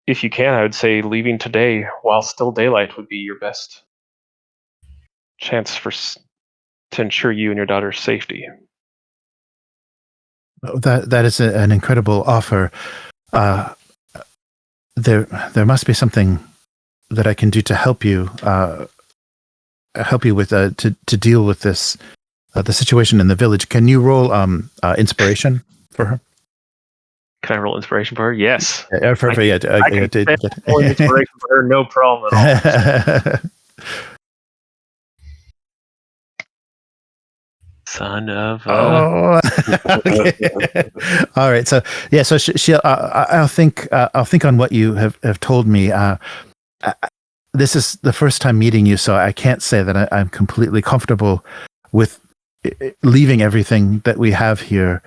C: if you can, I would say leaving today while still daylight would be your best chance to ensure you and your daughter's safety.
A: That is an incredible offer. There must be something that I can do to help you with to deal with this the situation in the village. Can you roll inspiration for her?
C: Can I roll inspiration for her? Yes.
A: I can
C: roll inspiration for her, no problem at all. Son of a...
A: Oh, okay. All right. So yeah. So she'll. I'll think on what you have told me. This is the first time meeting you, so I can't say that I'm completely comfortable with leaving everything that we have here.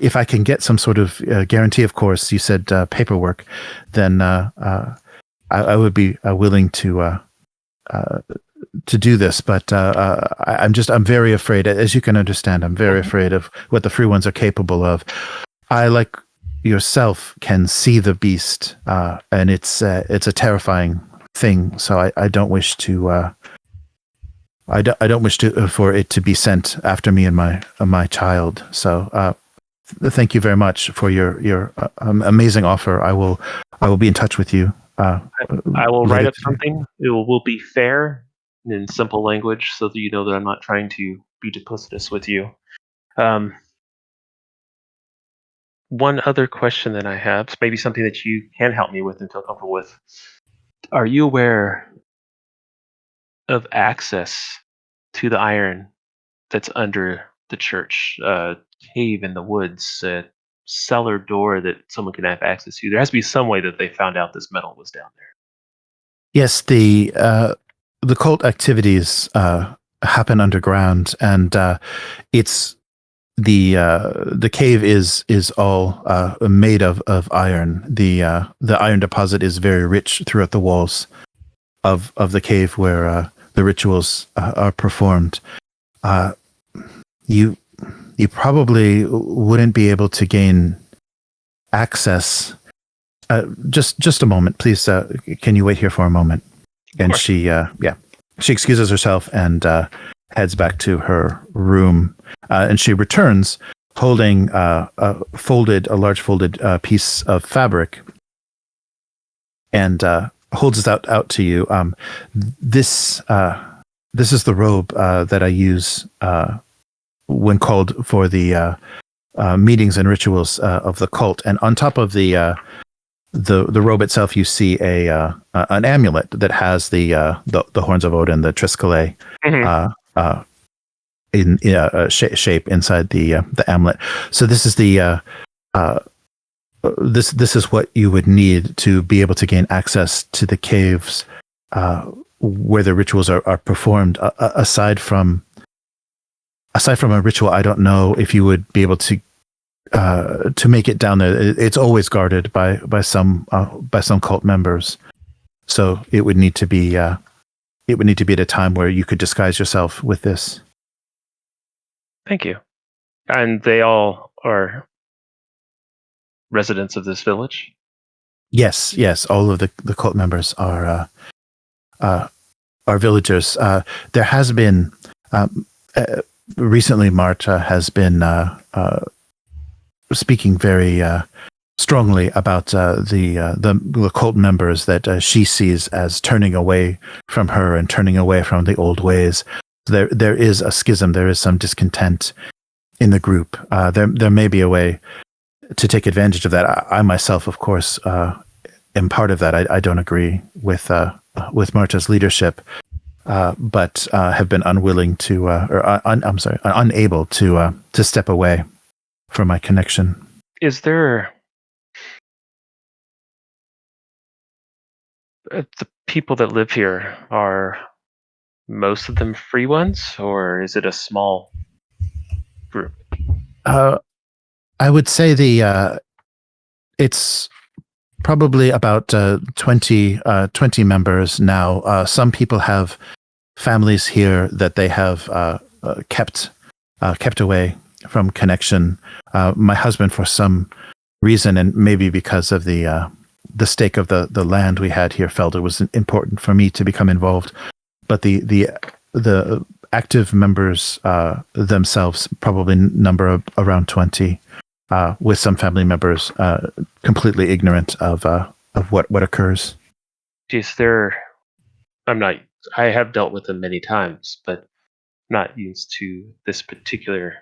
A: If I can get some sort of guarantee, of course, you said paperwork, then I would be willing to do this. But I'm very afraid, as you can understand, I'm very afraid of what the free ones are capable of. I, like yourself, can see the beast, and it's a terrifying thing. So I don't wish to. I don't wish to for it to be sent after me and my child. So thank you very much for your amazing offer. I will be in touch with you.
C: I will write up something. It will be fair and in simple language, so that you know that I'm not trying to be duplicitous with you. One other question that I have, maybe something that you can help me with and feel comfortable with. Are you aware of access to the iron that's under the church? Cave in the woods, a cellar door that someone can have access to. There has to be some way that they found out this metal was down there.
A: Yes, the cult activities happen underground, and it's the cave is all made of iron. The iron deposit is very rich throughout the walls of the cave where the rituals are performed. You probably wouldn't be able to gain access. Just a moment, please. Can you wait here for a moment? And she excuses herself and heads back to her room. And she returns holding a large folded piece of fabric, and holds it out to you. This is the robe that I use when called for the meetings and rituals of the cult. And on top of the robe itself, you see an amulet that has the horns of Odin, the Triskele, in shape inside the amulet. So this is this is what you would need to be able to gain access to the caves where the rituals are performed. Aside from a ritual, I don't know if you would be able to make it down there. It's always guarded by some cult members, so it would need to be at a time where you could disguise yourself with this.
C: Thank you. And they all are residents of this village?
A: Yes. All of the cult members are villagers. There has been recently, Marta has been speaking very strongly about the cult members that she sees as turning away from her and turning away from the old ways. There is a schism. There is some discontent in the group. There may be a way to take advantage of that. I myself, of course, am part of that. I don't agree with Marta's leadership, but have been unwilling to, unable to step away from my connection.
C: Is there the people that live here, are most of them free ones, or is it a small group?
A: I would say it's probably about 20 members now. Some people have families here that they have kept away connection. My husband, for some reason, and maybe because of the stake of the land we had here, felt it was important for me to become involved. But the active members themselves probably number around 20, with some family members completely ignorant of what occurs.
C: Is there? I have dealt with them many times, but not used to this particular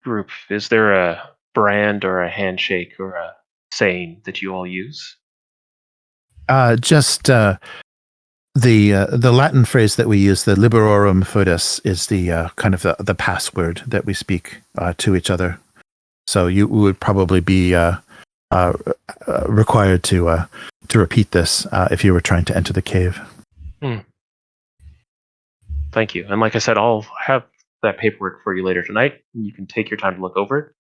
C: group. Is there a brand or a handshake or a saying that you all use?
A: Just the Latin phrase that we use, the liberorum foedus, is the kind of the password that we speak to each other. So you would probably be required to repeat this if you were trying to enter the cave.
C: Thank you. And like I said, I'll have that paperwork for you later tonight. You can take your time to look over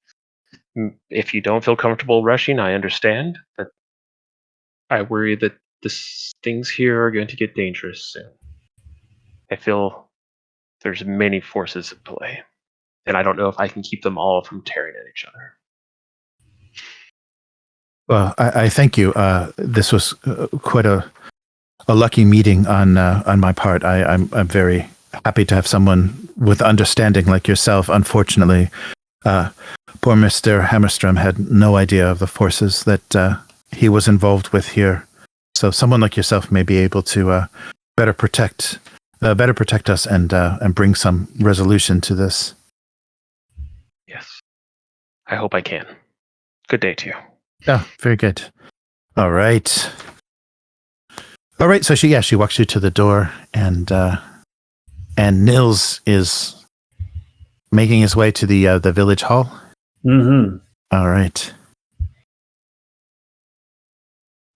C: it. If you don't feel comfortable rushing, I understand. But I worry that things here are going to get dangerous soon. I feel there's many forces at play, and I don't know if I can keep them all from tearing at each other.
A: Well, I thank you. This was quite a lucky meeting on my part. I'm very happy to have someone with understanding like yourself. Unfortunately, poor Mr. Hammerstrom had no idea of the forces that he was involved with here. So someone like yourself may be able to better protect us and bring some resolution to this.
C: Yes, I hope I can. Good day to you.
A: Oh, very good. All right. So she walks you to the door, and Nils is making his way to the village hall.
B: Mm-hmm.
A: All right.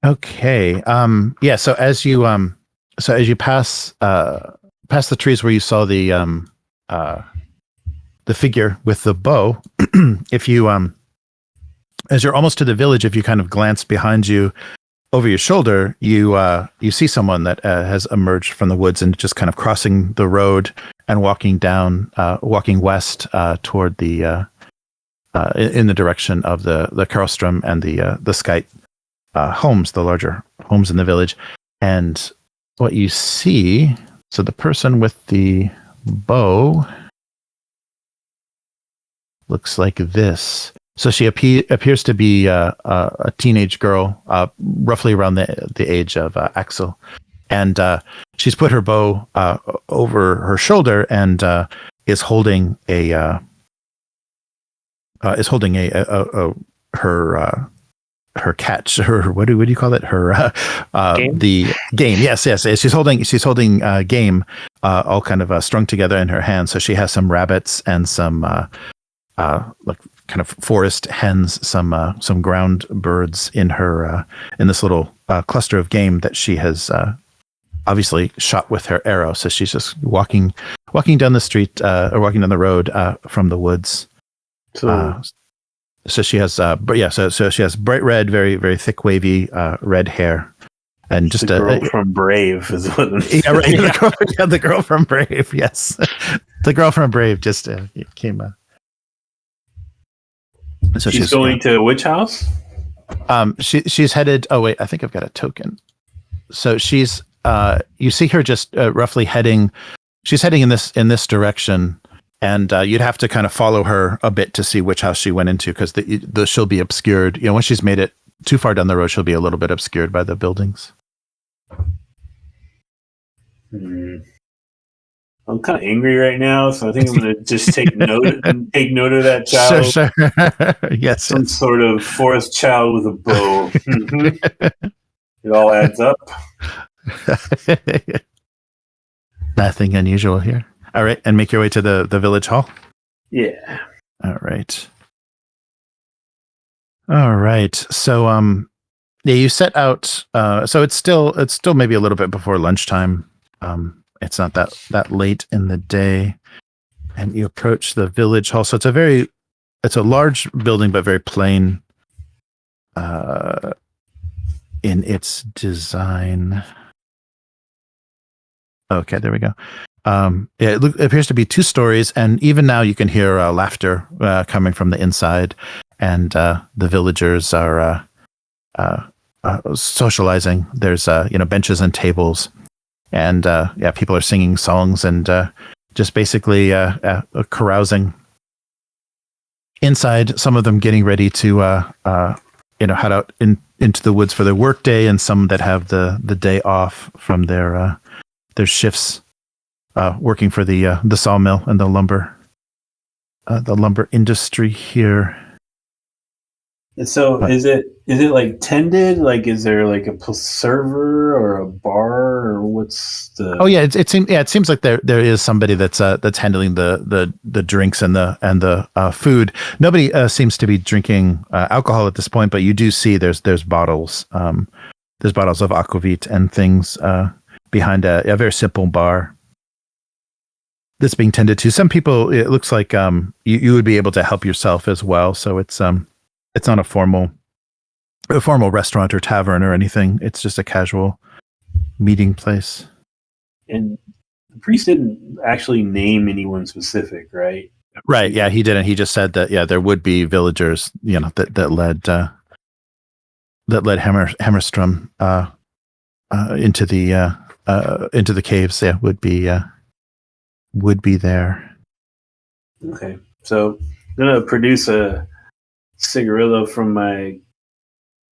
A: Okay. So as you pass the trees where you saw the figure with the bow, if you as you're almost to the village, if you kind of glance behind you over your shoulder, you see someone that has emerged from the woods and just kind of crossing the road and walking west toward the in the direction of the Karlstrom and the Skite homes, the larger homes in the village. And what you see, so the person with the bow looks like this. So she appears to be a teenage girl, roughly around the age of Aksel, and she's put her bow over her shoulder and is holding her catch. Her what do you call it? Her
C: Game?
A: The game. Yes. She's holding game, all kind of strung together in her hand. So she has some rabbits and some like kind of forest hens, some ground birds in her in this little cluster of game that she has obviously shot with her arrow. So she's just walking down the street or walking down the road from the woods. So she has so she has bright red, very very thick wavy red hair, and just
B: the girl from Brave is what I'm saying.
A: Yeah, right. The girl from Brave. Yes, the girl from Brave just came. So
B: she's going to which house?
A: She's headed. Oh wait, I think I've got a token. So she's you see her just roughly heading. She's heading in this direction, and you'd have to kind of follow her a bit to see which house she went into, because she'll be obscured. You know, once she's made it too far down the road, she'll be a little bit obscured by the buildings.
B: I'm kind of angry right now, so I think I'm going to just take note of that child.
A: Sure. Yes.
B: Some sort of forest child with a bow. Mm-hmm. It all adds up.
A: Nothing unusual here. All right, and make your way to the village hall.
B: Yeah.
A: All right. So you set out. So it's still maybe a little bit before lunchtime. It's not that late in the day, and you approach the village hall. So it's a large building, but very plain in its design. Okay, there we go. it appears to be 2 stories, and even now you can hear laughter coming from the inside, and the villagers are socializing. There's benches and tables, and people are singing songs and just basically carousing. Inside, some of them getting ready to head out into the woods for their work day, and some that have the day off from their shifts, working for the sawmill and the lumber industry here.
B: And so, is it like tended? Like, is there like a server or a bar, or what's the?
A: Oh yeah, it seems like there is somebody that's handling the drinks and the food. Nobody seems to be drinking alcohol at this point, but you do see there's bottles. There's bottles of aquavit and things behind a very simple bar that's being tended to. Some people, it looks like you would be able to help yourself as well. So it's not a formal restaurant or tavern or anything. It's just a casual meeting place.
B: And the priest didn't actually name anyone specific, right?
A: Right. Yeah, he didn't. He just said that there would be villagers, that led Hammerstrom into the caves. Yeah, would be there.
B: Okay, so I'm gonna produce a cigarillo from my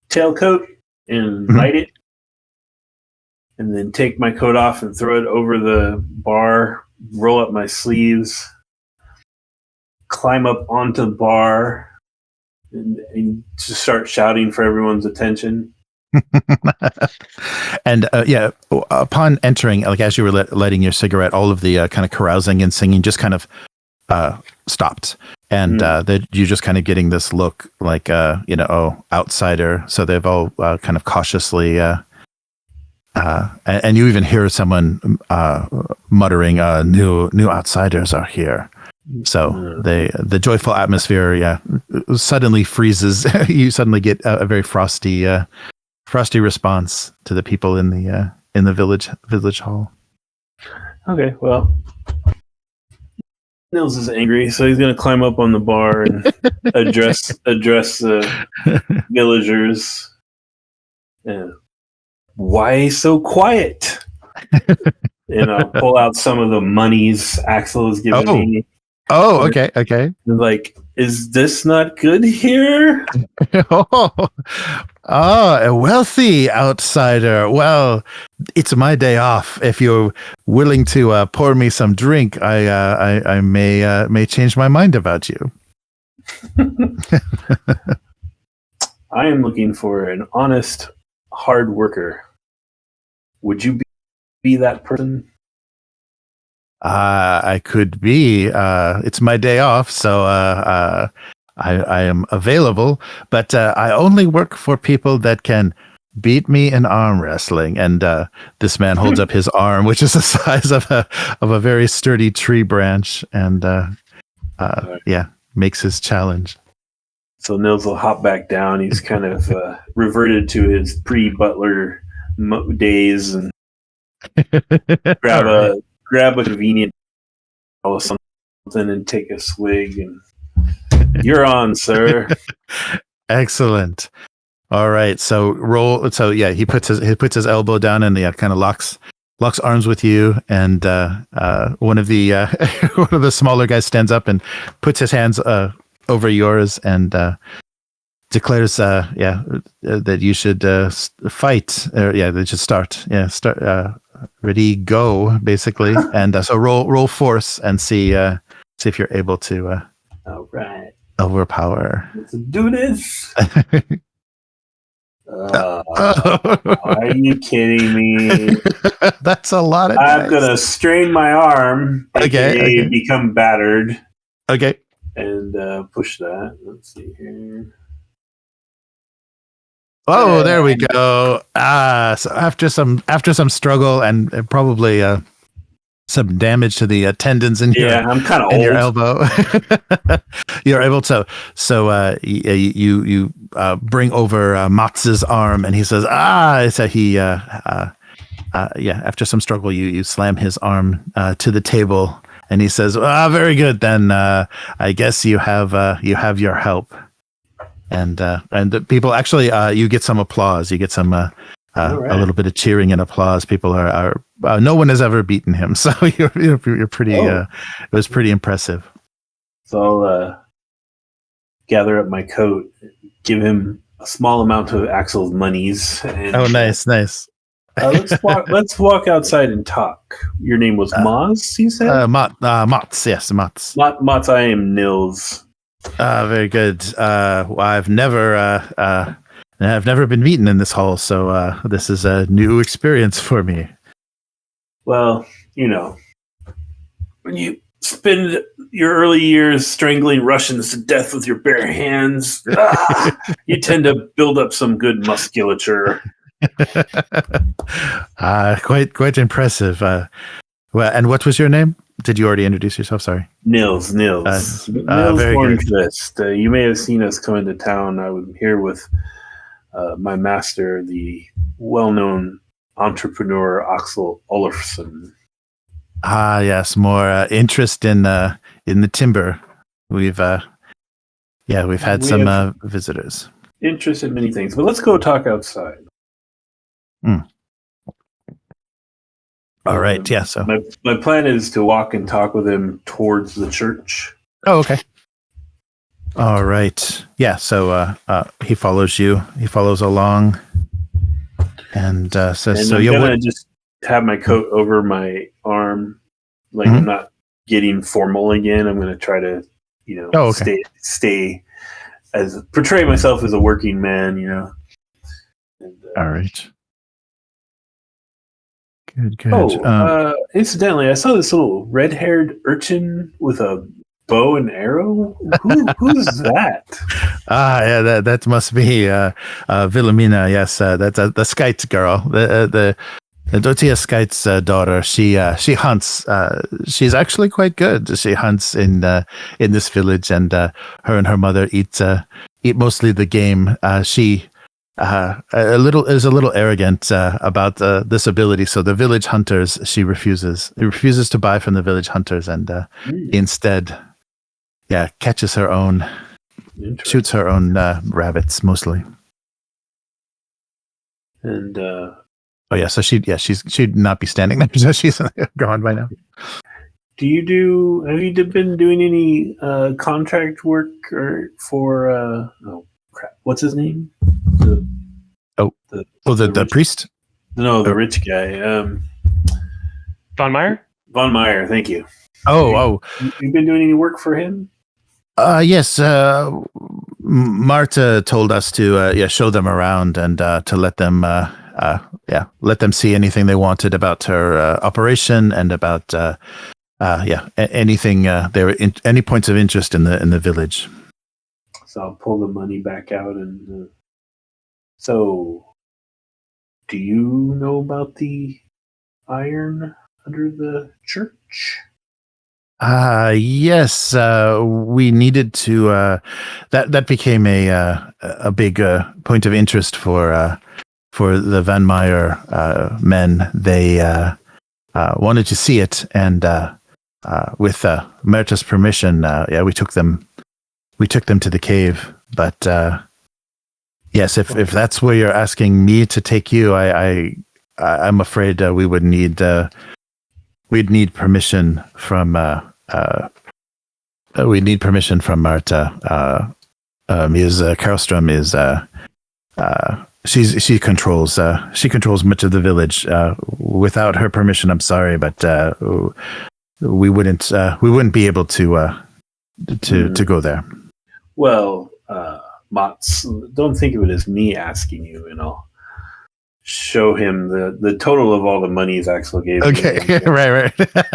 B: tailcoat and light it, and then take my coat off and throw it over the bar, roll up my sleeves, climb up onto the bar, and just start shouting for everyone's attention.
A: And upon entering, like as you were lighting your cigarette, all of the kind of carousing and singing just kind of stopped, and that you're just kind of getting this look like outsider. So they've all kind of cautiously, and you even hear someone muttering, "New outsiders are here." So the joyful atmosphere, suddenly freezes. You suddenly get a very frosty response to the people in the village hall.
B: Okay, well, Nils is angry, so he's going to climb up on the bar and address the villagers. Why so quiet? And I'll pull out some of the monies Aksel has given me.
A: Oh, okay.
B: Like, is this not good here?
A: A wealthy outsider. Well, it's my day off. If you're willing to pour me some drink, I may change my mind about you.
B: I am looking for an honest, hard worker. Would you be that person?
A: I could be. It's my day off, so I am available. But I only work for people that can beat me in arm wrestling. And this man holds up his arm, which is the size of a very sturdy tree branch, and makes his challenge.
B: So Nils will hop back down. He's kind of reverted to his pre-Butler days and grab a convenient or something and take a swig, and you're on, sir. Excellent.
A: All right, so roll. So he puts his elbow down and kind of locks arms with you, and one of the smaller guys stands up and puts his hands over yours and declares that you should fight, or they should start. Ready, go, basically. And so roll force and see if you're able to
B: all right,
A: overpower.
B: Let's do this. Are you kidding me?
A: That's a lot of
B: I'm gonna strain my arm,
A: okay.
B: become battered.
A: Okay.
B: And push that. Let's see here.
A: Oh, there we go. So after some struggle and probably some damage to the tendons in
B: I'm kind of old.
A: Your elbow, you're able to. So you bring over Matz's arm, and he says, So he after some struggle, you slam his arm to the table, and he says, "Very good. Then I guess you have your help." And the people actually, you get some applause. You get some right. A little bit of cheering and applause. People are no one has ever beaten him, so you're pretty. It was pretty impressive.
B: So I'll gather up my coat, give him a small amount of Aksel's monies. And,
A: nice.
B: Let's walk outside and talk. Your name was Moz, you said?
A: Mats, yes, Mats.
B: Mats, I am Nils.
A: Very good. I've never been beaten in this hall, so this is a new experience for me.
B: Well, when you spend your early years strangling Russians to death with your bare hands, you tend to build up some good musculature.
A: Quite impressive. Well, and what was your name? Did you already introduce yourself? Sorry.
B: Nils Hornqvist. You may have seen us come into town. I'm here with my master, the well-known entrepreneur Aksel Olafrsson.
A: Yes, more interest in the timber. We've had some visitors.
B: Interest in many things, but let's go talk outside.
A: All right. Yeah. So
B: my plan is to walk and talk with him towards the church.
A: Oh, okay. All right. Yeah. So he follows you. He follows along, and says,
B: and
A: "So
B: I'm
A: you're
B: gonna just have my coat over my arm, like I'm not getting formal again. I'm gonna try to, stay portray myself as a working man. And,
A: all right. Good.
B: Incidentally, I saw this little red-haired urchin with a bow and arrow. Who's that?
A: Yeah, that must be Wilhelmina. Yes, that's the Skite girl, the Dorothea Skite's daughter. She hunts. She's actually quite good. She hunts in this village, and her and her mother eat mostly the game. She is a little arrogant about this ability. So the village hunters, she refuses to buy from the village hunters, and instead, catches her own, shoots her own rabbits mostly.
B: And
A: so she'd not be standing there. So she's gone by now.
B: Have you been doing any contract work for what's his name?
A: The priest?
B: No, the rich guy.
C: Von Meyer?
B: Von Meyer, thank you. You've been doing any work for him?
A: Yes. Marta told us to show them around and to let them see anything they wanted about her operation and about anything any points of interest in the village.
B: So I'll pull the money back out and. So, do you know about the iron under the church?
A: Yes. We needed to. That became a big point of interest for the Van Meyer men. They wanted to see it, and with Merta's permission, we took them to the cave, but. Yes, if that's where you're asking me to take you, I'm afraid we'd need permission from Marta. Ms. Karlström is she controls much of the village. Without her permission, I'm sorry, but we wouldn't be able to go there.
B: Well. Mats, don't think of it as me asking you, and I'll show him the total of all the monies Aksel gave me.
A: Okay, right.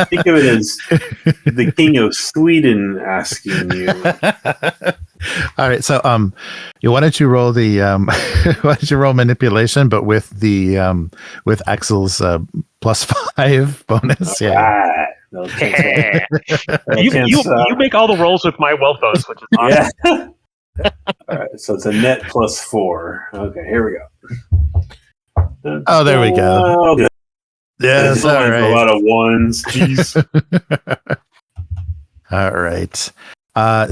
B: Think of it as the King of Sweden asking you.
A: All right, so why don't you roll manipulation, but with with Aksel's +5 bonus?
B: Right. Okay.
C: You make all the rolls with my wealth bonus, which is awesome.
B: Yeah. All right, so it's a net +4. Okay, here we go.
A: Oh, there we go.
B: Oh, good.
A: Yes, all
B: A
A: right.
B: lot of ones. Jeez.
A: All right.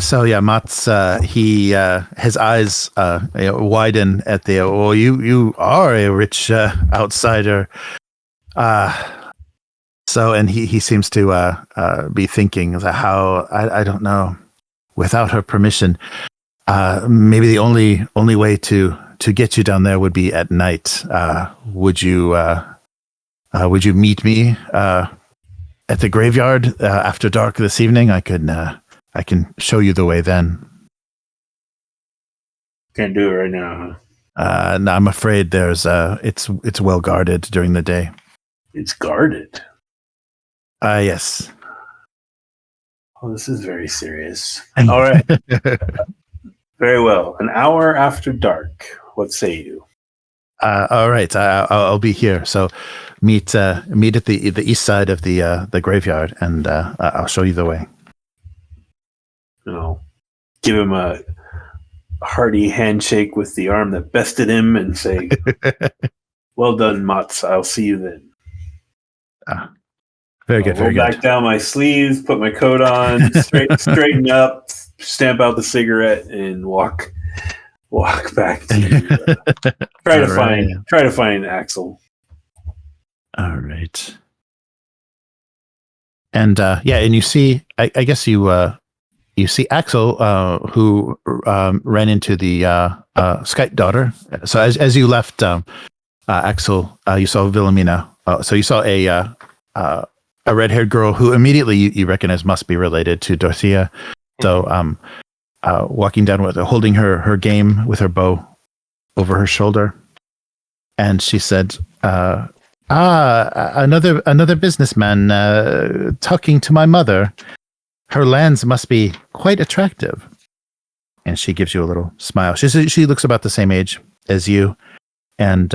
A: So yeah, Mats, his eyes widen at the. Oh, you are a rich outsider. So, and he seems to be thinking how I don't know. Without her permission, maybe the only way to get you down there would be at night. Would you meet me at the graveyard after dark this evening? I can show you the way then.
B: Can't do it right now.
A: No, I'm afraid it's well guarded during the day.
B: It's guarded.
A: Yes.
B: Oh, this is very serious. All right. Very well. An hour after dark. What say you?
A: All right. I'll be here. So meet at the east side of the graveyard, and I'll show you the way.
B: Give him a hearty handshake with the arm that bested him, and say, "Well done, Mats. I'll see you then."
A: Very good. Very
B: good. Roll back down my sleeves, put my coat on, straighten up, stamp out the cigarette, and walk back to try to find Aksel.
A: All right. And and you see, I guess you see Aksel, who ran into the Skype daughter. So as you left, Aksel, you saw Wilhelmina. So you saw a red-haired girl who immediately you recognize must be related to Dorothea. So walking down with her, holding her game with her bow over her shoulder, and she said, another businessman talking to my mother. Her lands must be quite attractive." And she gives you a little smile. She looks about the same age as you, and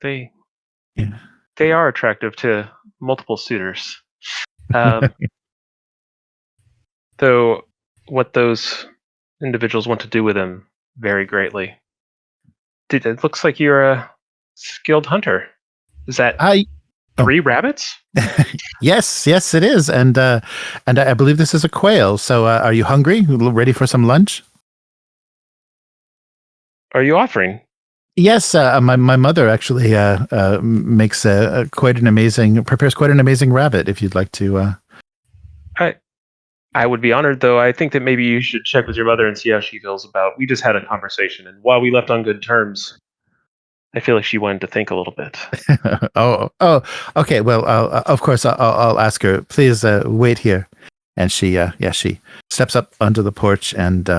C: they are attractive to multiple suitors. Though what those individuals want to do with them vary greatly. It looks like you're a skilled hunter. Is that 3 rabbits?
A: Yes, it is, and I believe this is a quail. So, are you hungry? Ready for some lunch?
C: Are you offering?
A: Yes, my mother actually makes prepares quite an amazing rabbit. If you'd like to,
C: I would be honored, though. I think that maybe you should check with your mother and see how she feels about. We just had a conversation, and while we left on good terms, I feel like she wanted to think a little bit.
A: oh, okay. Well, of course, I'll ask her. Please wait here. And she steps up onto the porch, and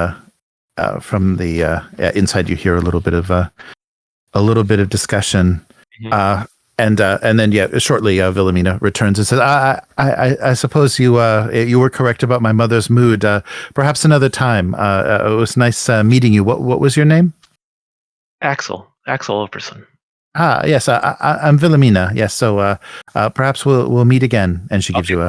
A: from the inside, you hear a little bit of discussion. Mm-hmm. And then shortly, Wilhelmina returns and says, "I suppose you were correct about my mother's mood. Perhaps another time. It was nice meeting you. What was your name?"
C: Aksel Olafrsson.
A: Yes, I'm Wilhelmina. Yes, so perhaps we'll meet again. And she gives you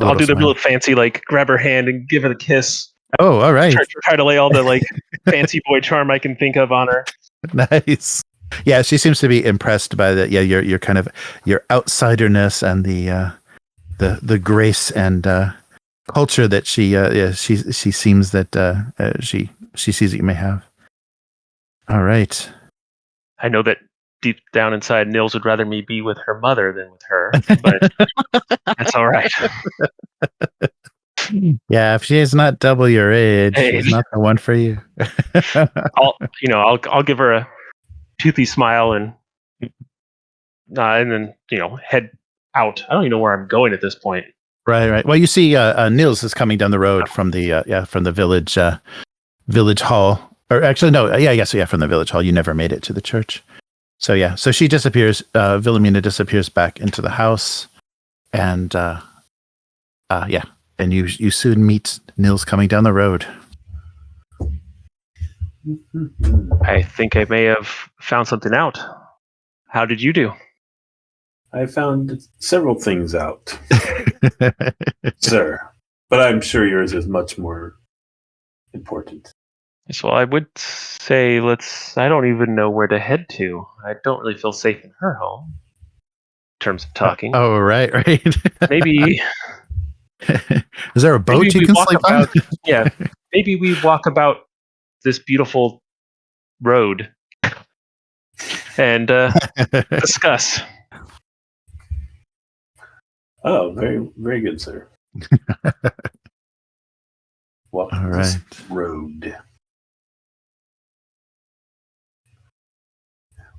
C: I'll do the real fancy, grab her hand and give it a kiss.
A: Oh, all right.
C: Try to lay all the fancy boy charm I can think of on her.
A: Nice. Yeah, she seems to be impressed by that. Yeah, your kind of your outsiderness and the grace and culture that she seems that she sees that you may have. All right.
C: I know that deep down inside, Nils would rather me be with her mother than with her, but that's all right.
A: Yeah, if she is not double your age, she's not the one for you.
C: I'll give her a toothy smile and then head out. I don't even know where I'm going at this point.
A: Right. Well, you see, Nils is coming down the road from the village hall. Or actually, no. From the village hall. You never made it to the church. So so she disappears. Wilhelmina disappears back into the house, and and you soon meet Nils coming down the road.
C: I think I may have found something out. How did you do?
B: I found several things out, sir, but I'm sure yours is much more important.
C: Yes, well, I would say I don't even know where to head to. I don't really feel safe in her home. terms of talking.
A: Oh, right.
C: Maybe
A: Is there a boat you can sleep on?
C: Yeah, maybe we walk about this beautiful road and discuss.
B: Oh, very, very good, sir. Walk
A: All
B: this
A: right.
B: road.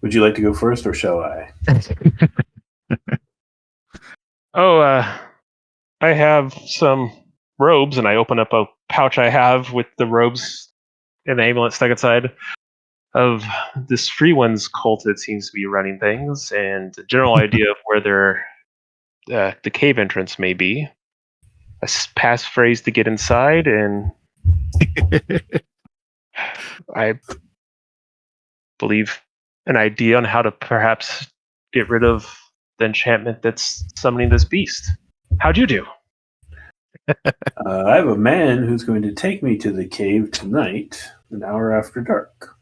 B: Would you like to go first, or shall I?
C: I have some robes, and I open up a pouch I have with the robes and the amulet stuck inside of this Free Ones cult that seems to be running things, and a general idea of where the cave entrance may be. A passphrase to get inside, and I believe an idea on how to perhaps get rid of the enchantment that's summoning this beast. How'd you do?
B: I have a man who's going to take me to the cave tonight, an hour after dark.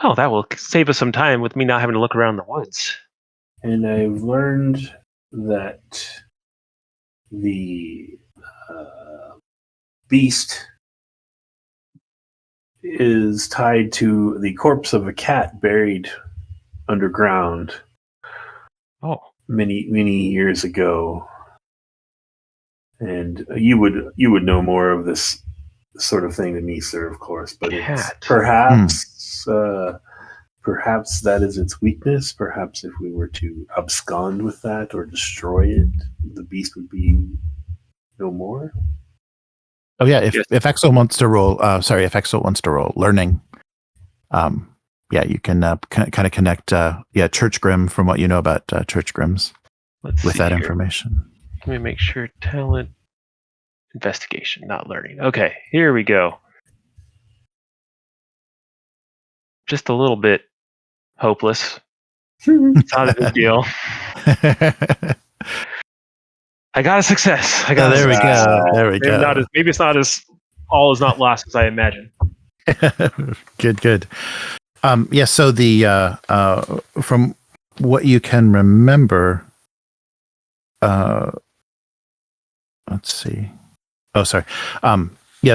C: Oh, that will save us some time with me not having to look around the woods.
B: And I've learned that the beast is tied to the corpse of a cat buried underground many years ago. And you would know more of this sort of thing than me, sir, of course. But it's perhaps that is its weakness. Perhaps if we were to abscond with that or destroy it, the beast would be no more.
A: Oh yeah, if Aksel wants to roll, if Aksel wants to roll learning, you can kind of connect, Church Grim from what you know about Church Grims with that information.
C: Let me make sure. Talent, investigation, not learning. Okay, here we go. Just a little bit hopeless. It's not a big deal. I got a success.
A: There we go.
C: Maybe it's not as all is not lost as I imagine.
A: Good. So the from what you can remember, let's see. Oh, sorry.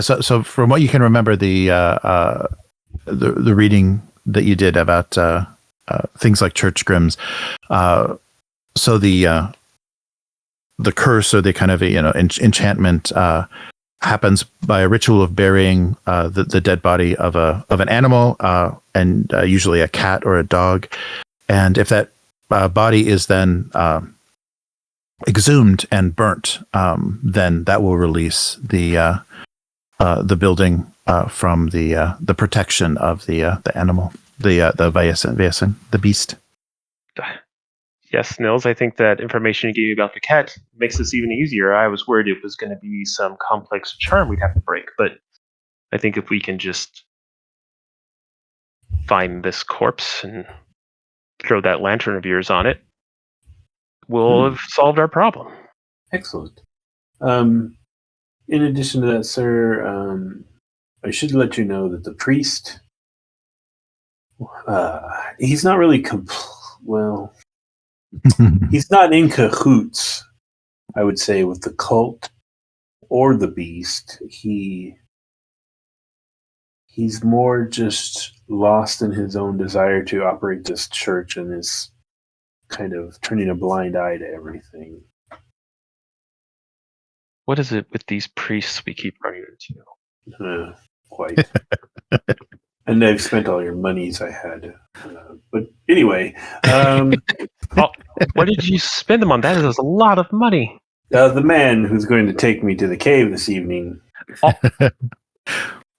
A: So from what you can remember, the reading that you did about things like Church Grims, so the curse or the kind of enchantment happens by a ritual of burying the dead body of an animal, and usually a cat or a dog. And if that body is then exhumed and burnt, then that will release the building from the protection of the animal, the Vaesen, the beast.
C: Yes, Nils, I think that information you gave me about the cat makes this even easier. I was worried it was going to be some complex charm we'd have to break, but I think if we can just find this corpse and throw that lantern of yours on it, we'll have solved our problem.
B: Excellent. In addition to that, sir, I should let you know that the priest, he's not really he's not in cahoots, I would say, with the cult or the beast. He's more just lost in his own desire to operate this church and is kind of turning a blind eye to everything.
C: What is it with these priests we keep running into?
B: Quite. And I've spent all your monies I had. But anyway.
C: What did you spend them on? That is a lot of money.
B: The man who's going to take me to the cave this evening.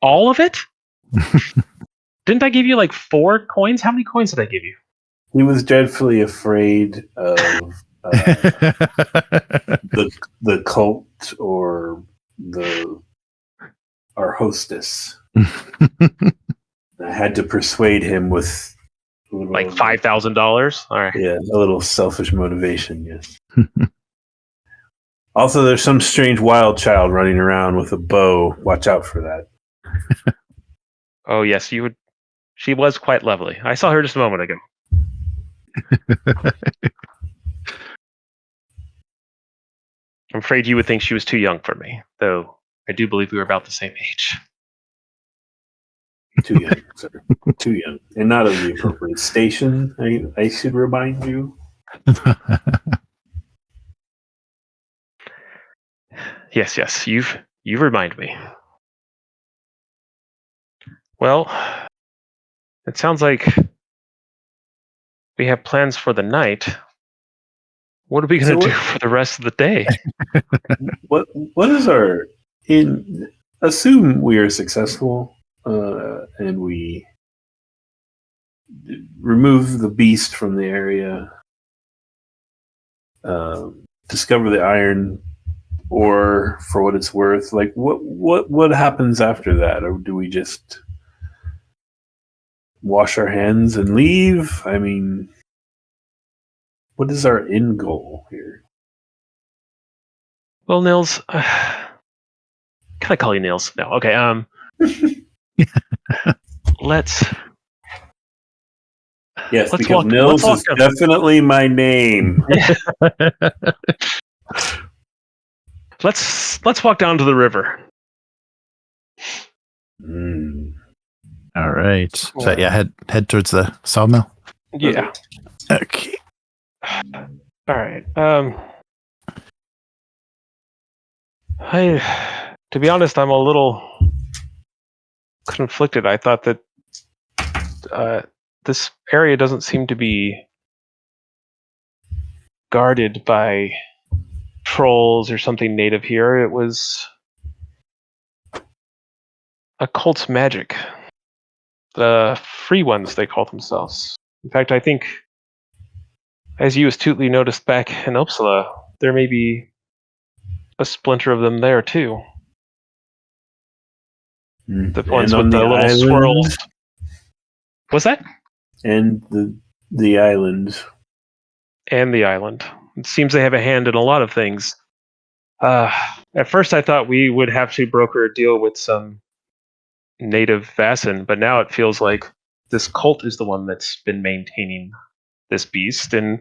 C: All of it? Didn't I give you like 4 coins? How many coins did I give you?
B: He was dreadfully afraid of the cult or our hostess. I had to persuade him with
C: like $5,000. All right.
B: Yeah, a little selfish motivation. Yes. Also, there's some strange wild child running around with a bow. Watch out for that.
C: Oh yes, you would. She was quite lovely. I saw her just a moment ago. I'm afraid you would think she was too young for me, though I do believe we were about the same age.
B: Too young, sir. Too young. And not of the appropriate station, I should remind you.
C: Yes, you've remind me. Well, it sounds like we have plans for the night. What are we going to do for the rest of the day?
B: What is our assume we are successful and we remove the beast from the area, discover the iron ore for what it's worth. Like what happens after that? Or do we just wash our hands and leave? I mean, what is our end goal here?
C: Well, Nils, can I call you Nils? No, okay. Let's.
B: Yes, because Nils is definitely my name.
C: Let's walk down to the river.
A: All right. So yeah, head towards the sawmill.
C: Yeah.
A: Okay.
C: All right. To be honest, I'm a little conflicted. I thought that this area doesn't seem to be guarded by trolls or something native here. It was a cult's magic. The free ones, they call themselves. In fact, I think, as you astutely noticed back in Uppsala, there may be a splinter of them there too. The ones with the little
B: island.
C: swirls. What's that?
B: And the island.
C: And the island. It seems they have a hand in a lot of things. At first I thought we would have to broker a deal with some native Vaesen, but now it feels like this cult is the one that's been maintaining this beast, and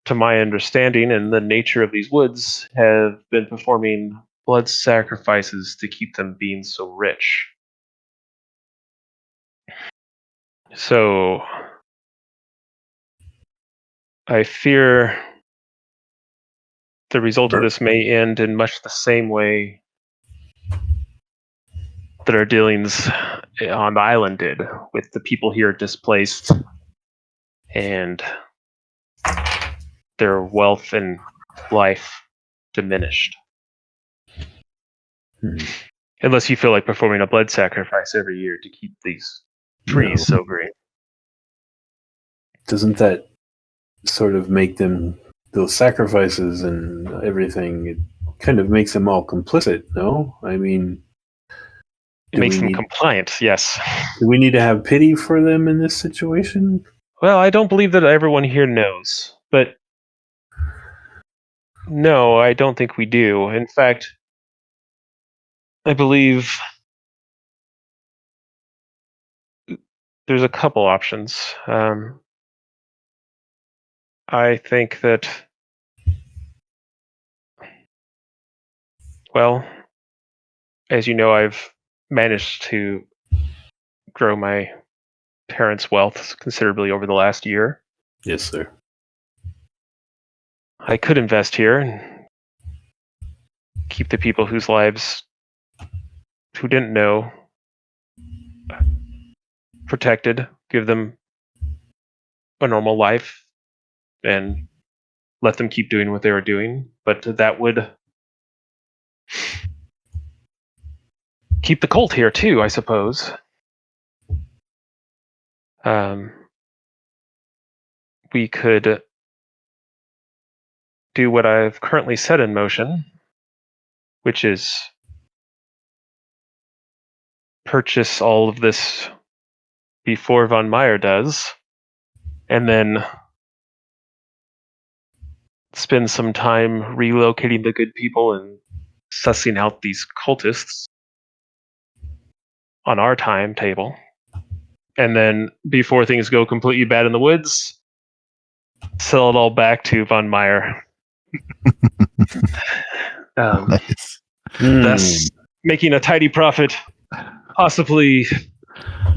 C: to my understanding and the nature of these woods, have been performing blood sacrifices to keep them being so rich. So I fear the result of this may end in much the same way that our dealings on the island did, with the people here displaced and their wealth and life diminished. Unless you feel like performing a blood sacrifice every year to keep these trees so green.
B: Doesn't that sort of make them, those sacrifices and everything, it kind of makes them all complicit, no? I mean,
C: it makes them compliant, yes.
B: Do we need to have pity for them in this situation?
C: Well, I don't believe that everyone here knows, but no, I don't think we do. In fact, I believe there's a couple options. I think that, well, as you know, I've managed to grow my parents' wealth considerably over the last year.
B: Yes, sir.
C: I could invest here and keep the people whose lives, who didn't know, protected, give them a normal life, and let them keep doing what they were doing. But that would keep the cult here too, I suppose. We could do what I've currently set in motion, which is purchase all of this before Von Meyer does, and then spend some time relocating the good people and sussing out these cultists on our timetable. And then before things go completely bad in the woods, sell it all back to von Meyer.
A: Nice.
C: Thus making a tidy profit, possibly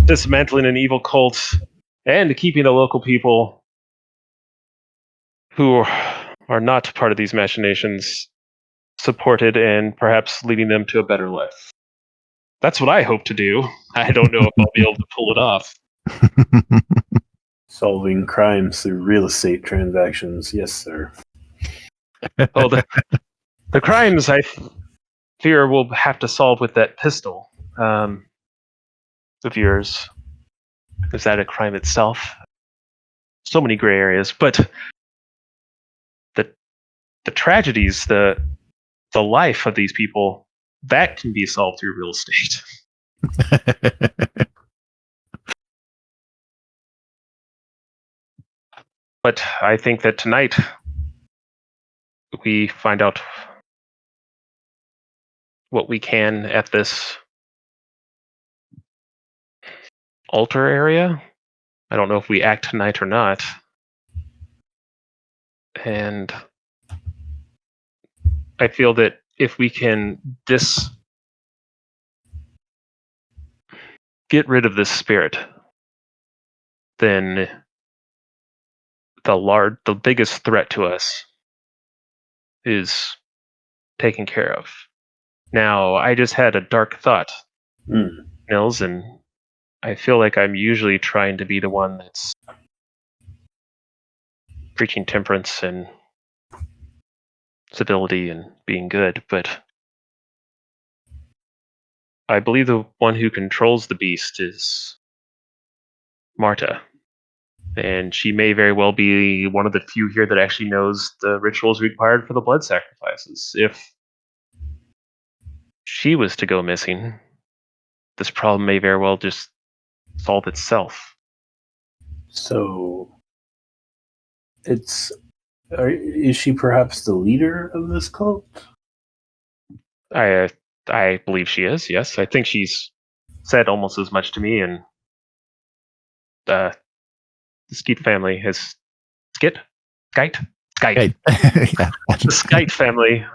C: dismantling an evil cult, and keeping the local people who are not part of these machinations supported and perhaps leading them to a better life. That's what I hope to do. I don't know if I'll be able to pull it off.
B: Solving crimes through real estate transactions. Yes, sir.
C: Well, the crimes I fear we'll have to solve with that pistol of yours. Is that a crime itself? So many gray areas, but the tragedies, the life of these people, that can be solved through real estate. But I think that tonight we find out what we can at this altar area. I don't know if we act tonight or not. And I feel that if we can get rid of this spirit, then the biggest threat to us is taken care of. Now, I just had a dark thought, Nils, and I feel like I'm usually trying to be the one that's preaching temperance and civility and being good, but I believe the one who controls the beast is Marta. And she may very well be one of the few here that actually knows the rituals required for the blood sacrifices. If she was to go missing, this problem may very well just solve itself.
B: So, is she perhaps the leader of this cult?
C: I believe she is, yes. I think she's said almost as much to me, and the Skeet family has... Skite?
A: Yeah.
C: The Skite family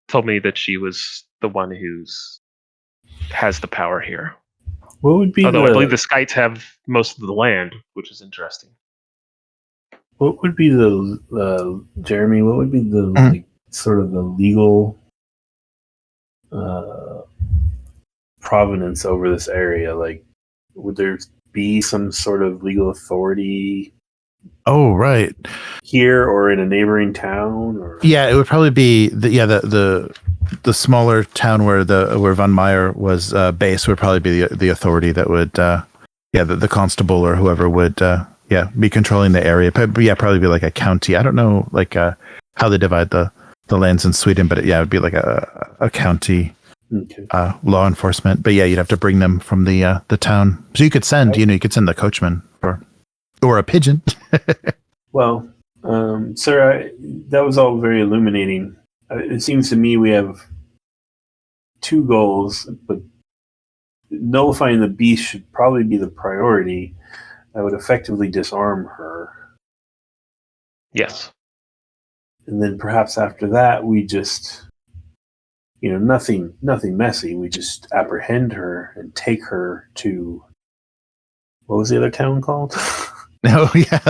C: told me that she was the one who has the power here.
B: What would be
C: Although I believe the Skites have most of the land, which is interesting.
B: What would be the Jeremy? What would be the like sort of the legal provenance over this area? Like, would there be some sort of legal authority?
A: Oh, right.
B: Here or in a neighboring town? Or
A: Yeah, it would probably be the smaller town where Von Meyer was based would probably be the authority that would the constable or whoever would be controlling the area. But probably be like a county. I don't know like how they divide the lands in Sweden, but it would be like a county.
B: Okay.
A: Law enforcement. But you'd have to bring them from the town. So you could send the coachman or a pigeon.
B: Well, sir, that was all very illuminating. It seems to me we have two goals, but nullifying the beast should probably be the priority. That would effectively disarm her.
C: Yes.
B: And then perhaps after that, we just, nothing messy. We just apprehend her and take her to, what was the other town called?
A: Oh yeah,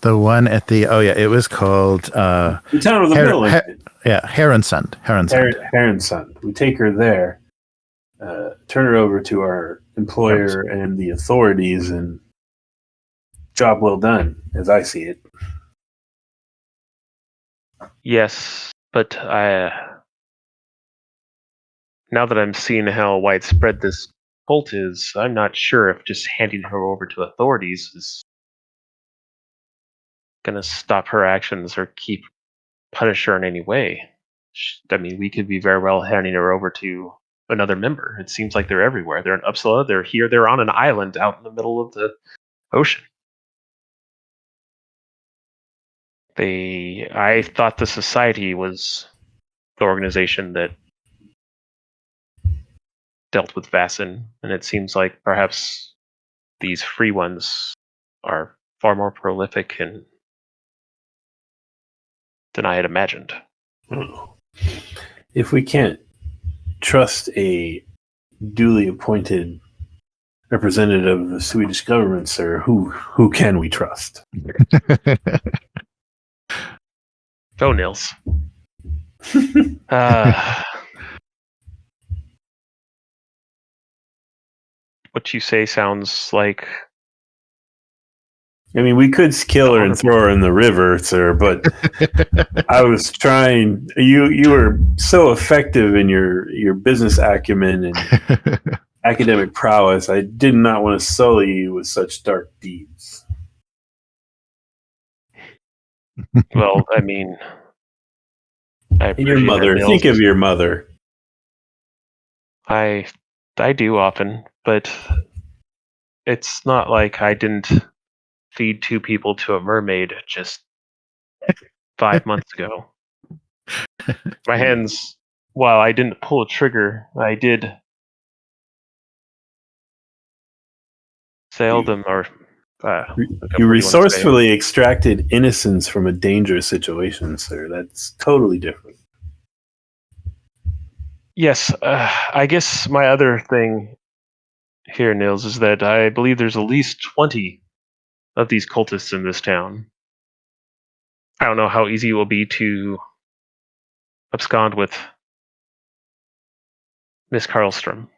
A: the one at the it was called
B: the town of the middle.
A: Heronsund.
B: Heronsund. We take her there, turn her over to our employer and the authorities, and job well done, as I see it.
C: Yes, but now that I'm seeing how widespread this cult is, I'm not sure if just handing her over to authorities is going to stop her actions or punish her in any way. I mean, we could be very well handing her over to another member. It seems like they're everywhere. They're in Uppsala. They're here. They're on an island out in the middle of the ocean. I thought the Society was the organization that dealt with Vaesen, and it seems like perhaps these free ones are far more prolific and than I had imagined.
B: Oh. If we can't trust a duly appointed representative of the Swedish government, sir, who can we trust?
C: Go, Nils. What you say sounds like...
B: I mean, we could kill her and throw her in the river, sir, but I was trying... You were so effective in your business acumen and academic prowess. I did not want to sully you with such dark deeds.
C: Well, I mean...
B: And your mother. Think of your mother.
C: I do often, but it's not like I didn't feed 2 people to a mermaid just 5 months ago. My hands, while I didn't pull a trigger, I did sail them, or...
B: you resourcefully extracted innocence from a dangerous situation, sir. That's totally different.
C: Yes, I guess my other thing here, Nils, is that I believe there's at least 20 of these cultists in this town. I don't know how easy it will be to abscond with Miss Karlström.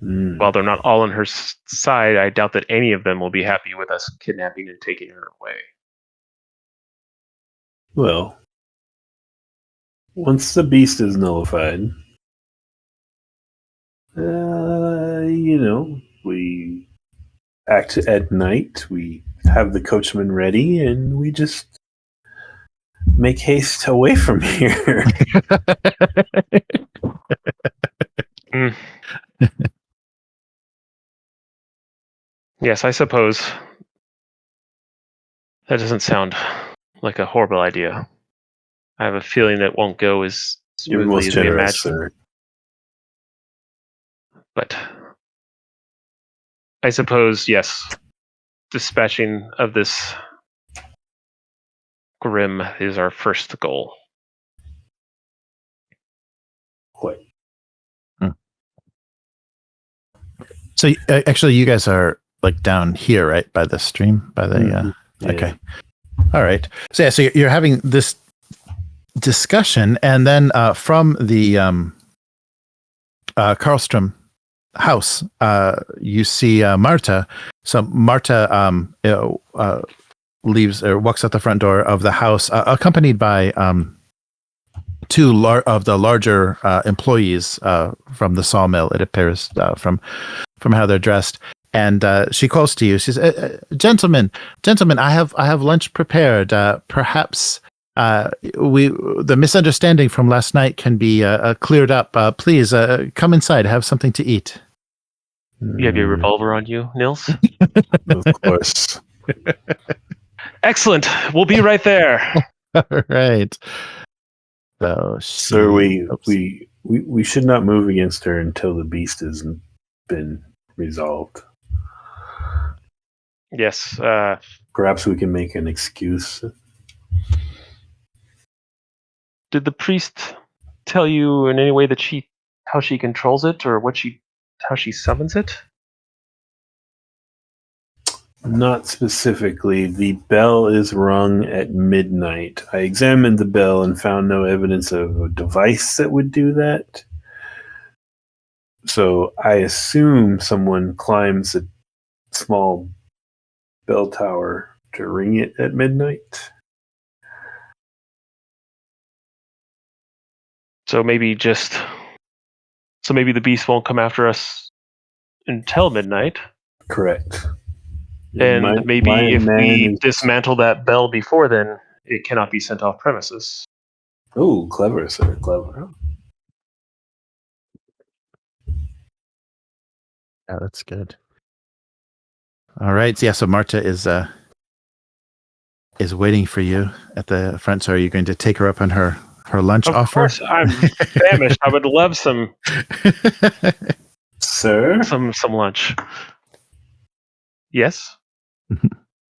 C: While they're not all on her side, I doubt that any of them will be happy with us kidnapping and taking her away.
B: Well, once the beast is nullified, we act at night, we have the coachman ready, and we just make haste away from here.
C: Yes, I suppose. That doesn't sound like a horrible idea. I have a feeling that won't go as smoothly as we imagine.
B: Sir.
C: But I suppose, yes, dispatching of this Grim is our first goal.
B: What?
A: So actually, you guys are like down here, right, by the stream, by the. Okay. All right. So yeah, so you're having this discussion, and then from the Karlström house, you see Marta. So Marta leaves or walks out the front door of the house, accompanied by 2 of the larger employees from the sawmill. It appears from how they're dressed. And she calls to you. She says, "Gentlemen, I have lunch prepared. Perhaps the misunderstanding from last night can be cleared up. Please come inside. Have something to eat."
C: You have your revolver on you, Nils?
B: Of course.
C: Excellent. We'll be right there.
A: All right. So,
B: sir, we should not move against her until the beast has been resolved.
C: Yes.
B: Perhaps we can make an excuse.
C: Did the priest tell you in any way that how she controls it, or how she summons it?
B: Not specifically. The bell is rung at midnight. I examined the bell and found no evidence of a device that would do that. So I assume someone climbs a small bell tower to ring it at midnight.
C: So maybe the beast won't come after us until midnight.
B: Correct.
C: And maybe if we dismantle that bell before then, it cannot be sent off premises.
B: Oh, clever, sir. Clever.
A: Yeah, that's good. All right. Yeah, so Marta is waiting for you at the front. So are you going to take her up on her lunch offer?
C: Of course. I'm famished. I would love some
B: sir?
C: Some lunch. Yes?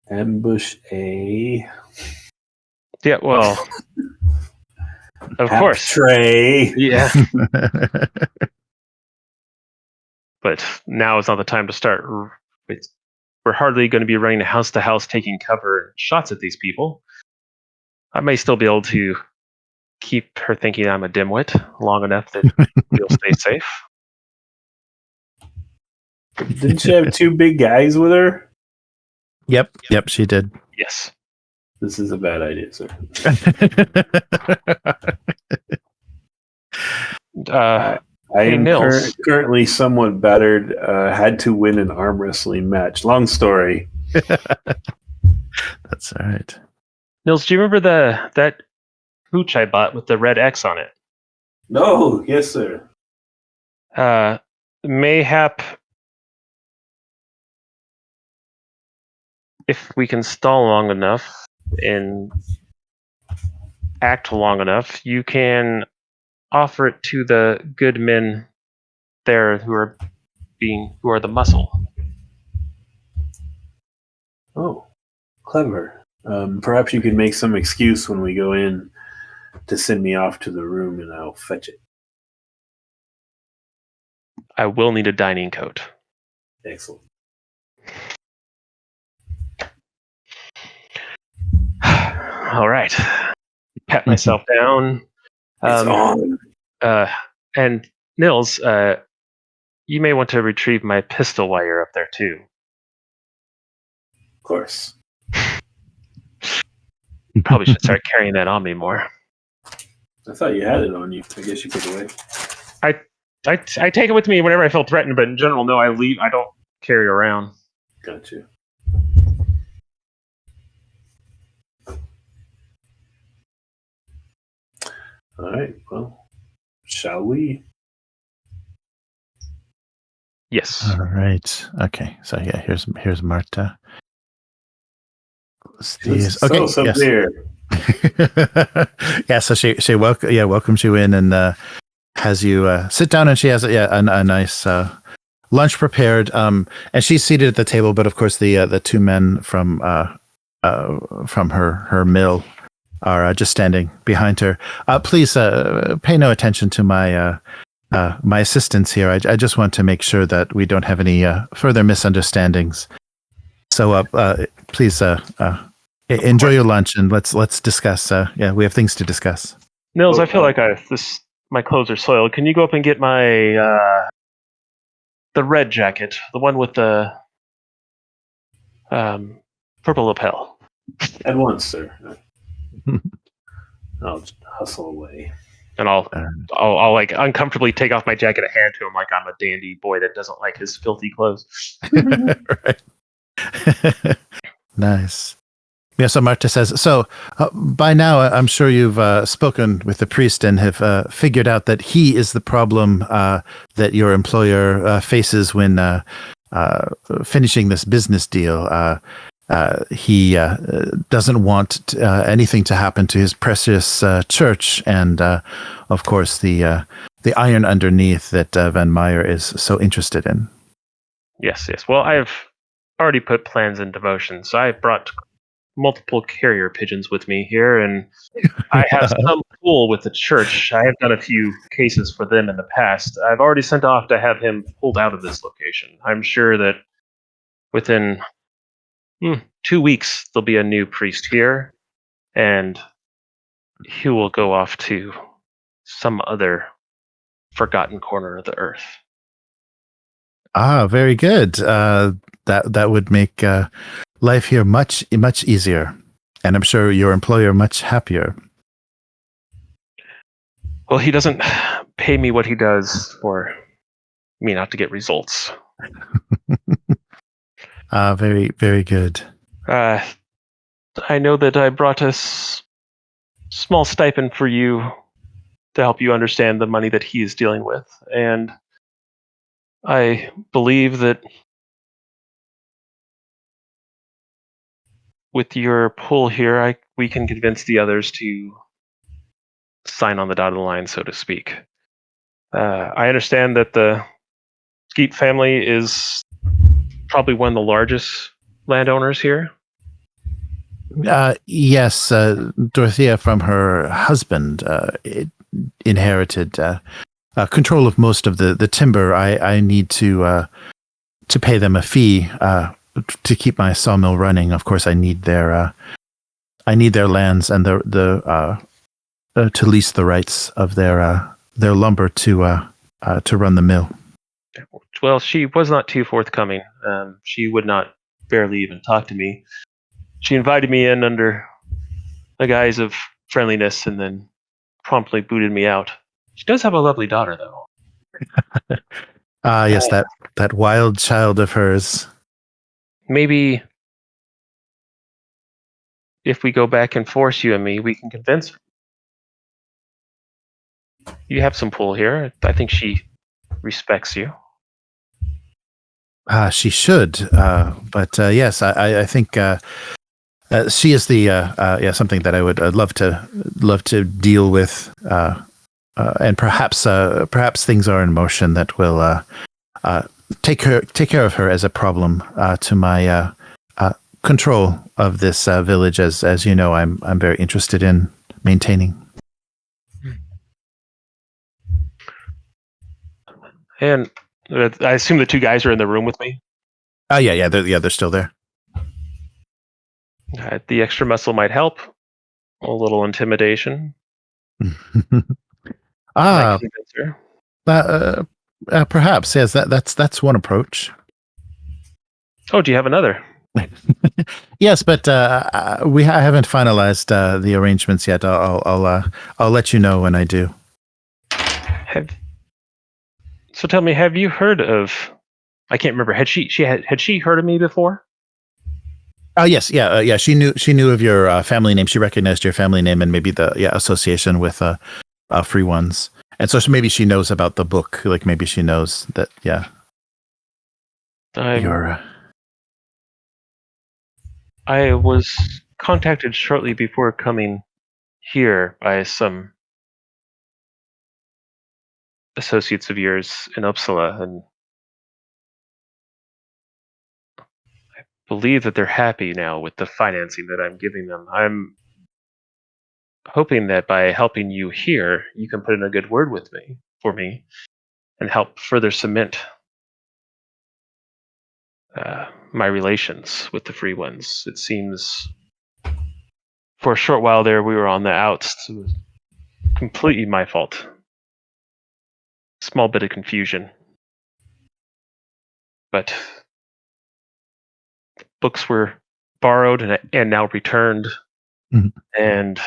B: Ambush a
C: Yeah, well, of course.
B: Trey.
C: Yeah. But now is not the time to start. We're hardly going to be running house to house taking cover shots at these people. I may still be able to keep her thinking I'm a dimwit long enough that we'll stay safe.
B: Didn't she have two big guys with her?
A: Yep, she did.
C: Yes.
B: This is a bad idea, sir. I am currently somewhat battered. Had to win an arm wrestling match. Long story.
A: That's all right.
C: Nils, do you remember that hooch I bought with the red X on it?
B: No, yes, sir.
C: Mayhap, if we can stall long enough and act long enough, you can offer it to the good men there who are the muscle.
B: Oh, clever. Perhaps you could make some excuse when we go in to send me off to the room, and I'll fetch it.
C: I will need a dining coat.
B: Excellent.
C: All right. Pat myself down.
B: It's on.
C: And Nils, you may want to retrieve my pistol while you're up there too.
B: Of course.
C: Probably should start carrying that on me more.
B: I thought you had it on you. I guess you put it away.
C: I take it with me whenever I feel threatened, but in general, no, I don't carry it around.
B: Got you. All right. Well, shall we?
C: Yes.
A: All right. Okay. So yeah, here's Marta.
B: Okay. So
A: yes.
B: clear.
A: Yeah. So she welcomes you in and has you sit down, and she has a nice lunch prepared. And she's seated at the table, but of course the two men from her mill are just standing behind her. Please pay no attention to my my assistants here. I just want to make sure that we don't have any further misunderstandings. So please enjoy your lunch, and let's discuss. We have things to discuss.
C: Nils, I feel like my clothes are soiled. Can you go up and get my the red jacket, the one with the purple lapel?
B: At once, sir. I'll just hustle away.
C: And I'll like uncomfortably take off my jacket and hand to him like I'm a dandy boy that doesn't like his filthy clothes.
A: Right. Nice. Yeah, so Marta says, so by now I'm sure you've spoken with the priest and have figured out that he is the problem that your employer faces when finishing this business deal. He doesn't want anything to happen to his precious church, and of course the iron underneath that Van Meyer is so interested in.
C: Yes. Well, I've already put plans into motion, so I brought multiple carrier pigeons with me here, and I have some pull with the church. I have done a few cases for them in the past. I've already sent off to have him pulled out of this location. I'm sure that within 2 weeks there'll be a new priest here, and he will go off to some other forgotten corner of the earth.
A: Ah, very good. That would make life here much easier, and I'm sure your employer much happier.
C: Well, he doesn't pay me what he does for me not to get results.
A: Very, very good.
C: I know that I brought a small stipend for you to help you understand the money that he is dealing with, and I believe that with your pull here, we can convince the others to sign on the dotted line, so to speak. I understand that the Skeet family is probably one of the largest landowners here.
A: Yes, Dorothea from her husband inherited control of most of the timber. I need to pay them a fee to keep my sawmill running. Of course, I need their lands and the to lease the rights of their lumber to run the mill.
C: Well, she was not too forthcoming. She would not barely even talk to me. She invited me in under the guise of friendliness and then promptly booted me out. She does have a lovely daughter, though.
A: Yes, that wild child of hers.
C: Maybe if we go back and force you and me, we can convince her. You have some pull here. I think she respects you.
A: She should, but yes, I think she is the something that I would love to deal with, and perhaps things are in motion that will take care of her as a problem to my control of this village, as you know, I'm very interested in maintaining.
C: And I assume the two guys are in the room with me.
A: Oh yeah, they're still there.
C: The extra muscle might help. A little intimidation.
A: Perhaps yes. That's one approach.
C: Oh, do you have another?
A: Yes, but I haven't finalized the arrangements yet. I'll let you know when I do.
C: So tell me, have you heard of? I can't remember. Had she heard of me before?
A: Oh yes, yeah. She knew of your family name. She recognized your family name and maybe the association with Free Ones. And so maybe she knows about the book. Like maybe she knows that. Yeah.
C: I was contacted shortly before coming here by some associates of yours in Uppsala, and I believe that they're happy now with the financing that I'm giving them. I'm hoping that by helping you here, you can put in a good word for me, and help further cement my relations with the Free Ones. It seems for a short while there we were on the outs. It was completely my fault. Small bit of confusion. But books were borrowed and now returned.
A: Mm-hmm.
C: And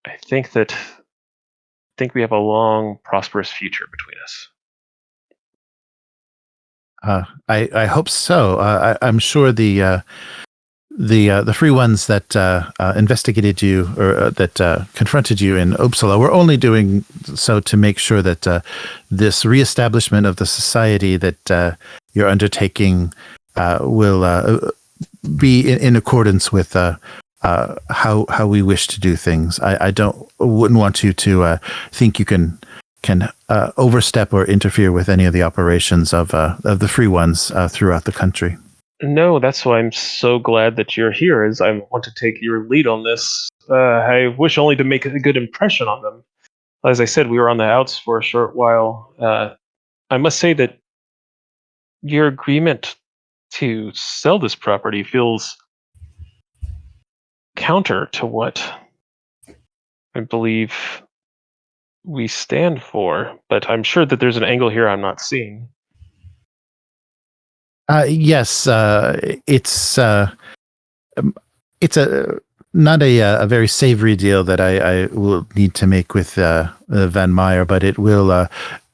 C: I think we have a long, prosperous future between us.
A: I hope so. I'm sure the Free Ones that investigated you or that confronted you in Uppsala were only doing so to make sure that this reestablishment of the society that you're undertaking will be in accordance with how we wish to do things. I wouldn't want you to think you can overstep or interfere with any of the operations of the Free Ones throughout the country.
C: No, that's why I'm so glad that you're here, as I want to take your lead on this. I wish only to make a good impression on them. As I said, we were on the outs for a short while. I must say that your agreement to sell this property feels counter to what I believe we stand for, but I'm sure that there's an angle here I'm not seeing.
A: Yes, it's not a very savory deal that I will need to make with Van Meyer, but it will,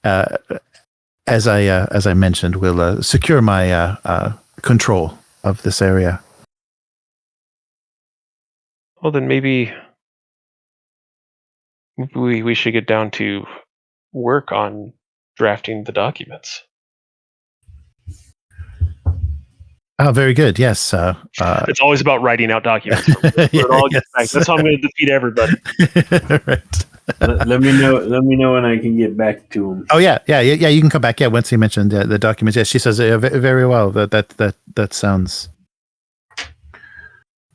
A: as I mentioned, will secure my control of this area.
C: Well, then maybe we should get down to work on drafting the documents.
A: Oh, very good. Yes.
C: It's always about writing out documents. That's how I'm going to defeat everybody.
A: Right.
B: Let me know when I can get back to him.
A: Oh yeah. You can come back. Yeah, once he mentioned the documents. Yeah, she says very well. That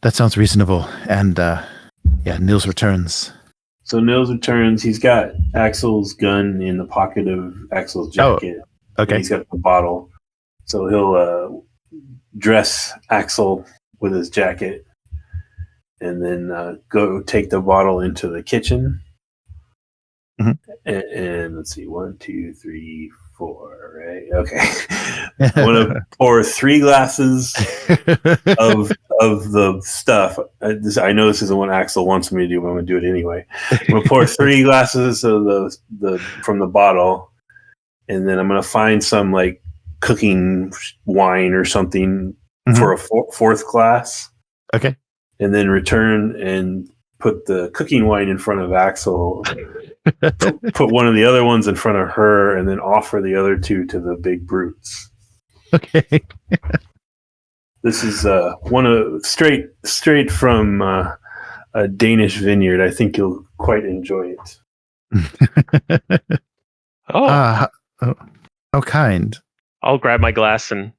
A: That sounds reasonable. And Nils returns.
B: So Nils returns. He's got Aksel's gun in the pocket of Aksel's jacket.
A: Oh, okay.
B: And he's got the bottle. So he'll dress Aksel with his jacket and then go take the bottle into the kitchen.
A: Mm-hmm.
B: And let's see, 1, 2, 3, 4, right? Okay. I want to pour 3 glasses of the stuff. I know this isn't what Aksel wants me to do, but I'm going to do it anyway. I'm going to pour 3 glasses of the from the bottle, and then I'm going to find some like cooking wine or something for a 4th glass.
A: Okay.
B: And then return and put the cooking wine in front of Aksel, put one of the other ones in front of her, and then offer the other 2 to the big brutes.
A: Okay.
B: This is one of straight from a Danish vineyard. I think you'll quite enjoy it.
A: How kind.
C: I'll grab my glass and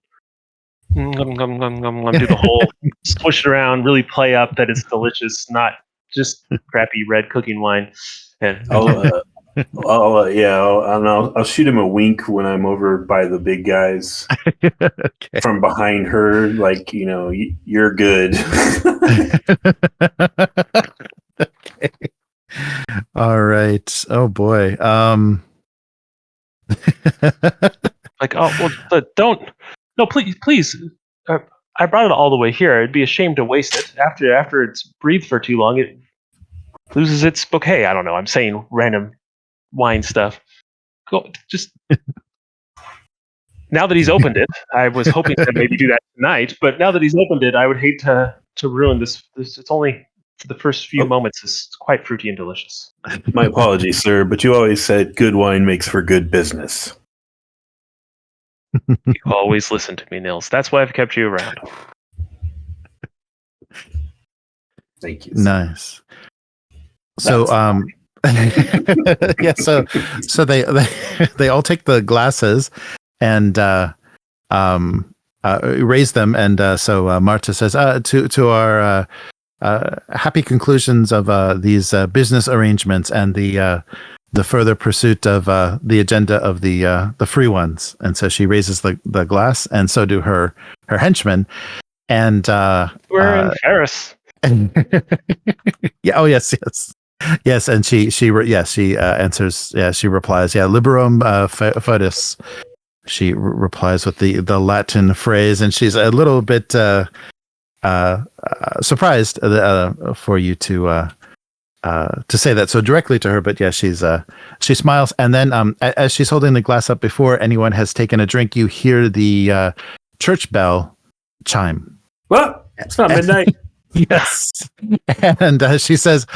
C: do the whole swish it around, really play up that it's delicious, not just crappy red cooking wine. And
B: I'll shoot him a wink when I'm over by the big guys
A: Okay.
B: from behind her, like, you're good.
A: Okay. All right. Oh boy.
C: like, oh well, but don't. No, please. I brought it all the way here. It'd be a shame to waste it. After it's breathed for too long, it loses its bouquet. I don't know. I'm saying random wine stuff. Go, just now that he's opened it, I was hoping to maybe do that tonight. But now that he's opened it, I would hate to ruin this. It's only for the first few moments. It's quite fruity and delicious.
B: My apologies, sir, but you always said good wine makes for good business.
C: You always listen to me, Nils. That's why I've kept you around.
B: Thank you.
A: Nice. So, so they all take the glasses and raise them, and so Marta says to our happy conclusions of these business arrangements and the further pursuit of the agenda of the free ones. And so she raises the glass, and so do her henchmen. And
C: we're in Paris.
A: Yeah. Oh yes. And she answers. Yeah, she replies. Yeah, liberum foetus. She replies with the Latin phrase, and she's a little bit surprised for you to say that so directly to her. But yeah, she smiles, and then as she's holding the glass up before anyone has taken a drink, you hear the church bell chime.
B: Well, it's not midnight.
A: Yes, and she says,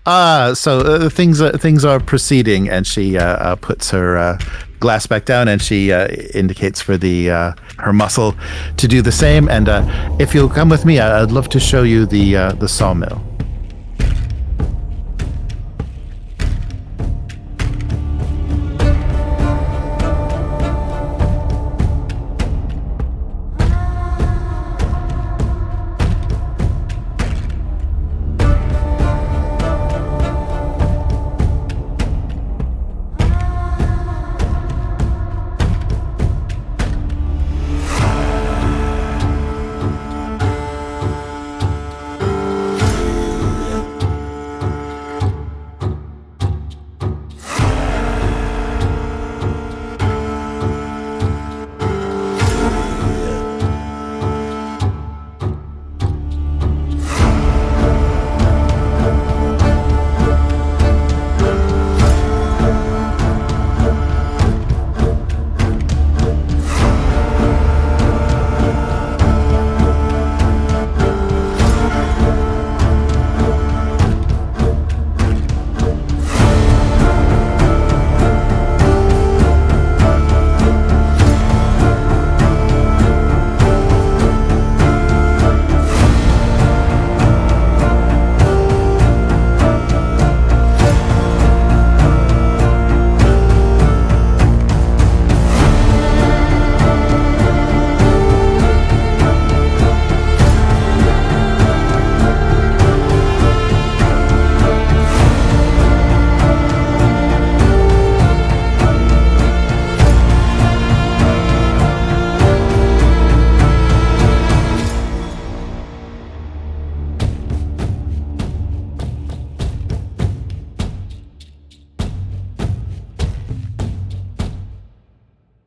A: so things are proceeding," and she puts her glass back down, and she indicates for her muscle to do the same. And if you'll come with me, I'd love to show you the sawmill.